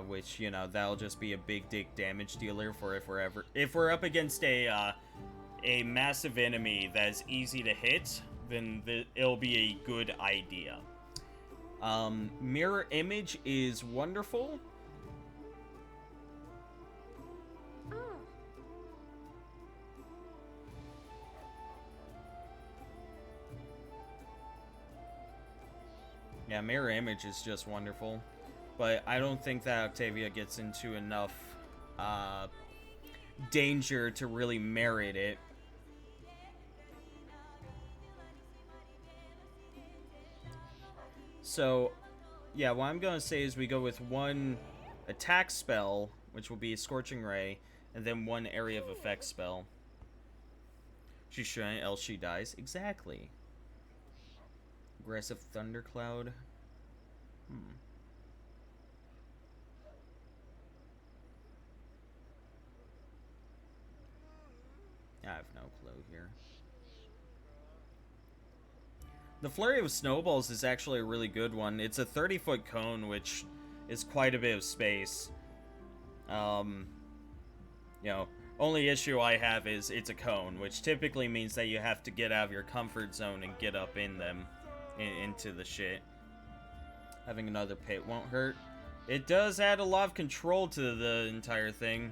Which, you know, that'll just be a big dick damage dealer for if we're up against a massive enemy that's easy to hit, then it'll be a good idea. Mirror Image is wonderful. Yeah, Mirror Image is just wonderful. But I don't think that Octavia gets into enough danger to really merit it. So, yeah, what I'm going to say is we go with one attack spell, which will be Scorching Ray, and then one area of effect spell. She shouldn't, else she dies. Exactly. Aggressive Thundercloud. I have no clue here. The Flurry of Snowballs is actually a really good one. It's a 30-foot cone, which is quite a bit of space. You know, only issue I have is it's a cone, which typically means that you have to get out of your comfort zone and get up in them, into the shit. Having another pit won't hurt. It does add a lot of control to the entire thing.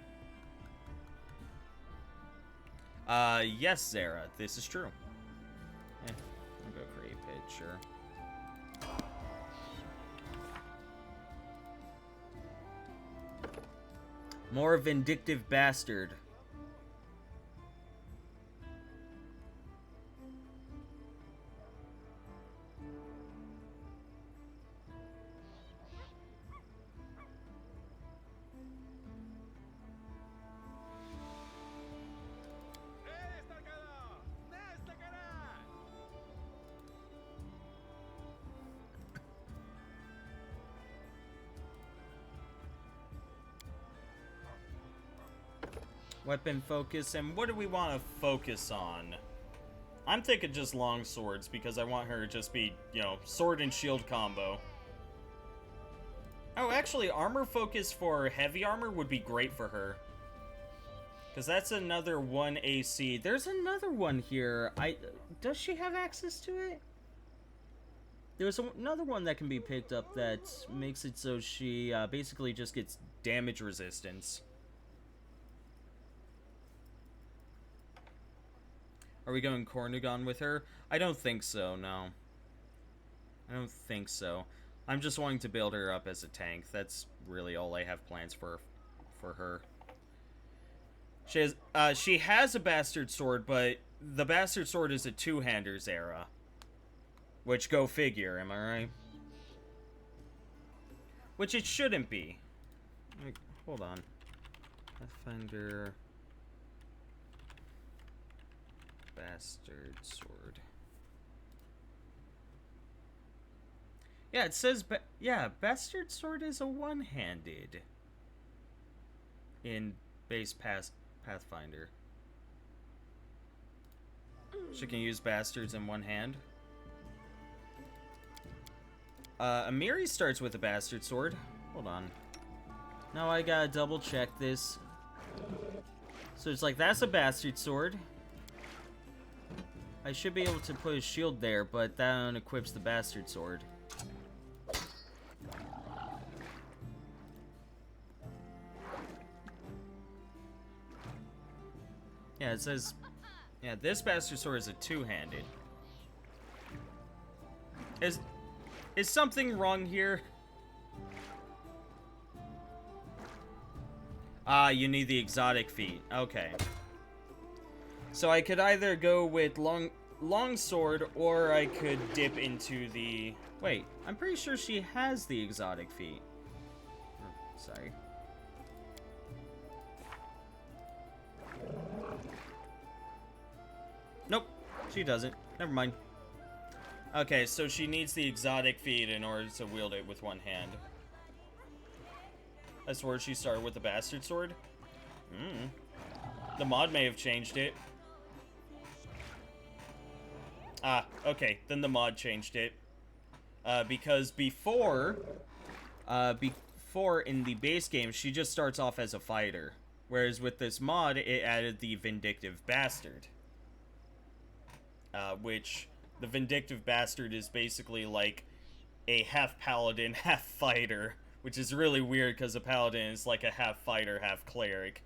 Yes, Zara, this is true. I'll go create pit, sure. More Vindictive Bastard. Weapon focus, and what do we want to focus on? I'm thinking just long swords, because I want her to just be, you know, sword and shield combo. Oh, actually, armor focus for heavy armor would be great for her. Because that's another 1 AC. There's another one here. Does she have access to it? There's another one that can be picked up that makes it so she basically just gets damage resistance. Are we going Cornugon with her? I don't think so, no. I don't think so. I'm just wanting to build her up as a tank. That's really all I have plans for her. She has a Bastard Sword, but the Bastard Sword is a two-hander Zara. Which, go figure, am I right? Which it shouldn't be. Like, hold on. Pathfinder... Bastard Sword. Yeah, it says, yeah, Bastard Sword is a one-handed in base Pathfinder. She can use bastards in one hand. Amiri starts with a Bastard Sword. Hold on. Now I gotta double check this. So it's like, that's a Bastard Sword. I should be able to put a shield there, but that unequips the Bastard Sword. Yeah, it says... Yeah, this Bastard Sword is a two-handed. Is something wrong here? Ah, you need the exotic feat. Okay. So I could either go with long sword, or I could dip into the... Wait, I'm pretty sure she has the exotic feat. Oh, sorry. Nope, she doesn't. Never mind. Okay, so she needs the exotic feat in order to wield it with one hand. I swear she started with the Bastard Sword. The mod may have changed it. Ah, okay. Then the mod changed it. Because before in the base game, she just starts off as a fighter. Whereas with this mod, it added the Vindictive Bastard. Which, the Vindictive Bastard is basically like a half paladin, half fighter. Which is really weird because a paladin is like a half fighter, half cleric.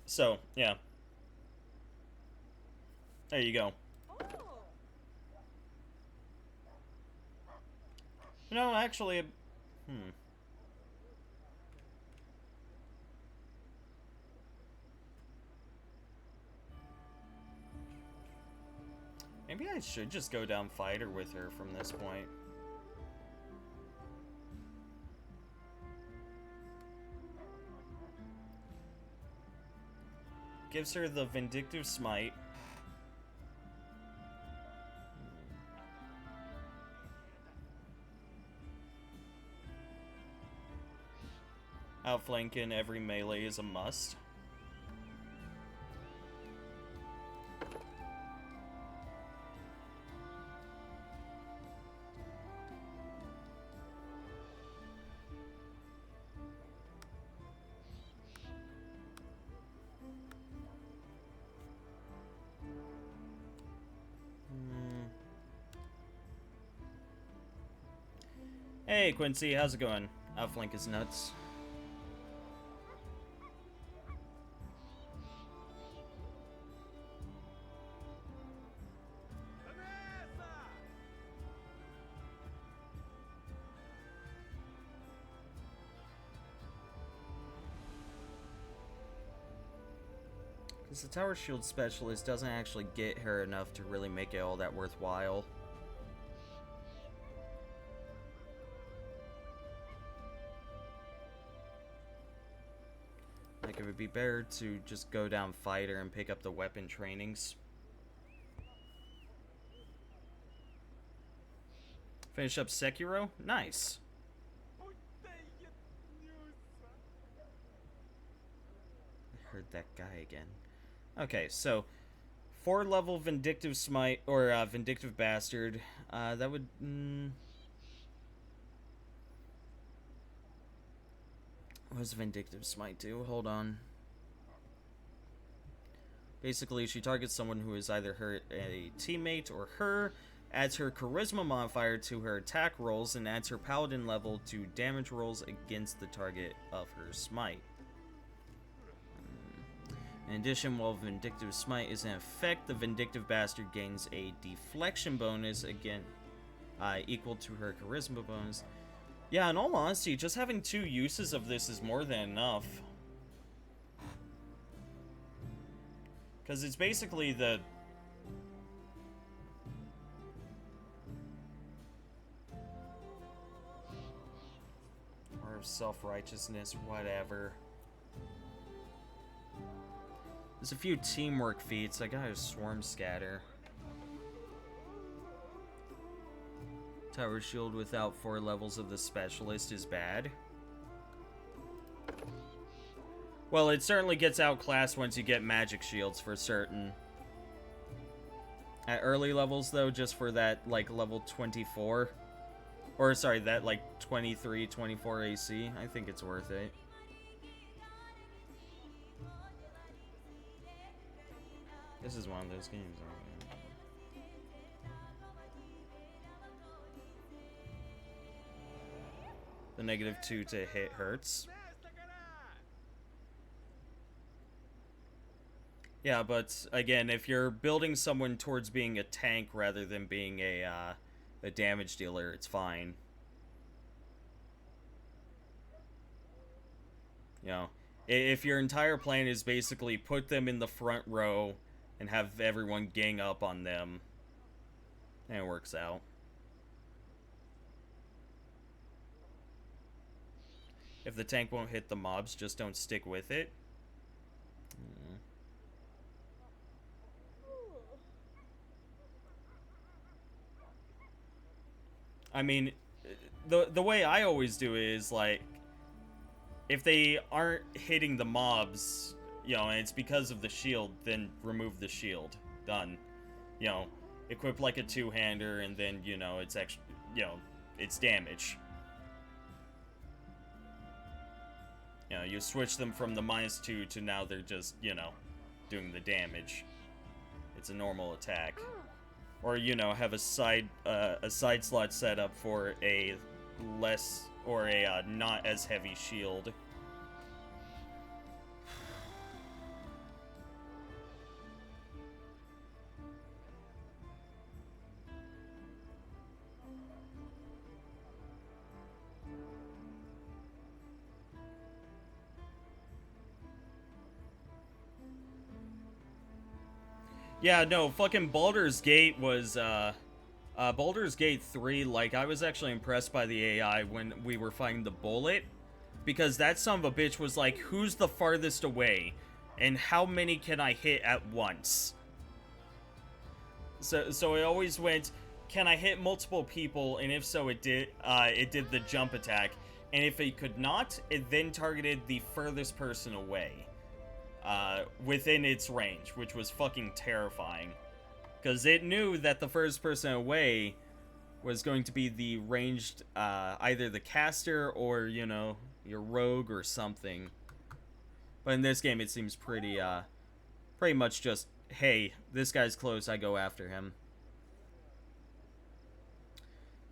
So, yeah. There you go. No, actually, maybe I should just go down fighter with her from this point. Gives her the Vindictive Smite. Outflanking every melee is a must. Hey Quincy, how's it going? Outflank is nuts. Because the Tower Shield Specialist doesn't actually get her enough to really make it all that worthwhile. Like, it would be better to just go down fighter and pick up the weapon trainings. Finish up Sekiro? Nice. I heard that guy again. Okay, so 4-level Vindictive Smite, or Vindictive Bastard. That would... What does Vindictive Smite do? Hold on. Basically, she targets someone who is either a teammate or her, adds her Charisma modifier to her attack rolls, and adds her Paladin level to damage rolls against the target of her Smite. In addition, while Vindictive Smite is in effect, the Vindictive Bastard gains a deflection bonus again, equal to her Charisma bonus. Yeah, in all honesty, just having 2 uses of this is more than enough. Because it's basically the... Or self-righteousness, whatever. There's a few teamwork feats. I got a Swarm Scatter. Tower Shield without 4 levels of the Specialist is bad. Well, it certainly gets outclassed once you get magic shields for certain. At early levels, though, just for that, like, level 24. Or, sorry, that, like, 23, 24 AC, I think it's worth it. This is one of those games, aren't it? The -2 to hit hurts. Yeah, but again, if you're building someone towards being a tank rather than being a damage dealer, it's fine. You know, if your entire plan is basically put them in the front row and have everyone gang up on them, then it works out. If the tank won't hit the mobs, just don't stick with it. I mean, the way I always do it is, like, if they aren't hitting the mobs, you know, and it's because of the shield, then remove the shield. Done. You know, equip like a two-hander, and then, you know, it's actually, you know, it's damage. You know, you switch them from the -2 to now they're just, you know, doing the damage. It's a normal attack. Or, you know, have a side slot set up for a less, or a not as heavy shield. Yeah, no, fucking Baldur's Gate was, Baldur's Gate 3, like, I was actually impressed by the AI when we were fighting the bullet, because that son of a bitch was like, who's the farthest away, and how many can I hit at once? So it always went, can I hit multiple people, and if so, it did the jump attack, and if it could not, it then targeted the furthest person away. Within its range, which was fucking terrifying. Because it knew that the first person away was going to be the ranged, either the caster or, you know, your rogue or something. But in this game, it seems pretty much just, hey, this guy's close, I go after him.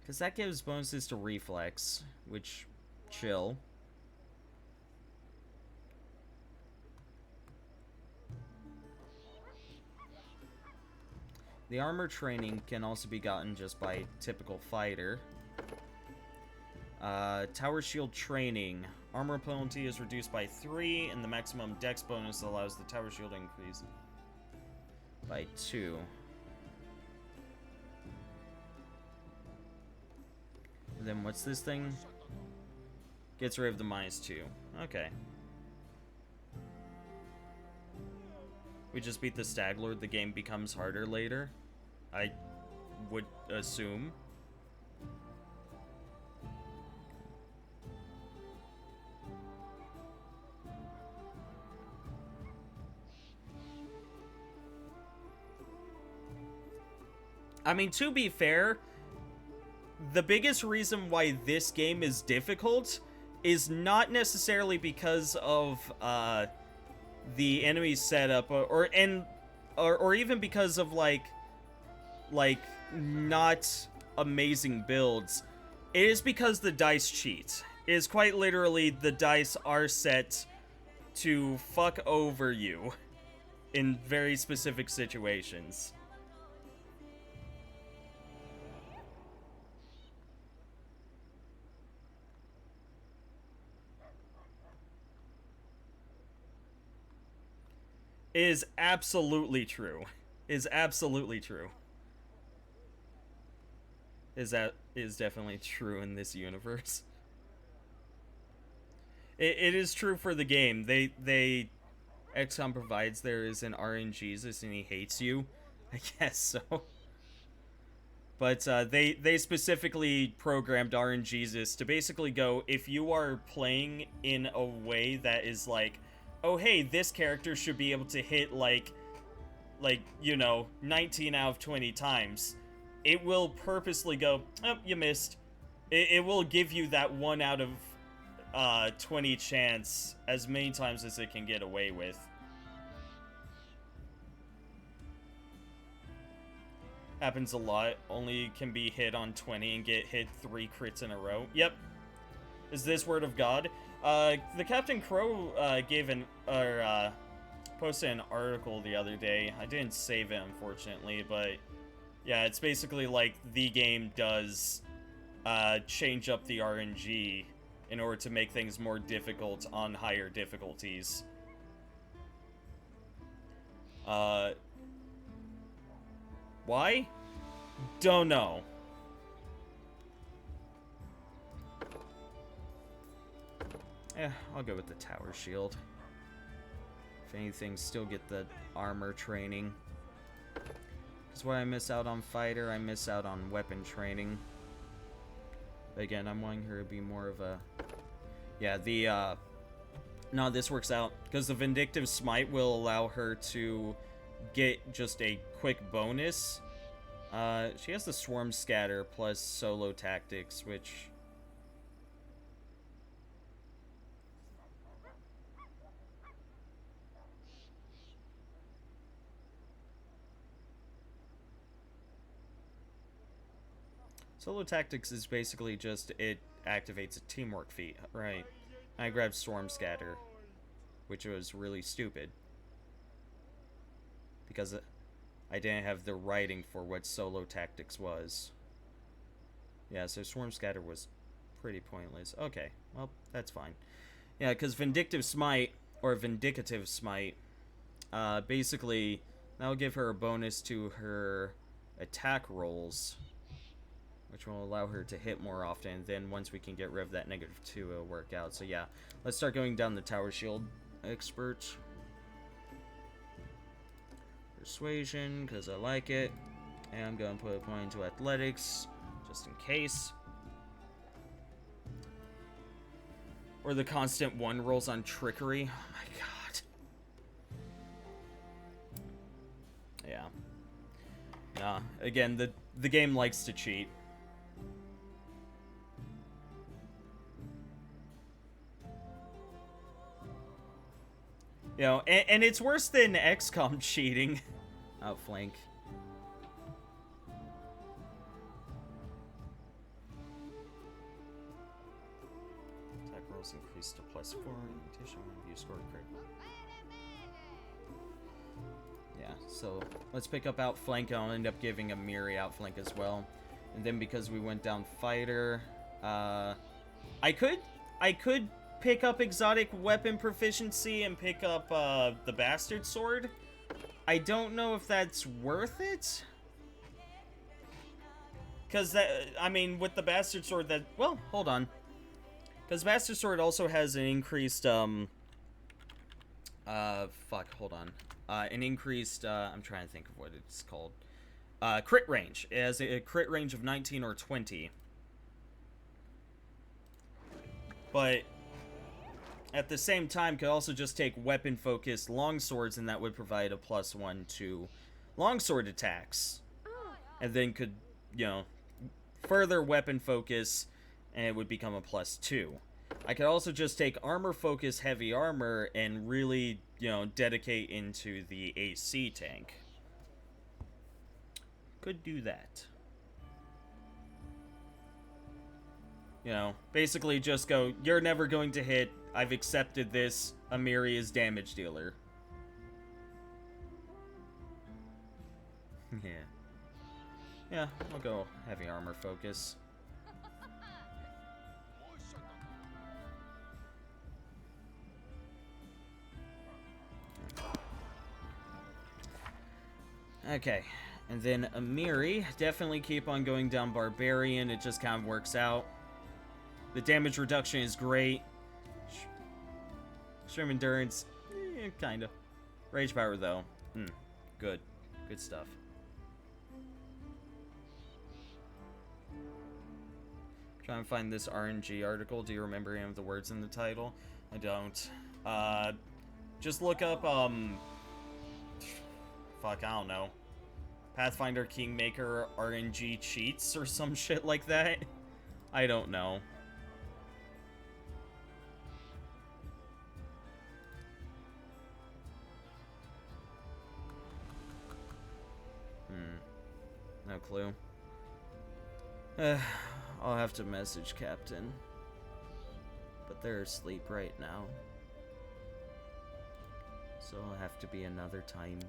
Because that gives bonuses to reflex, which, chill. The armor training can also be gotten just by typical fighter. Tower shield training. Armor penalty is reduced by 3, and the maximum dex bonus allows the tower shield increase by 2. And then what's this thing? Gets rid of the -2. Okay. We just beat the Staglord, the game becomes harder later. I would assume. I mean, to be fair, the biggest reason why this game is difficult is not necessarily because of the enemy setup, or even because of like not amazing builds. It is because the dice cheat. It is quite literally the dice are set to fuck over you in very specific situations. It is absolutely true. It is absolutely true. That is definitely true in this universe. It is true for the game. XCOM provides there is an RNGesus and he hates you. I guess so. But they specifically programmed RNGesus to basically go, if you are playing in a way that is like, oh hey, this character should be able to hit like, you know, 19 out of 20 times. It will purposely go, oh, you missed. It will give you that 1 out of 20 chance as many times as it can get away with. Happens a lot. Only can be hit on 20 and get hit 3 crits in a row. Yep. Is this word of God? The Captain Crow posted an article the other day. I didn't save it, unfortunately, but yeah, it's basically like the game does change up the RNG in order to make things more difficult on higher difficulties. Why? Don't know. Yeah, I'll go with the tower shield. If anything, still get the armor training. Because when I miss out on fighter, I miss out on weapon training. But again, I'm wanting her to be more of a... Yeah, No, this works out, because the Vindictive Smite will allow her to get just a quick bonus. She has the Swarm Scatter plus Solo Tactics, which... Solo Tactics is basically just, it activates a teamwork feat, right? I grabbed Swarm Scatter, which was really stupid. Because I didn't have the writing for what Solo Tactics was. Yeah, so Swarm Scatter was pretty pointless. Okay, well, that's fine. Yeah, because Vindictive Smite, or Vindicative Smite, basically, that'll give her a bonus to her attack rolls, which will allow her to hit more often. Then once we can get rid of that -2, it'll work out. So yeah, let's start going down the Tower Shield expert. Persuasion, because I like it. And I'm going to put a point into Athletics, just in case. Or the constant 1 rolls on Trickery. Oh my god. Yeah. Nah, again, the game likes to cheat. You know, and it's worse than XCOM cheating. Outflank. Attack rolls increased to +4. Addition when you score a crit. Yeah, so let's pick up Outflank. I'll end up giving Amiri Outflank as well. And then because we went down Fighter, I could pick up Exotic Weapon Proficiency and pick up the Bastard Sword. I don't know if that's worth it. Because that, I mean, with the Bastard Sword that, well, hold on. Because Bastard Sword also has an increased, hold on. An increased, I'm trying to think of what it's called. Crit range. It has a crit range of 19 or 20. But at the same time, could also just take weapon-focused longswords, and that would provide a +1 to longsword attacks. And then could, you know, further weapon focus, and it would become a +2. I could also just take armor-focused heavy armor and really, you know, dedicate into the AC tank. Could do that. You know, basically just go, you're never going to hit, I've accepted this, Amiri is damage dealer. Yeah. Yeah, I'll go heavy armor focus. Okay, and then Amiri, definitely keep on going down Barbarian, it just kind of works out. The damage reduction is great. Extreme Endurance, kinda. Rage Power, though, good. Good stuff. Trying to find this RNG article. Do you remember any of the words in the title? I don't. Just look up, fuck, I don't know. Pathfinder Kingmaker RNG cheats or some shit like that. I don't know. No clue. I'll have to message Captain. But they're asleep right now. So it'll have to be another time.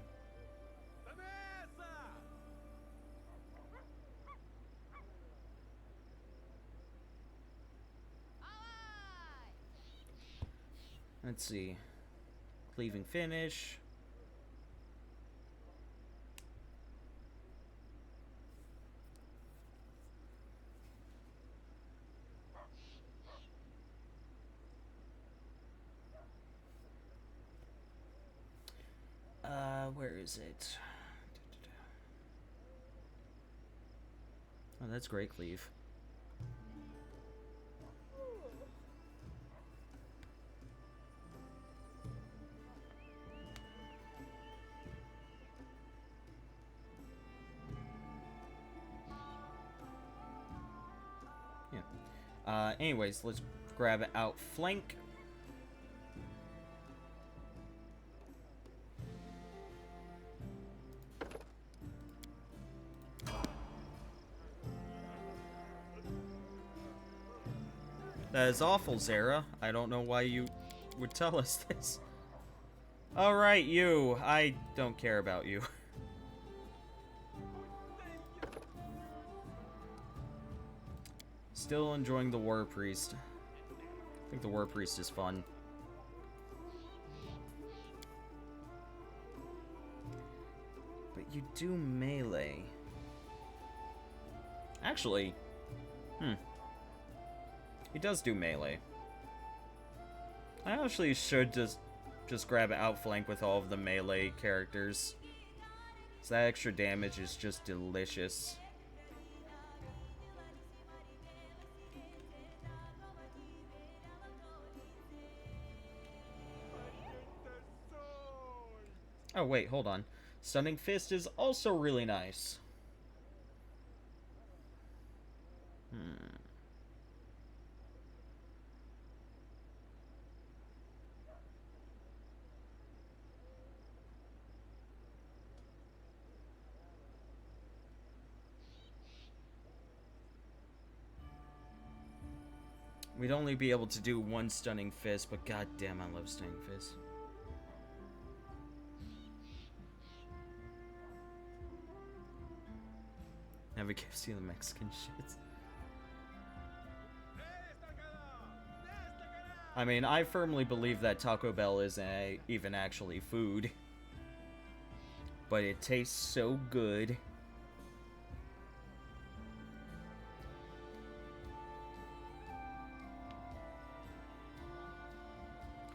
Let's see. Cleaving finish. Where is it? Oh, that's great, Cleave. Anyways, let's grab outflank. That is awful, Zara. I don't know why you would tell us this. Alright, you. I don't care about you. Still enjoying the War Priest. I think the War Priest is fun. But you do melee. Actually, he does do melee. I actually should just grab an outflank with all of the melee characters. So that extra damage is just delicious. Oh wait, hold on. Stunning Fist is also really nice. We'd only be able to do one Stunning Fist, but goddamn, I love Stunning Fist. Never gives you the Mexican shits. I mean, I firmly believe that Taco Bell isn't even actually food. But it tastes so good.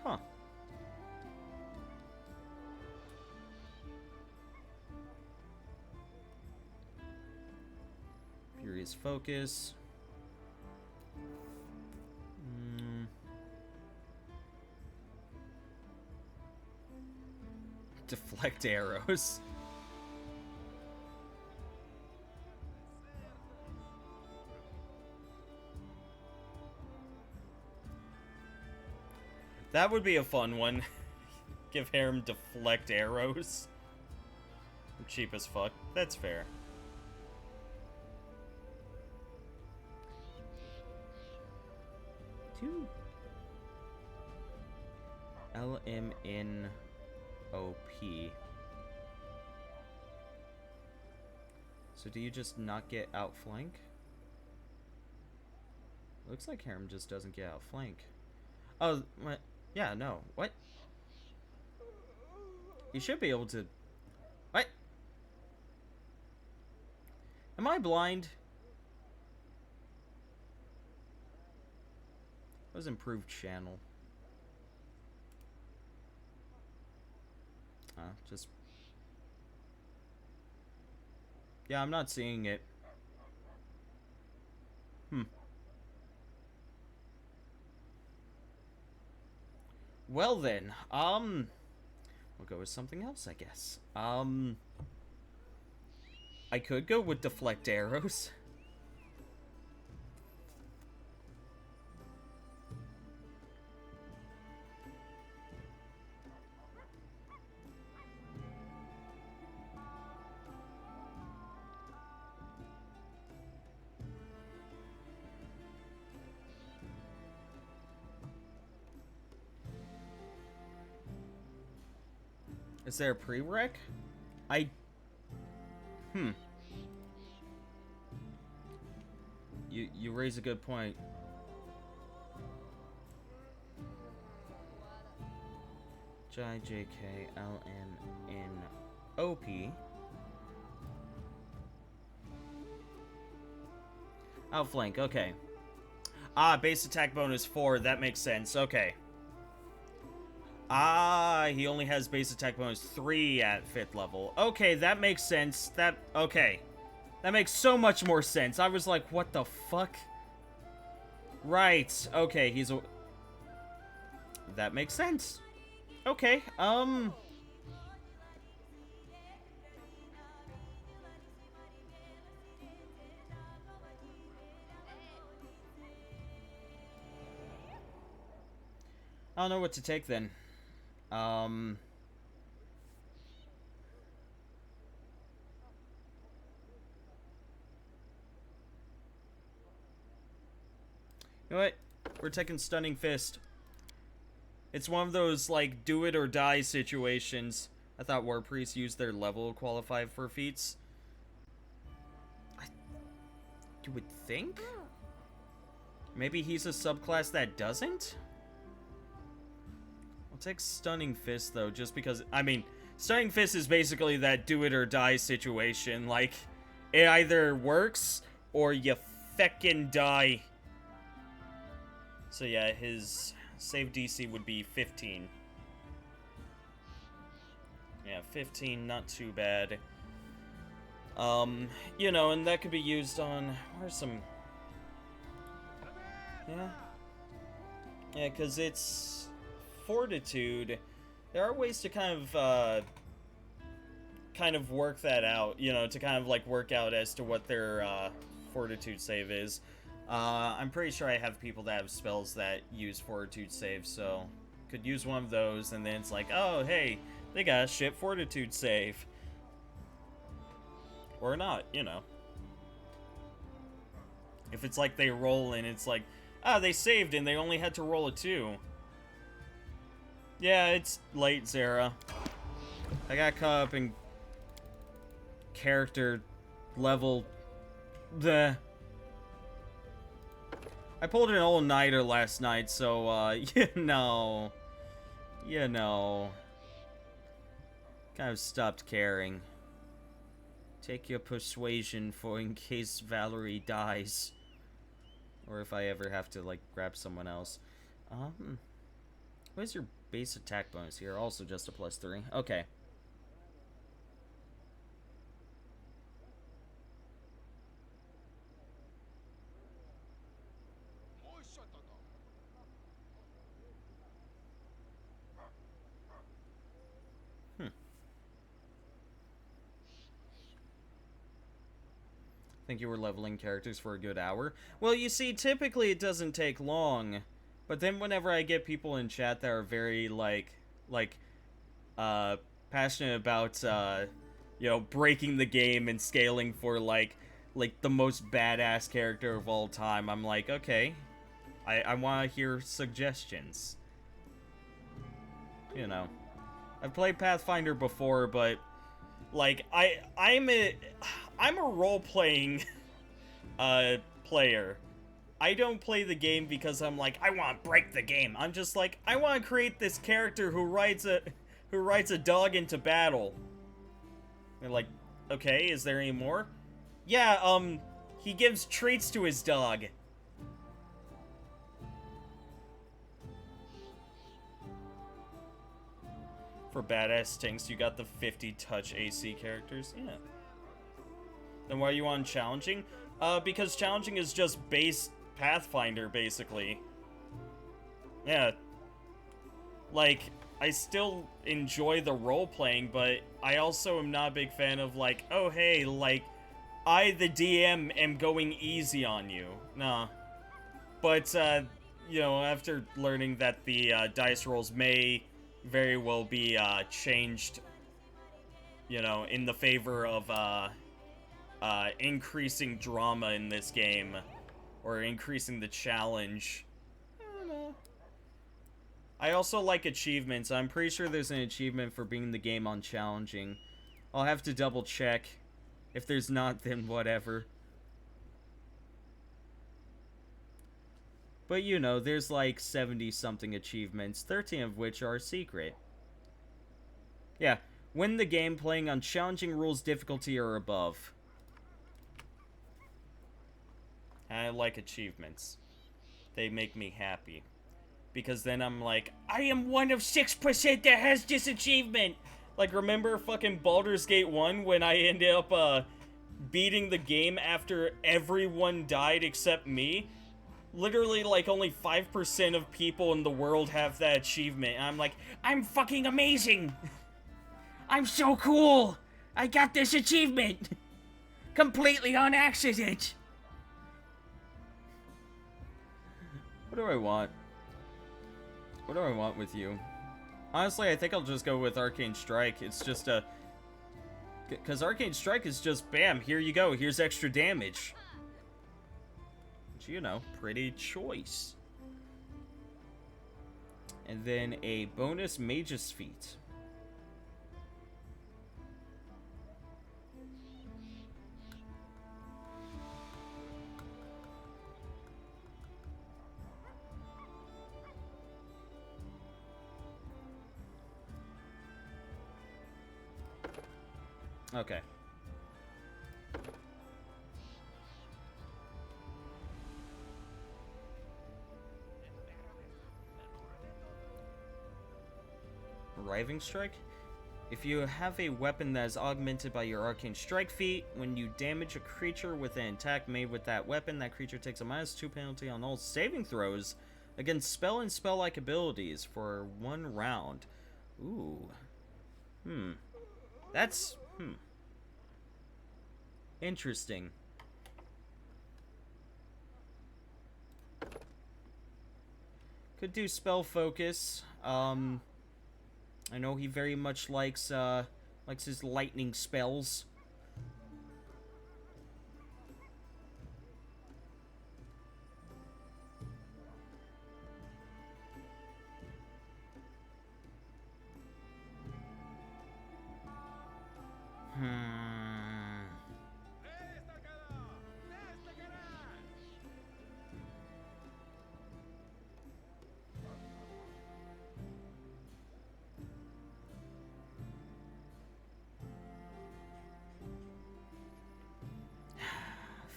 Huh. Furious Focus. Deflect arrows. That would be a fun one. Give Harem deflect arrows. Cheap as fuck. That's fair. Two. LMNOP. So do you just not get outflank? Looks like Harem just doesn't get outflank. Oh, what? Yeah, no. What? You should be able to... What? Am I blind? What was improved channel? Just... Yeah, I'm not seeing it. Well then, we'll go with something else, I guess. I could go with deflect arrows. Is there a prereq? You raise a good point. JJKLNNOP. Outflank, okay. Ah, base attack bonus 4, that makes sense, okay. Ah, he only has base attack bonus 3 at 5th level. Okay, that makes sense. Okay. That makes so much more sense. I was like, what the fuck? Right, okay, he's a... That makes sense. Okay, I don't know what to take then. You know what? We're taking Stunning Fist. It's one of those, like, do it or die situations. I thought War Priests used their level to qualify for feats. You would think? Maybe he's a subclass that doesn't? I'll take Stunning Fist, though, just because... I mean, Stunning Fist is basically that do it or die situation. Like, it either works or you feckin' die. So yeah, his save DC would be 15. Yeah, 15, not too bad. You know, and that could be used on... Where's some... Yeah. Yeah, because it's Fortitude. There are ways to kind of work that out, you know, to kind of, like, work out as to what their, Fortitude save is. I'm pretty sure I have people that have spells that use Fortitude save, so could use one of those, and then it's like, oh, hey, they got a shit Fortitude save. Or not, you know. If it's like they roll and it's like, ah, they saved and they only had to roll a 2. Yeah, it's late, Zara. I got caught up in character level. I pulled an all-nighter last night, so, you know, kind of stopped caring. Take your persuasion for in case Valerie dies. Or if I ever have to, like, grab someone else. What is your base attack bonus here? Also just a +3. Okay. Think you were leveling characters for a good hour? Well, you see, typically it doesn't take long, but then whenever I get people in chat that are very, passionate about, you know, breaking the game and scaling for, like the most badass character of all time, I'm like, okay, I want to hear suggestions. You know, I've played Pathfinder before, but, like, I'm a role-playing player. I don't play the game because I'm like, I want to break the game. I'm just like, I want to create this character who rides a dog into battle. They're like, okay, is there any more? Yeah, he gives treats to his dog. For badass stinks, you got the 50 touch AC characters? Yeah. Then why are you on challenging? Because challenging is just base Pathfinder, basically. Yeah. Like, I still enjoy the role-playing, but I also am not a big fan of, like, oh, hey, like, I, the DM, am going easy on you. Nah. But, you know, after learning that the dice rolls may very well be changed, you know, in the favor of increasing drama in this game, or increasing the challenge. I don't know. I also like achievements. I'm pretty sure there's an achievement for being the game on challenging. I'll have to double check. If there's not, then whatever. But you know, there's like 70-something achievements, 13 of which are secret. Yeah, win the game playing on challenging rules difficulty or above. I like achievements. They make me happy. Because then I'm like, I am one of 6% that has this achievement! Like, remember fucking Baldur's Gate 1 when I ended up, beating the game after everyone died except me? Literally, like, only 5% of people in the world have that achievement. And I'm like, I'm fucking amazing! I'm so cool! I got this achievement! Completely on accident! What do I want? What do I want with you? Honestly, I think I'll just go with Arcane Strike. It's just a... Because Arcane Strike is just, bam, here you go. Here's extra damage. Which, you know, pretty choice. And then a bonus Mage's Feat. Okay. Riving Strike? If you have a weapon that is augmented by your Arcane Strike feat, when you damage a creature with an attack made with that weapon, that creature takes a -2 penalty on all saving throws against spell and spell-like abilities for 1 round. Ooh. That's... interesting. Could do spell focus. I know he very much likes his lightning spells.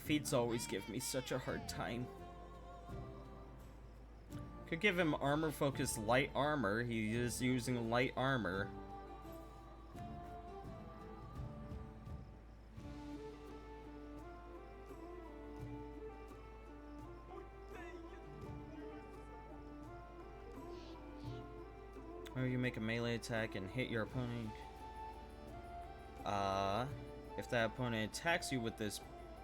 Feats always give me such a hard time. Could give him armor focus light armor. He is using light armor. Or you make a melee attack and hit your opponent. If that opponent attacks you with this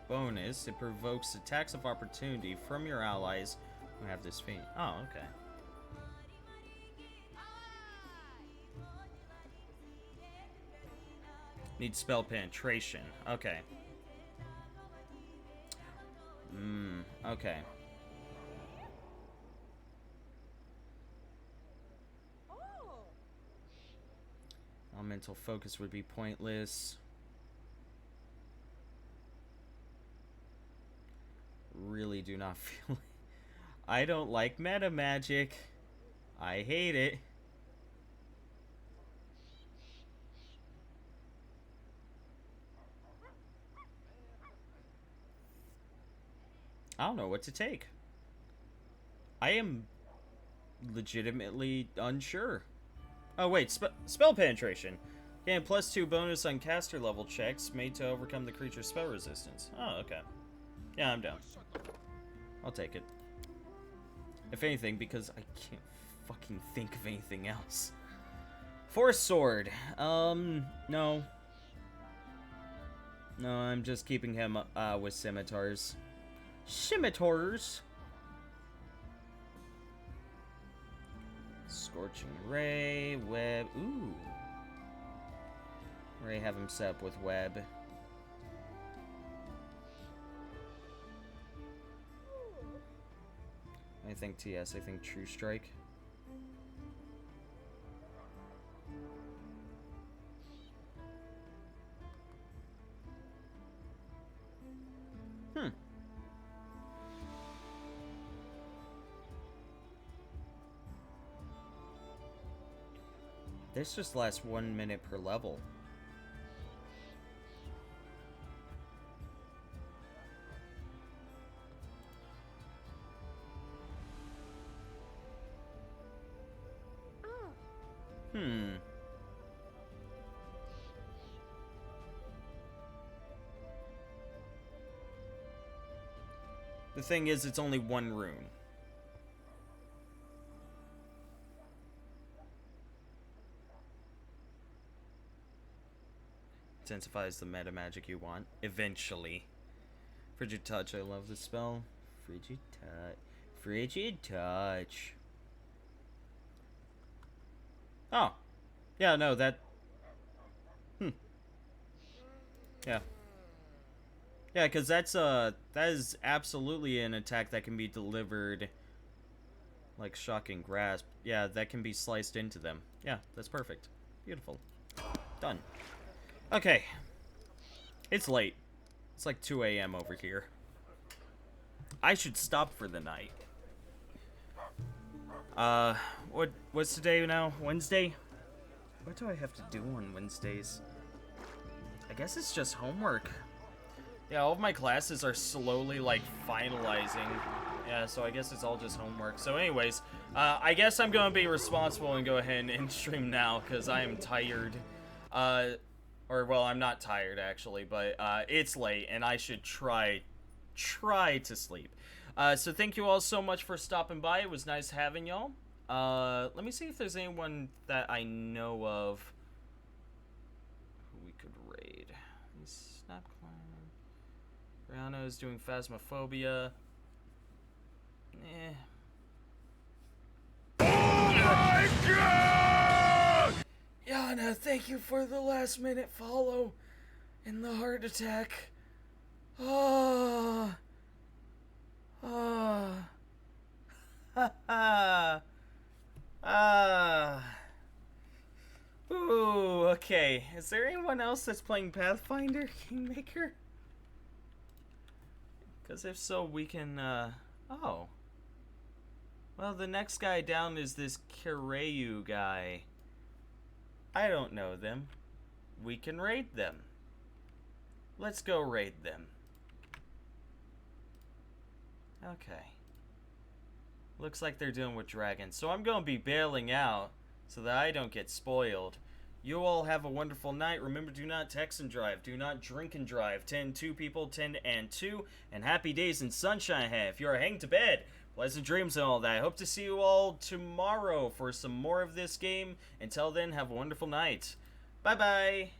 bonus, it provokes attacks of opportunity from your allies who have this feat. Oh, okay. Need spell penetration. Okay. Okay. Elemental focus would be pointless. Really do not feel it. I don't like meta magic. I hate it. I don't know what to take. I am legitimately unsure. Oh wait, spell penetration. Gain +2 bonus on caster level checks made to overcome the creature's spell resistance. Oh, okay. Yeah, I'm down. I'll take it. If anything, because I can't fucking think of anything else. Force Sword. No. No, I'm just keeping him with scimitars. Scimitars! Scorching Ray, Web. Ooh. Ray have him set up with Web. I think TS, I think True Strike. This just lasts 1 minute per level. The thing is, it's only 1 rune. Intensifies the meta magic you want, eventually. Frigid Touch, I love this spell. Frigid Touch. Frigid Touch. Oh. Yeah, no, that... Yeah. Yeah, because that is absolutely an attack that can be delivered like shocking grasp. Yeah, that can be sliced into them. Yeah, that's perfect. Beautiful. Done. Okay. It's late. It's like 2 a.m. over here. I should stop for the night. What's today now? Wednesday? What do I have to do on Wednesdays? I guess it's just homework. Yeah, all of my classes are slowly, like, finalizing. Yeah, so I guess it's all just homework. So anyways, I guess I'm going to be responsible and go ahead and stream now, because I am tired. Or, well, I'm not tired, actually, but it's late, and I should try to sleep. So thank you all so much for stopping by. It was nice having y'all. Let me see if there's anyone that I know of who we could raid. Snap Climb. Brianna is doing Phasmophobia. Eh. Oh my god! Yana, thank you for the last minute follow and the heart attack. Oh. Oh. Ha ha. Ooh, okay. Is there anyone else that's playing Pathfinder, Kingmaker? Because if so, we can, oh. Well, the next guy down is this Kiryu guy. I don't know them. We can raid them. Let's go raid them. Okay. Looks like they're dealing with dragons. So I'm going to be bailing out so that I don't get spoiled. You all have a wonderful night. Remember, do not text and drive. Do not drink and drive. 10-2 people, 10 and 2. And happy days and sunshine ahead. If you are heading to bed, pleasant dreams and all that. I hope to see you all tomorrow for some more of this game. Until then, have a wonderful night. Bye-bye.